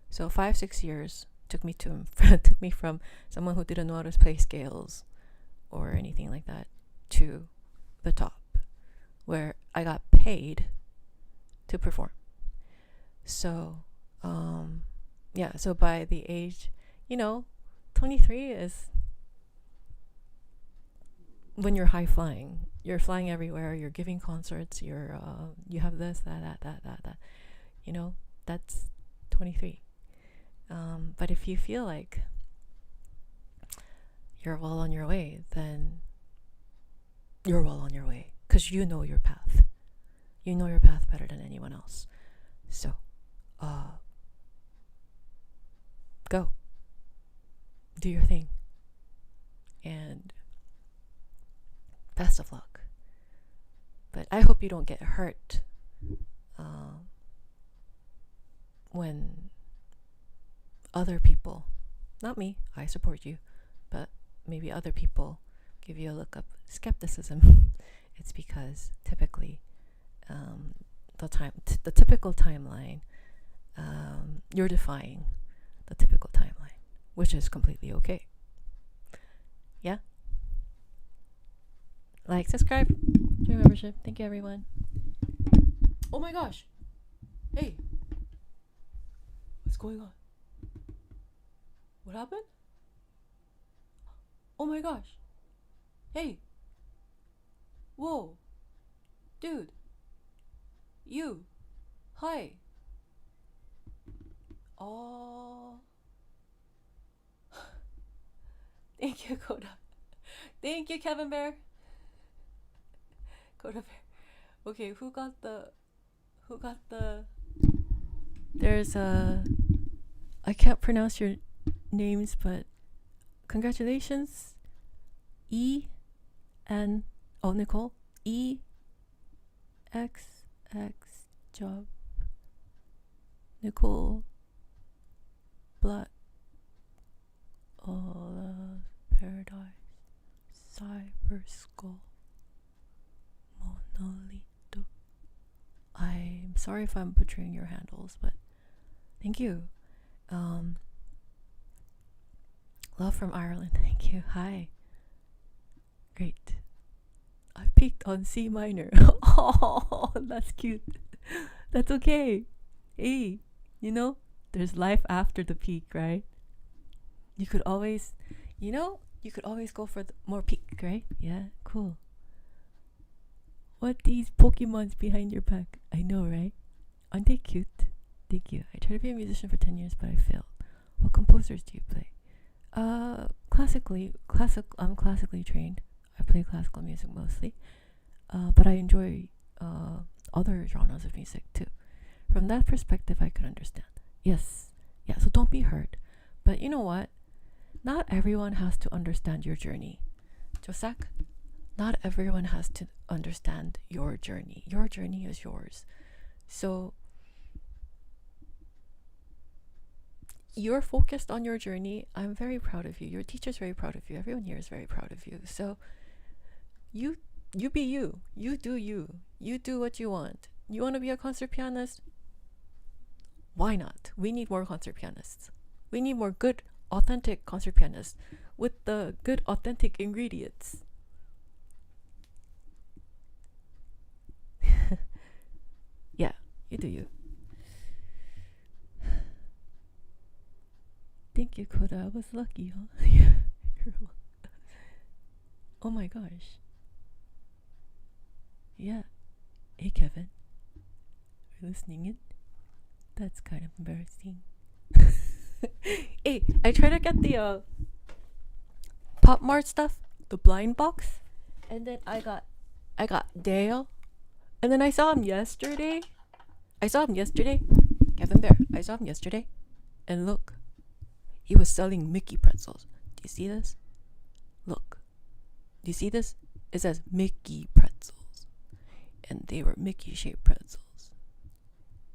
So 5-6 years took me from someone who didn't know how to play scales or anything like that to the top, where I got paid to perform. So so by the age, 23 is when you're high flying. You're flying everywhere. You're giving concerts. You have this, that. That's 23. But if you feel like you're well on your way, then you're well on your way, because you know your path. You know your path better than anyone else. So, go. Do your thing. And best of luck. But I hope you don't get hurt when other people, not me, I support you, but maybe other people give you a look of skepticism. It's because typically the typical timeline, you're defying the typical timeline, which is completely okay. Yeah? Like, subscribe, join membership. Thank you, everyone. Oh my gosh. Hey. What's going on? What happened? Oh my gosh. Hey. Whoa. Dude. You. Hi. Oh. Thank you, Coda. Thank you, Kevin Bear. Coda Bear. Okay, who got the there's I can't pronounce your names, but congratulations. Nicole. XX job. Nicole Black. Paradise. Cyber Skull. Monolito. I'm sorry if I'm butchering your handles, but thank you. Love from Ireland. Thank you. Hi. Great. I peaked on C minor. Oh, that's cute. That's okay. Hey, there's life after the peak, right? You could always go for more peak, right? Yeah, cool. What these Pokemons behind your back? I know, right? Aren't they cute? Thank you. I tried to be a musician for 10 years, but I failed. What composers do you play? I'm classically trained. I play classical music mostly. But I enjoy other genres of music too. From that perspective, I could understand. Yes. Yeah, so don't be hurt. But you know what? Not everyone has to understand your journey. Josak, not everyone has to understand your journey. Your journey is yours. So you're focused on your journey. I'm very proud of you. Your teacher's very proud of you. Everyone here is very proud of you. So you be you. You do you. You do what you want. You want to be a concert pianist? Why not? We need more concert pianists. We need more good, authentic concert pianists with the good, authentic ingredients. Yeah, you do you. Thank you, Koda. I was lucky, huh? Yeah. Oh my gosh. Yeah. Hey, Kevin. Are you listening in? That's kind of embarrassing. Hey, I tried to get the Pop Mart stuff, the blind box, and then I got Dale, and then I saw him yesterday. Kevin Bear. I saw him yesterday, and look, he was selling Mickey pretzels. Do you see this? Look. Do you see this? It says Mickey pretzels, and they were Mickey-shaped pretzels.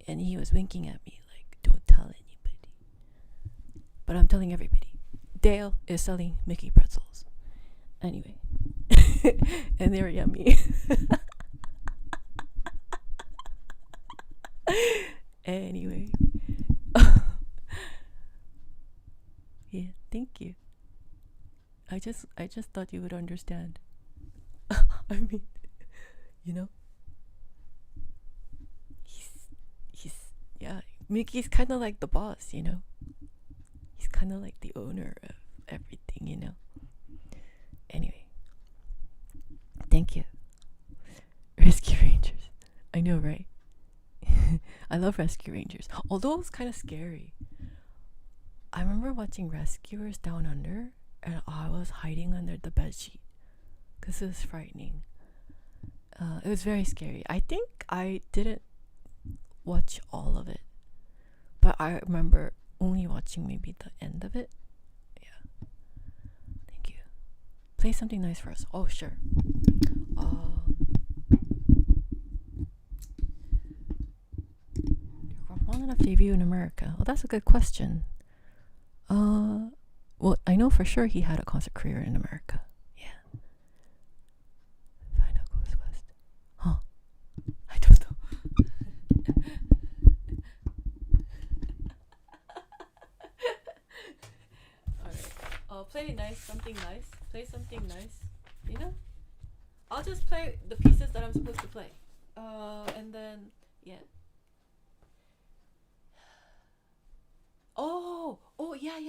And he was winking at me like, "Don't tell anybody." but I'm telling everybody, Dale is selling Mickey pretzels. Anyway, and they're yummy. Anyway, yeah, thank you. I just thought you would understand. I mean, you know, he's yeah, Mickey's kind of like the boss, you know. He's kind of like the owner of everything, you know. Anyway, thank you, Rescue Rangers. I know, right? I love Rescue Rangers, although it's kind of scary. I remember watching Rescuers Down Under, and I was hiding under the bedsheet because it was frightening. It was very scary. I think I didn't watch all of it, but I remember only watching maybe the end of it. Yeah. Thank you. Play something nice for us. Oh, sure. Long enough debut in America? Well, that's a good question. Well, I know for sure he had a concert career in America. Yeah. Final goes west. Huh. I don't know. Alright. Play nice, something nice. Play something nice. You know? I'll just play the pieces that I'm supposed to play. And then, yeah. Oh, yeah.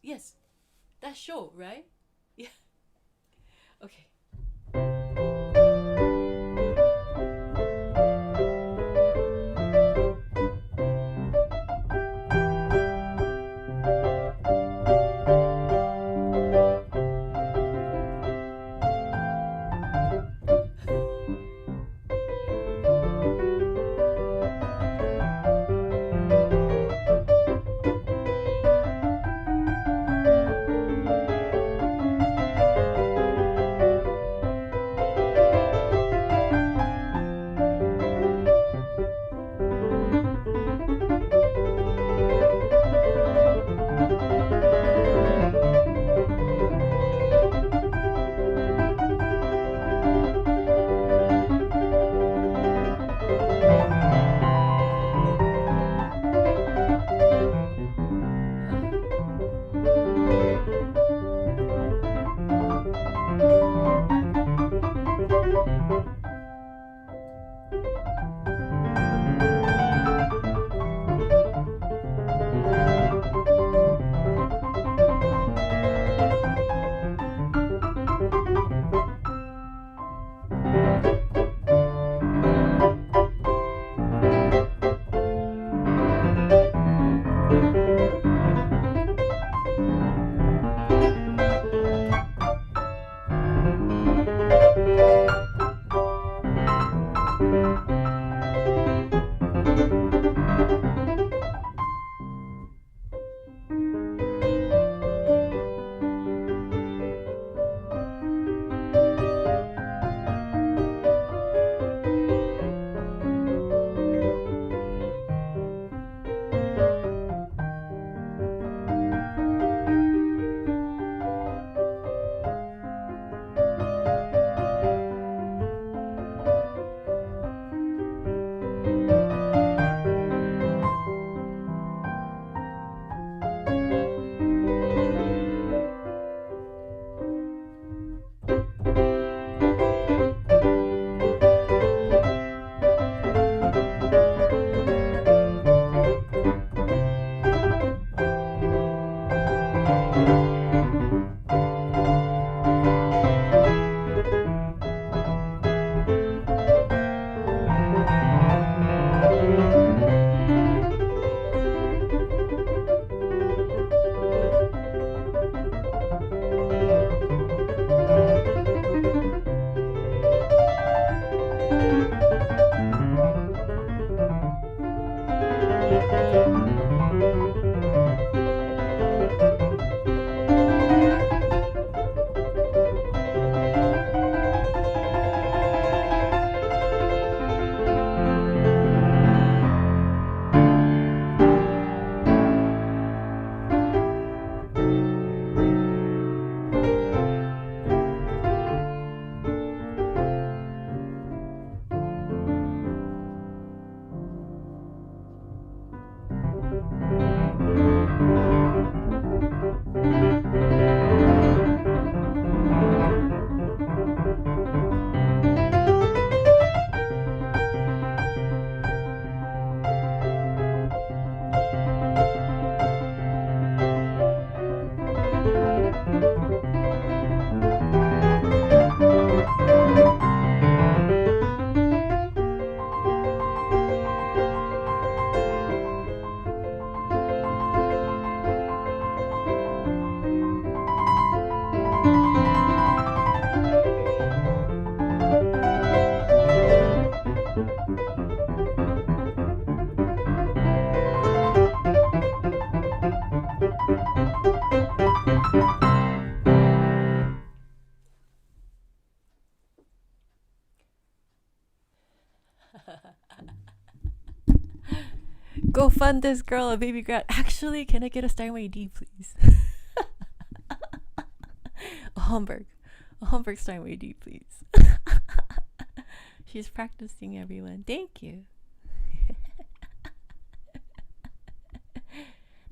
Yes. That show, right? Yeah. Okay. Go fund this girl a baby grant. Actually, can I get a Steinway D, please? a Homburg Steinway D, please. She's practicing, everyone. Thank you.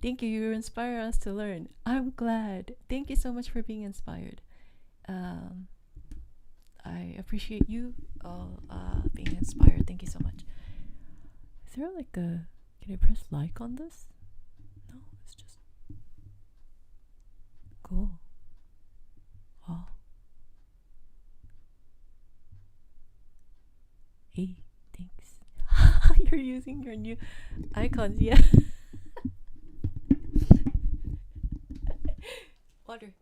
Thank you. You inspire us to learn. I'm glad. Thank you so much for being inspired. I appreciate you all being inspired. Thank you so much. Is there like a... Can I press like on this? No, it's just... Cool. Oh. Hey, thanks. You're using your new icons, yeah. Water.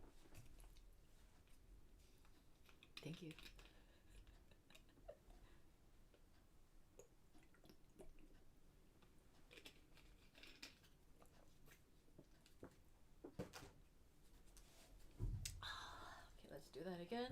Thank you. Okay, let's do that again.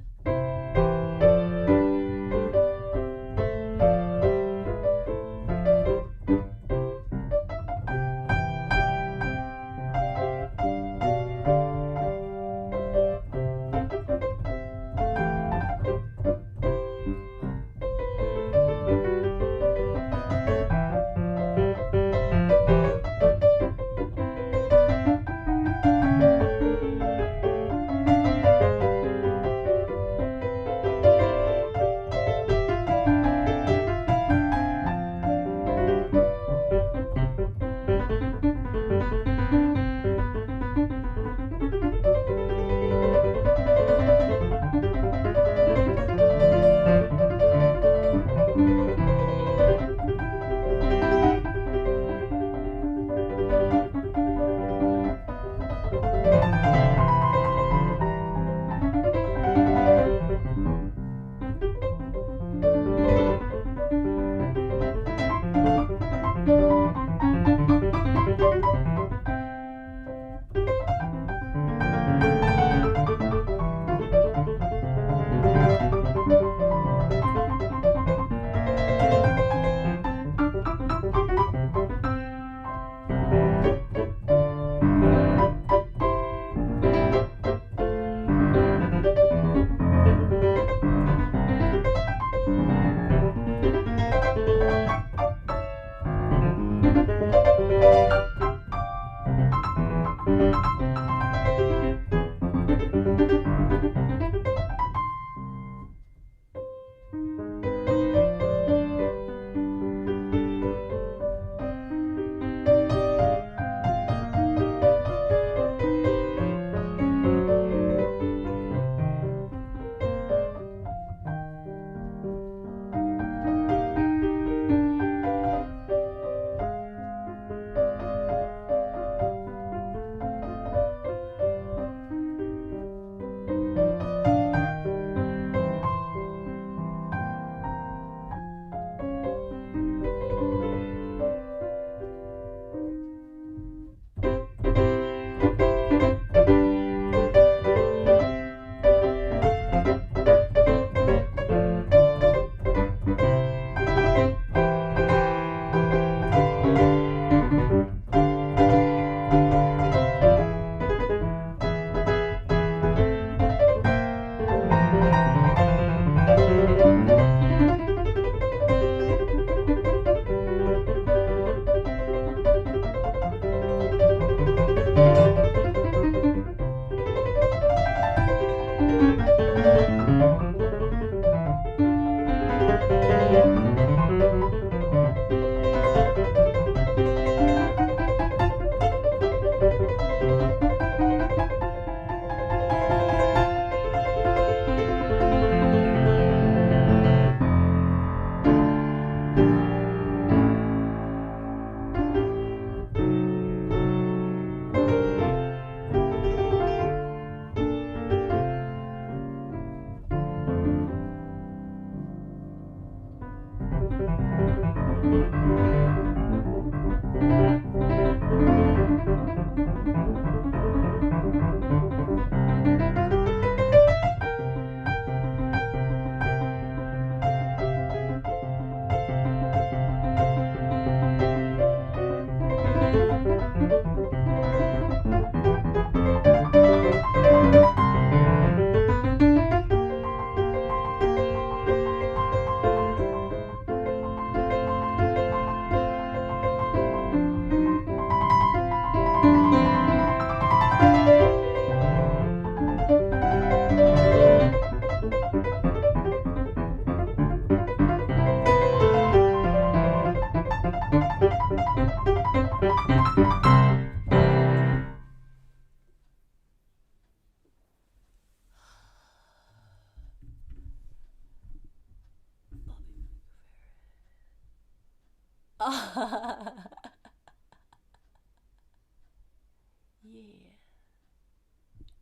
Yeah.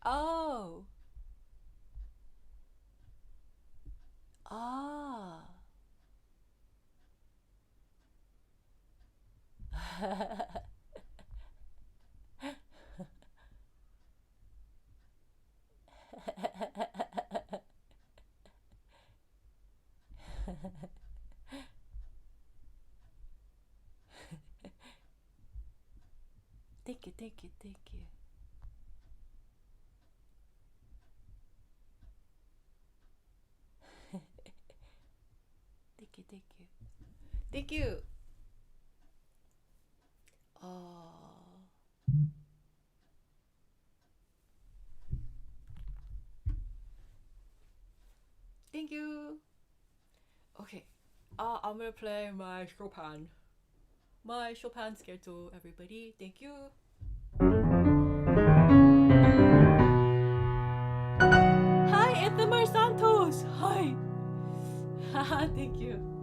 Oh. Ah. Thank you, thank you, thank you. Thank you, thank you. Thank you. Oh. Thank you. Okay. I'm gonna play my Chopin. My Chopin scherzo, everybody. Thank you. Hi, Ithamar Santos. Hi. Haha, thank you.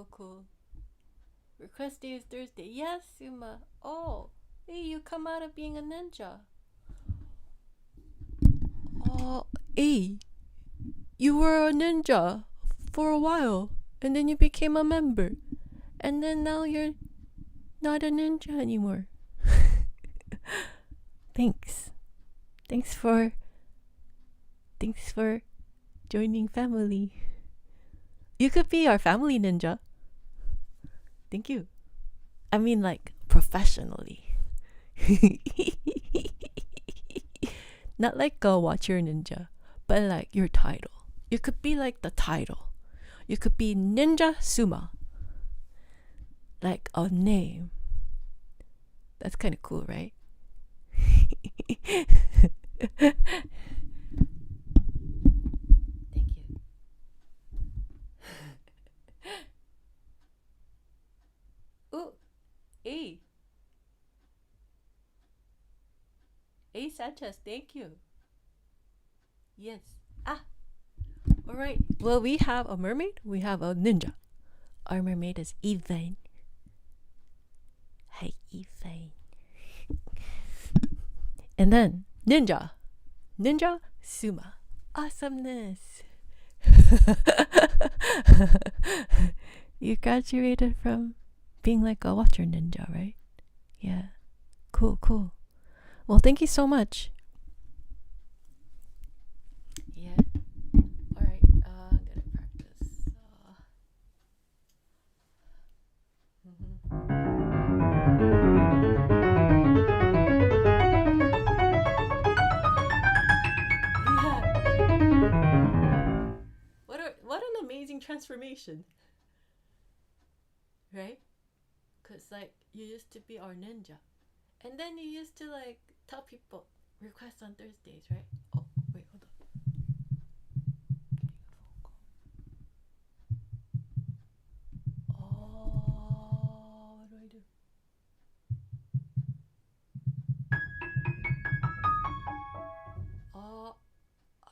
cool. Request day is Thursday. Yes, Suma. Oh, hey, you come out of being a ninja. Oh, hey, you were a ninja for a while, and then you became a member, and then now you're not a ninja anymore. Thanks for joining family. You could be our family ninja. Thank you. I mean, like, professionally. Not like a watcher ninja, but like your title. You could be like the title. You could be Ninja Suma. Like a name. That's kind of cool, right? Thank you. Ooh, A. A Sanchez, thank you. Yes. Alright. Well, we have a mermaid, we have a ninja. Our mermaid is Elaine. Hi, Elaine. And then ninja Suma. Awesomeness. You graduated from being like a watcher ninja, right? Yeah. Cool. Well, thank you so much. Yeah. Alright, I'm gonna practice. What an amazing transformation, right? Cause like you used to be our ninja, and then you used to like tell people request on Thursdays, right? Oh wait, hold on. Oh, what do I do? Oh,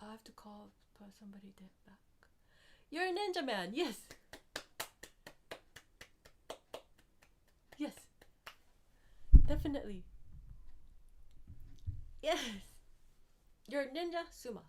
I have to call somebody back. You're a ninja man, yes. Yes. Definitely. Yes. You're Ninja Suma.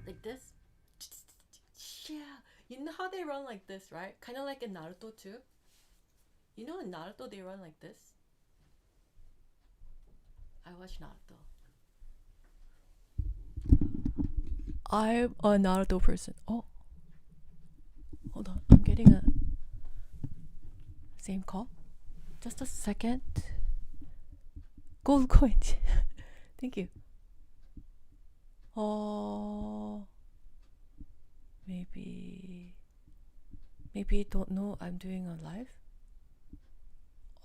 Like this. Yeah. You know how they run like this, right? Kind of like in Naruto too. You know in Naruto they run like this. I watch Naruto. I'm a Naruto person. Oh. Hold on. I'm getting a same call. Just a second. Gold coins. Thank you. Oh. Maybe you don't know I'm doing a live.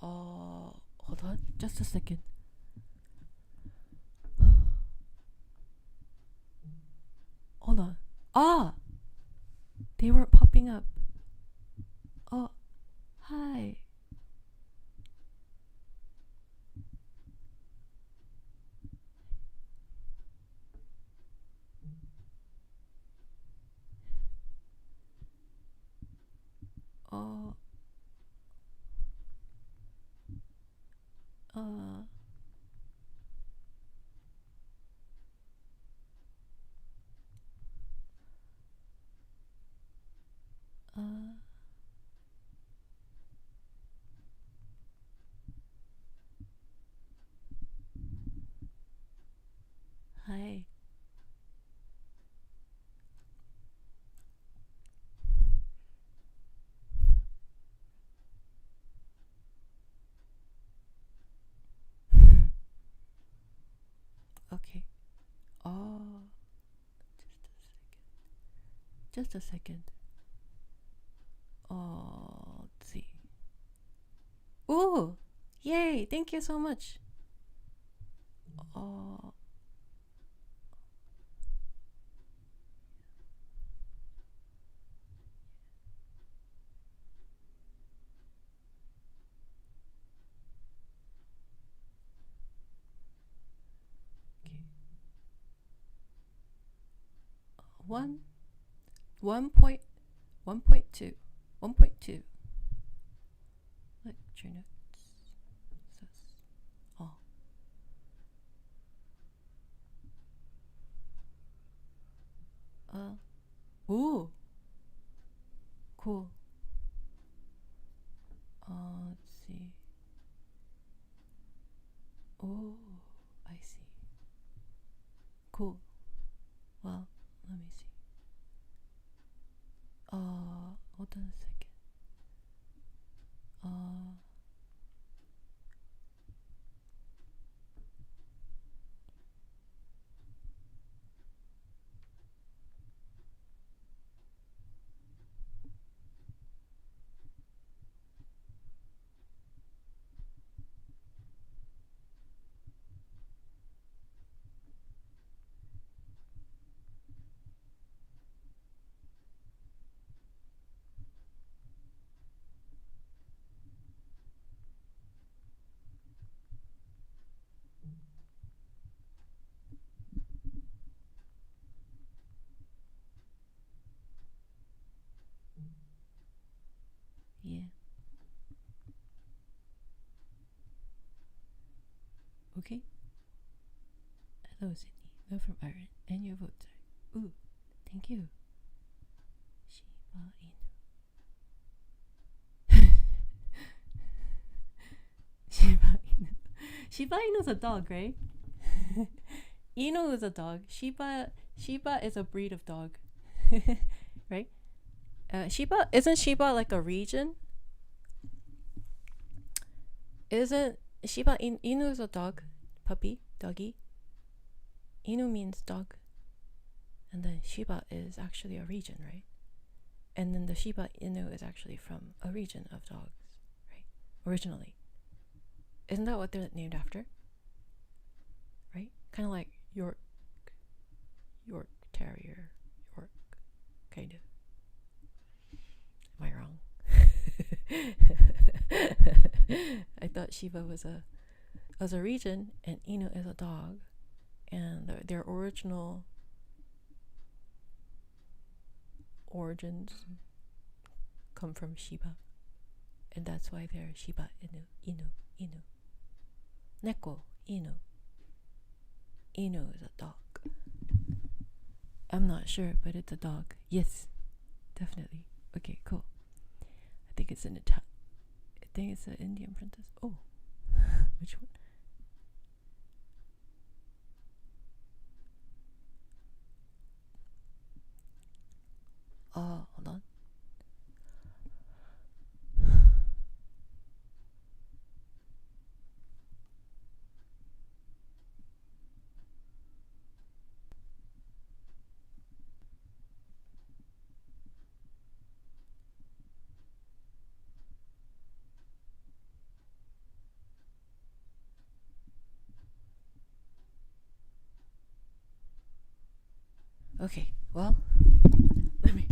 Hold on. Just a second. Hold on. They weren't popping up. Oh, hi. Oh. Hi. Okay. Oh. Just a second. Oh, let's Ooh, yay! Thank you so much. Oh, okay. 1.2. 1.2. Lecture notes. Oh. Ooh. Cool. Let's see. Oh, I see. Cool. Well, let me see. Hold on a second. Yeah. Okay. Hello, Sydney. Love from Ireland. And your votes are. Ooh, thank you. Shiba Inu. Shiba Inu. Shiba Inu is a dog, right? Inu is a dog. Shiba is a breed of dog. Right? Isn't Shiba like a region? Isn't Shiba Inu is a dog, puppy, doggy. Inu means dog, and then Shiba is actually a region, right? And then the Shiba Inu is actually from a region of dogs, right? Originally, isn't that what they're named after? Right? Kind of like York Terrier, York, kind of. Am I wrong? I thought Shiba was a region and Inu is a dog, and their original origins come from Shiba, and that's why they're Shiba Inu. Neko, Inu. Inu is a dog. I'm not sure, but it's a dog. Yes, definitely. Okay, cool. I think it's an Indian princess. Oh, which one? Hold on. Okay, well, let me.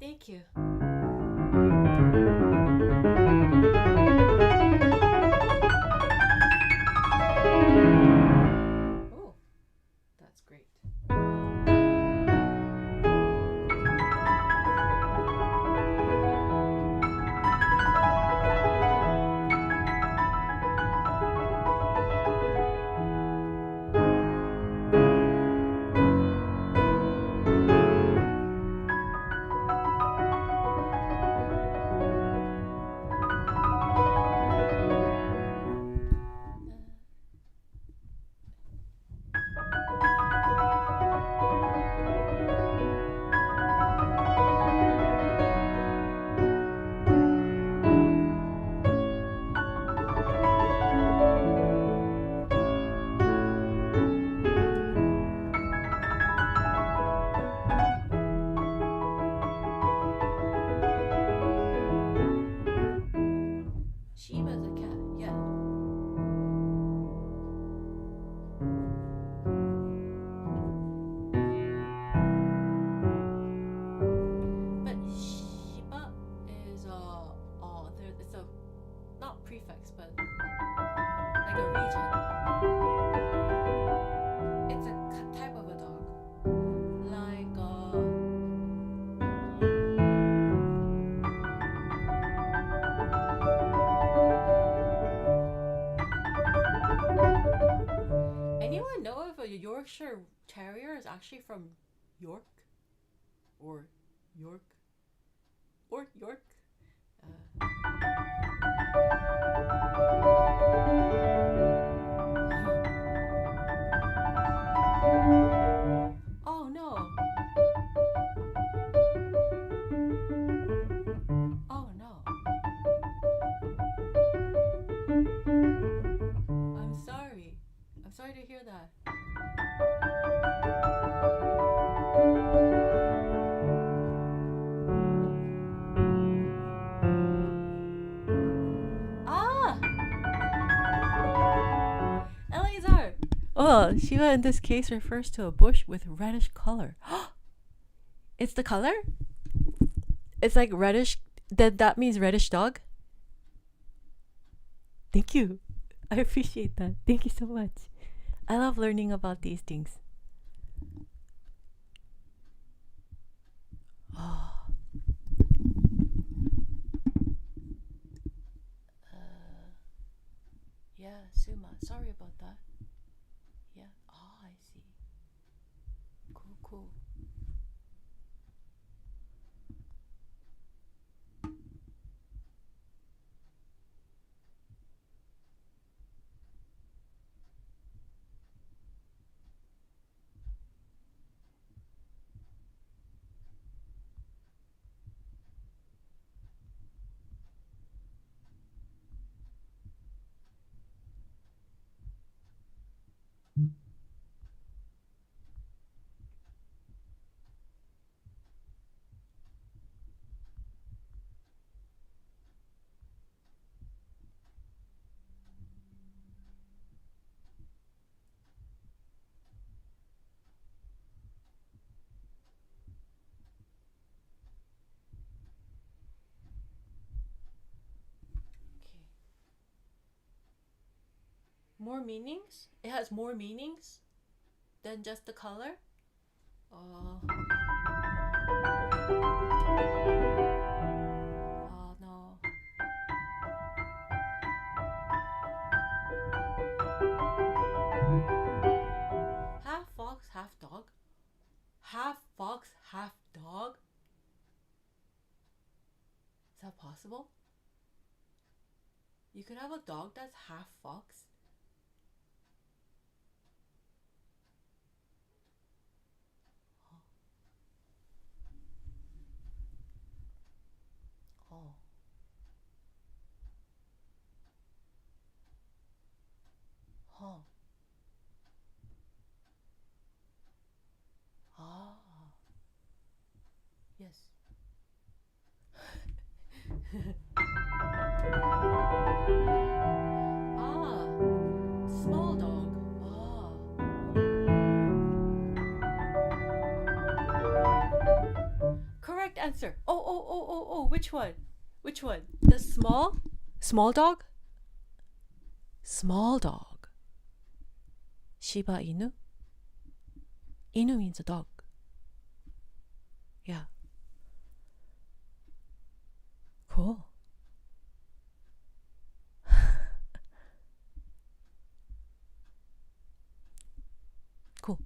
Thank you. Oh, that's great. Shiba's a cat, yeah. But Shiba is there, it's a not prefix, but like a region. It's a type of a dog, like anyone know if a Yorkshire Terrier is actually from York or York or York? Oh no. Oh no. I'm sorry. I'm sorry to hear that. Ah! Eleazar! Oh, Shiva in this case refers to a bush with reddish color. It's the color? It's like reddish. That means reddish dog? Thank you. I appreciate that. Thank you so much. I love learning about these things. Oh. Yeah, Suma. Sorry about that. Yeah. Oh, I see. Cool, cool. Okay. More meanings? It has more meanings than just the color? Oh no. Half fox, half dog? Half fox, half dog? Is that possible? You could have a dog that's half fox? Oh. Huh. Ah. Yes. Ah. Small dog. Ah. Correct answer. Oh, which one? Which one? The small dog? Small dog. Shiba Inu? Inu means a dog. Yeah. Cool. Cool.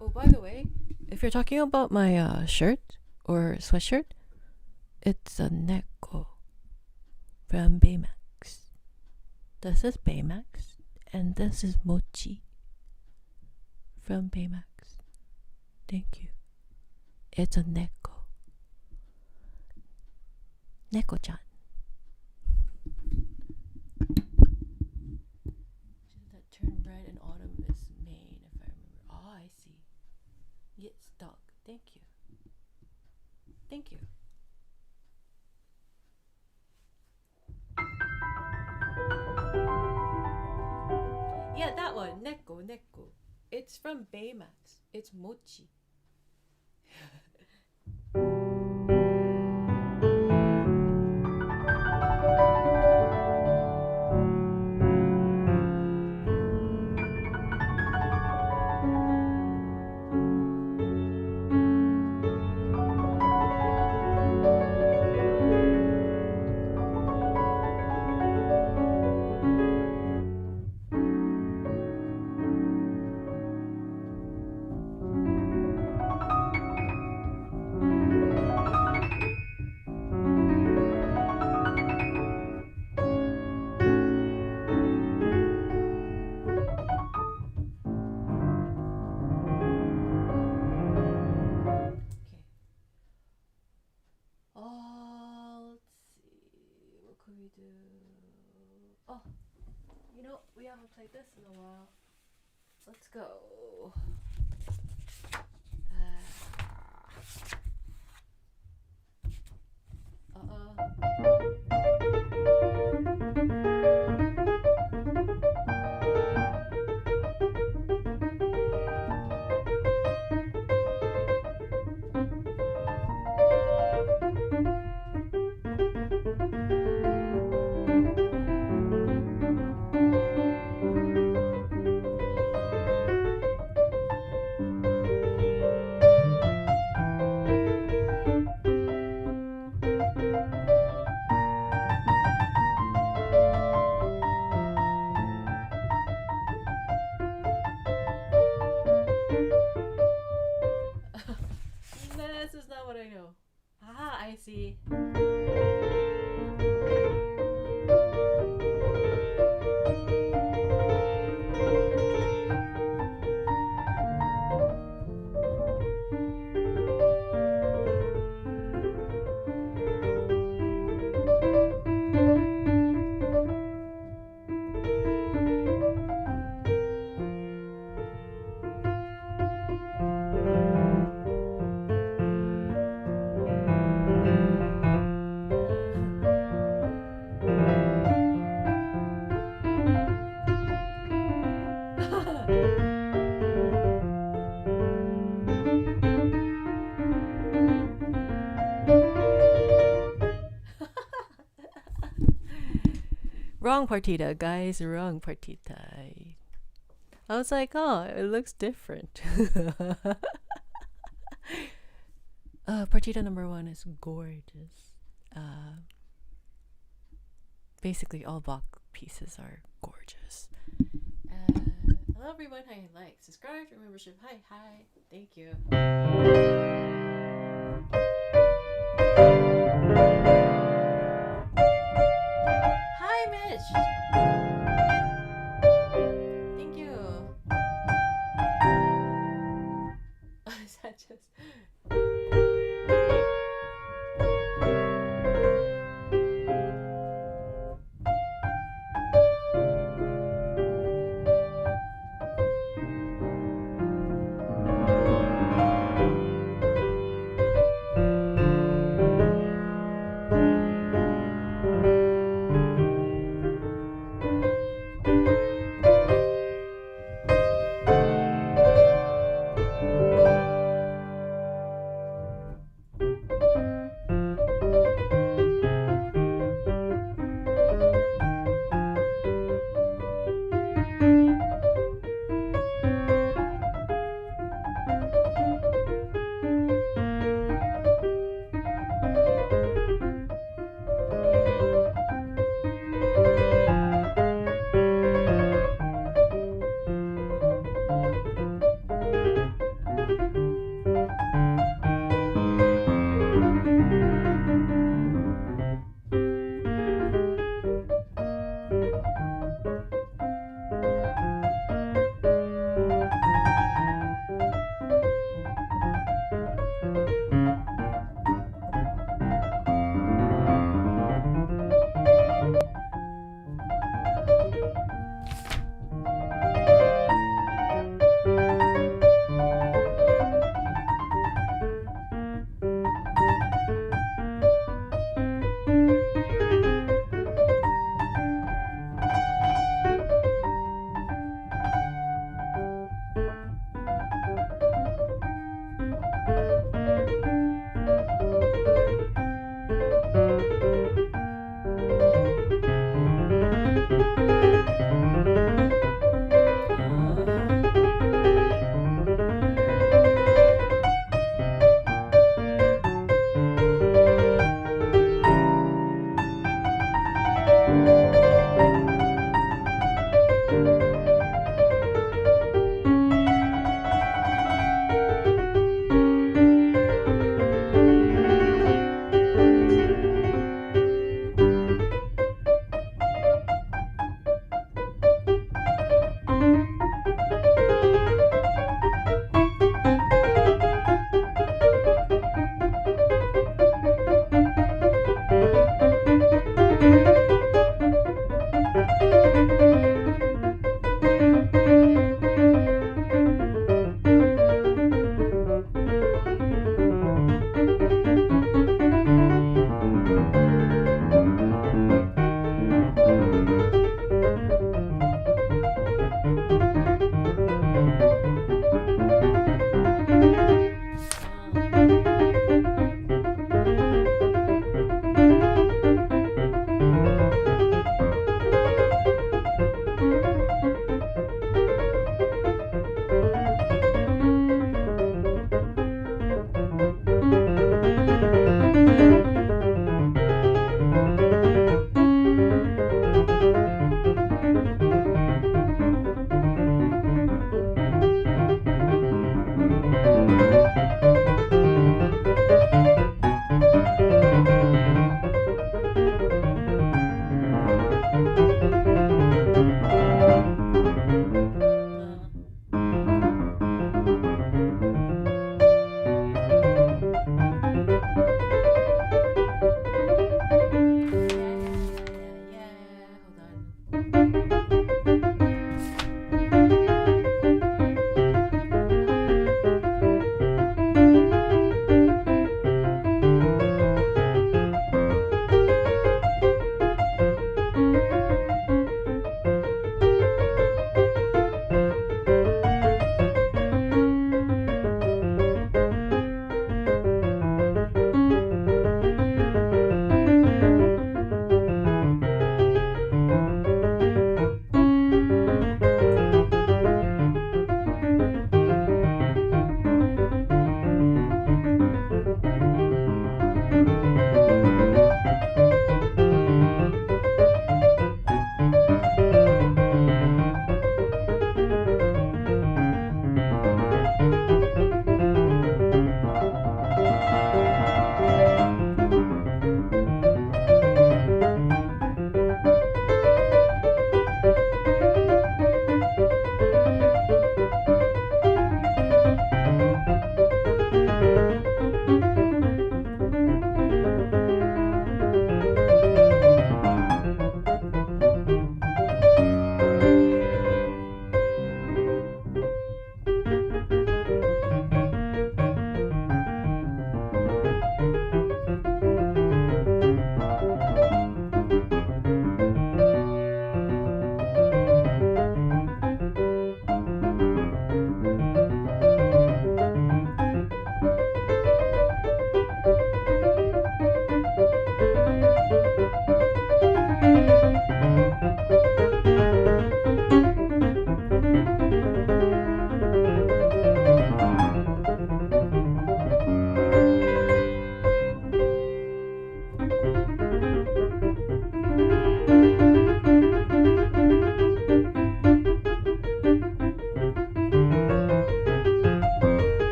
Oh, by the way, if you're talking about my shirt or sweatshirt, it's a Neko from Baymax. This is Baymax, and this is Mochi from Baymax. Thank you. It's a Neko. Neko-chan. That turn red in autumn is Maine, if I remember. Oh, I see. It's dog. Thank you. Thank you. Yeah, that one. Neko. It's from Baymax. It's Mochi. Oh, you know, we haven't played this in a while. Let's go. This is not what I know. Ah, I see. Wrong partita, guys. Wrong partita. I was like, oh, it looks different. Partita number 1 is gorgeous. Basically, all Bach pieces are gorgeous. Hello, everyone. Hi, like, subscribe to membership. Hi. Thank you. Hi, Mitch. Thank you. Is that just...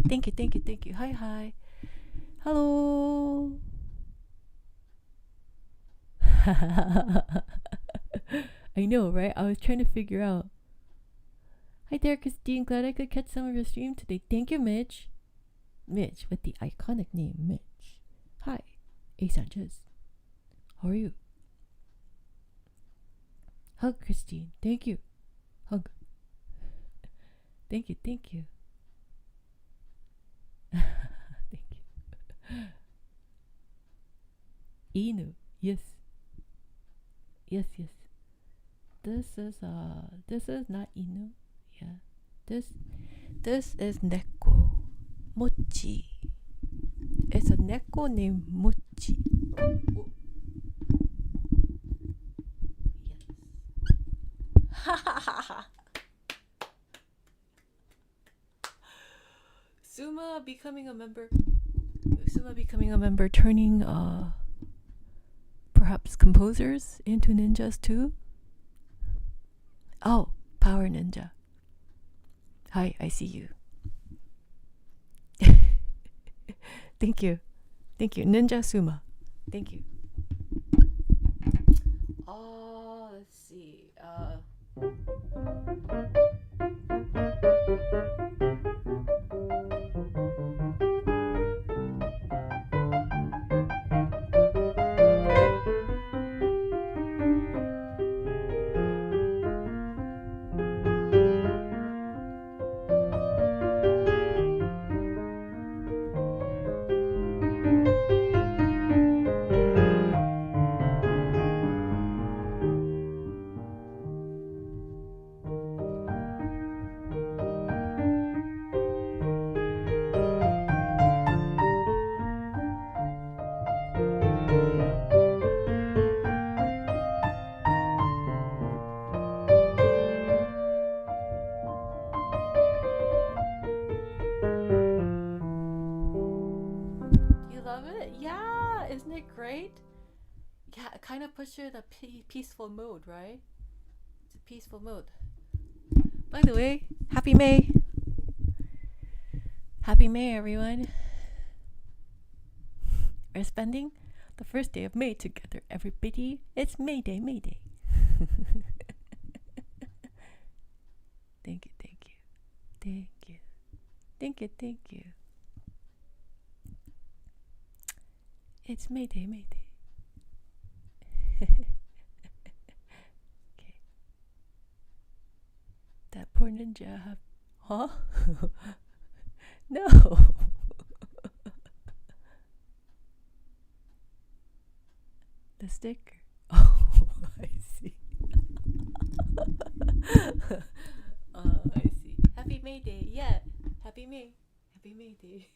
Thank you, thank you, thank you. Hi, hi. Hello. I know, right? I was trying to figure out. Hi there, Christine. Glad I could catch some of your stream today. Thank you, Mitch. Mitch with the iconic name Mitch. Hi, A Sanchez. How are you? Hug, Christine. Thank you. Hug. Thank you, thank you. Thank you. Inu. Yes. Yes, yes. This is not Inu. Yeah. This is Neko. Mochi. It's a Neko named Mochi. Oh. Yes. Suma becoming a member, turning perhaps composers into ninjas too. Oh, Power Ninja. Hi, I see you. Thank you, Ninja Suma. Thank you. Let's see. Isn't it great? Yeah, it kind of puts you in a peaceful mode, right? It's a peaceful mode. By the way, happy May. Happy May, everyone. We're spending the first day of May together, everybody. It's May Day, May Day. Thank you, thank you. Thank you. Thank you, thank you. It's May Day, May Day. Okay. That poor ninja have... Huh? No. The sticker. Oh, I see. I see. Happy May Day. Yeah. Happy May. Happy May Day.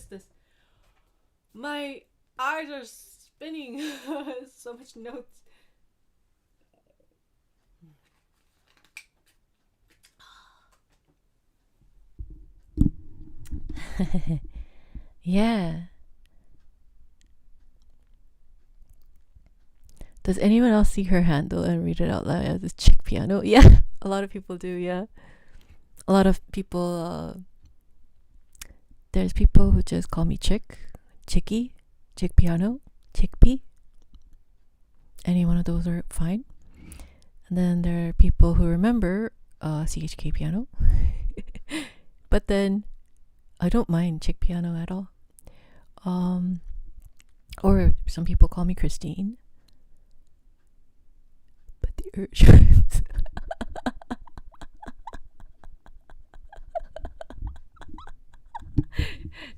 this. My eyes are spinning. So much notes. Yeah. Does anyone else see her handle and read it out loud as this chick piano? Yeah, a lot of people do. Yeah, a lot of people. There's people who just call me chick, chicky, chick piano, chickpea. Any one of those are fine. And then there are people who remember CHKPiano. But then I don't mind chick piano at all. Or some people call me Christine. But the urge.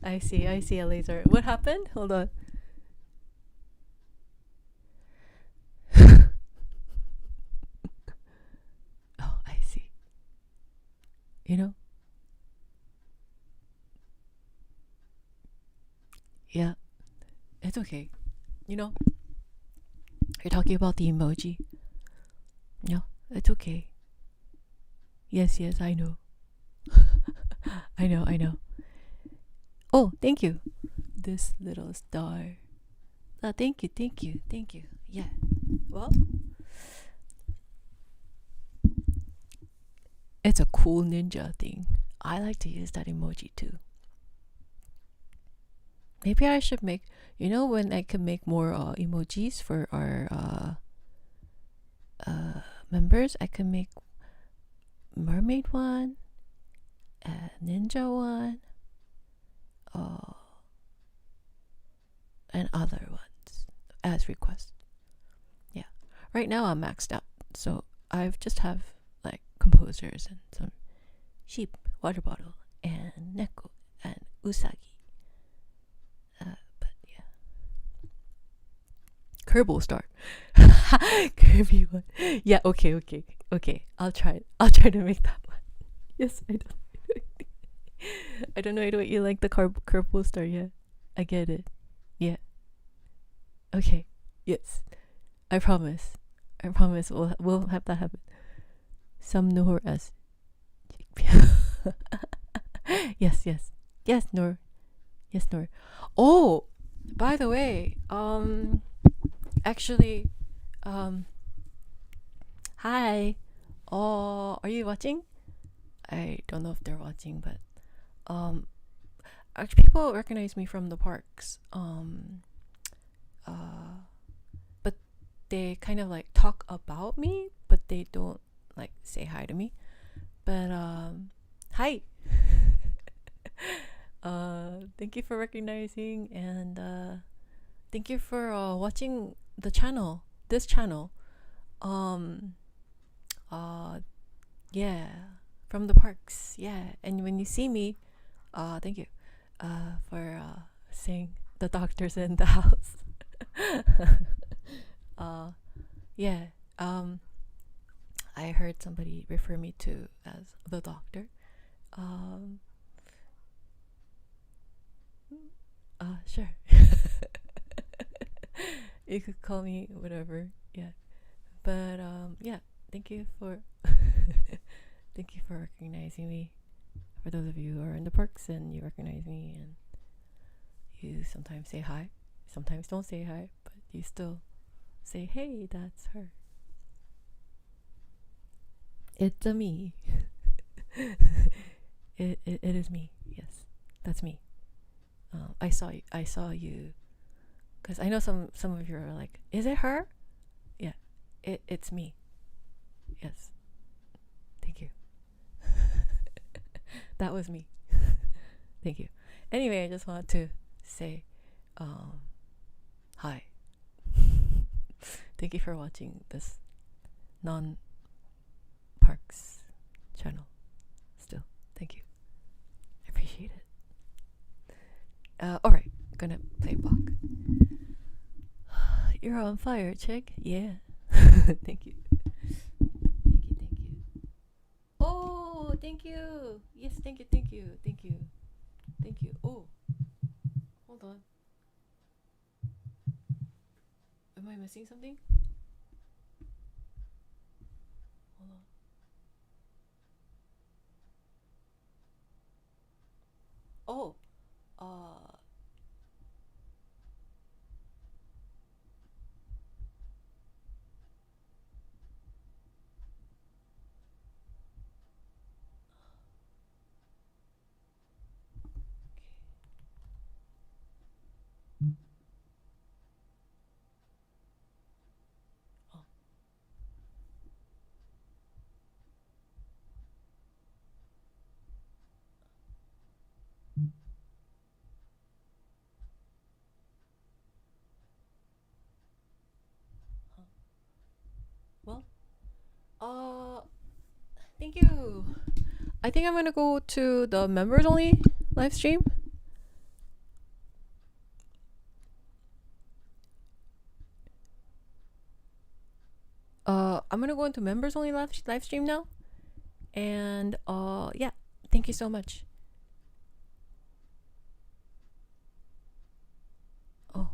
I see a laser. What happened? Hold on. Oh, I see. You know? Yeah, it's okay. You know, you're talking about the emoji. No, it's okay. Yes, I know. I know. Oh, thank you. This little star. Oh, thank you. Yeah. Well, it's a cool ninja thing. I like to use that emoji too. Maybe I should make, when I can make more emojis for our members, I can make mermaid one, ninja one, and other ones as request. Yeah. Right now I'm maxed out, so I just have like composers and some sheep, water bottle, and neko, and usagi. But yeah. Kerbal star. Kirby one. Yeah, okay. I'll try to make that one. Yes, I don't. I don't know what you like the Kerbal star. Yeah, I get it. Yeah. Okay. Yes. I promise. We'll have that happen. Some Noor as. Yes, Noor. Yes, Noor. Oh, by the way, actually, hi. Oh, are you watching? I don't know if they're watching, but actually, people recognize me from the parks. But they kind of like talk about me, but they don't like say hi to me. But hi. Thank you for recognizing, and thank you for watching the channel. This channel. Yeah, from the parks. Yeah, and when you see me, thank you, for saying the doctor's in the house. Yeah. I heard somebody refer me to as the doctor. Sure. You could call me whatever. Yeah. But yeah, thank you for thank you for recognizing me. For those of you who are in the parks and you recognize me, and you sometimes say hi, sometimes don't say hi, but you still say, hey, that's her. It's a me. It is me. Yes, that's me. I saw you, because I know some of you are like, is it her? Yeah, it's me. Yes, thank you. That was me. Thank you. Anyway, I just wanted to say hi. Thank you for watching this non-parks channel. Still, thank you. I appreciate it. Alright, gonna play Bach. You're on fire, chick. Yeah. Thank you. Oh, thank you. Yes, thank you. Oh, I missing something? Hold on. Oh, oh. Huh. Well, thank you. I think I'm gonna go to the members only live stream. I'm gonna go into members only live stream now. And yeah, thank you so much. Oh.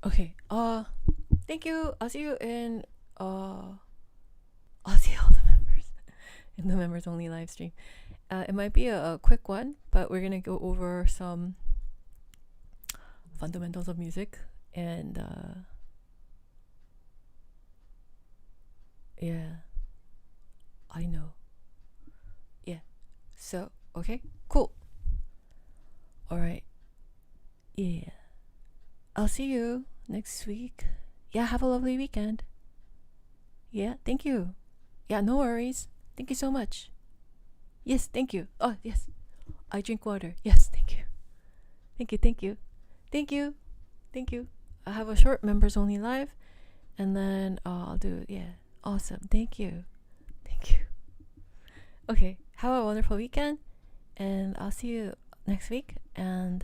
Okay. Thank you. I'll see you in I'll see all the members in the members only live stream. It might be a quick one, but we're gonna go over some fundamentals of music and yeah, I know. Yeah. So, okay, cool. All right. Yeah. I'll see you next week. Yeah, have a lovely weekend. Yeah, thank you. Yeah, no worries. Thank you so much. Yes, thank you. Oh, yes. I drink water. Yes, thank you. Thank you, thank you. Thank you. Thank you. I have a short members only live and then I'll do, yeah. Awesome. Thank you. Thank you. Okay, have a wonderful weekend and I'll see you next week and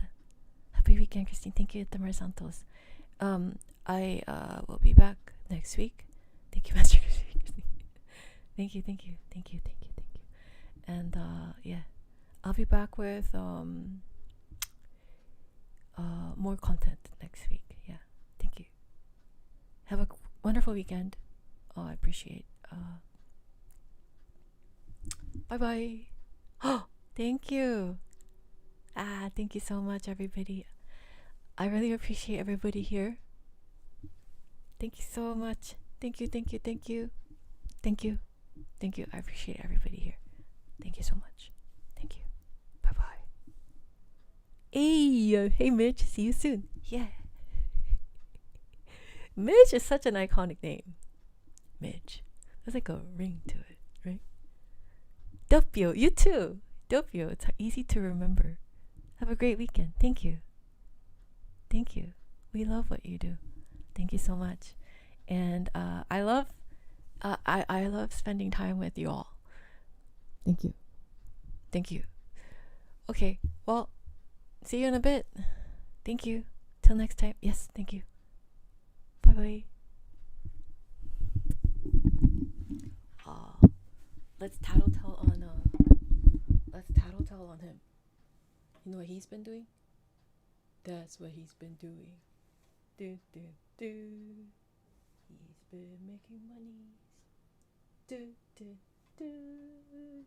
happy weekend, Christine. Thank you, Tamara Santos. I will be back next week. Thank you, Master Christine. Thank you, thank you, thank you, thank you, thank you. And yeah, I'll be back with more content next week. Yeah, thank you. Have a wonderful weekend. Oh, I appreciate. Bye bye. Oh, thank you. Thank you so much, everybody. I really appreciate everybody here. Thank you so much. Thank you, thank you, thank you. Thank you. Thank you. I appreciate everybody here. Thank you so much. Thank you. Bye bye. Hey, Mitch. See you soon. Yeah. Mitch is such an iconic name. Mitch. There's like a ring to it, right? Doppio. You too. Doppio. It's easy to remember. Have a great weekend. Thank you. Thank you. We love what you do. Thank you so much. And I love spending time with you all. Thank you. Thank you. Okay, well, see you in a bit. Thank you. Till next time. Yes, thank you. Bye bye. Let's tattletale on him. You know what he's been doing? That's what he's been doing. Do do do. He's been making money. Do do do.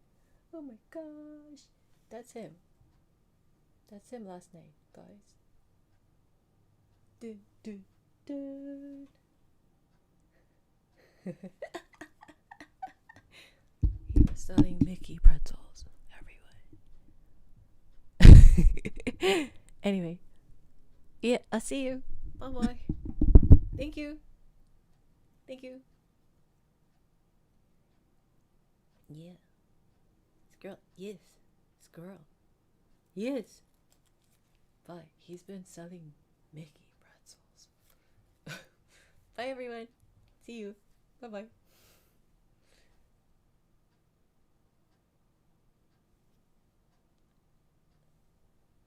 Oh my gosh. That's him. That's him last night, guys. Do do do. He was selling Mickey pretzels everywhere. Anyway. Yeah, I'll see you. Bye bye. Thank you. Thank you. Yeah. It's girl. Yes. It's girl. Yes. Bye. He's been selling Mickey pretzels. Bye everyone. See you. Bye bye.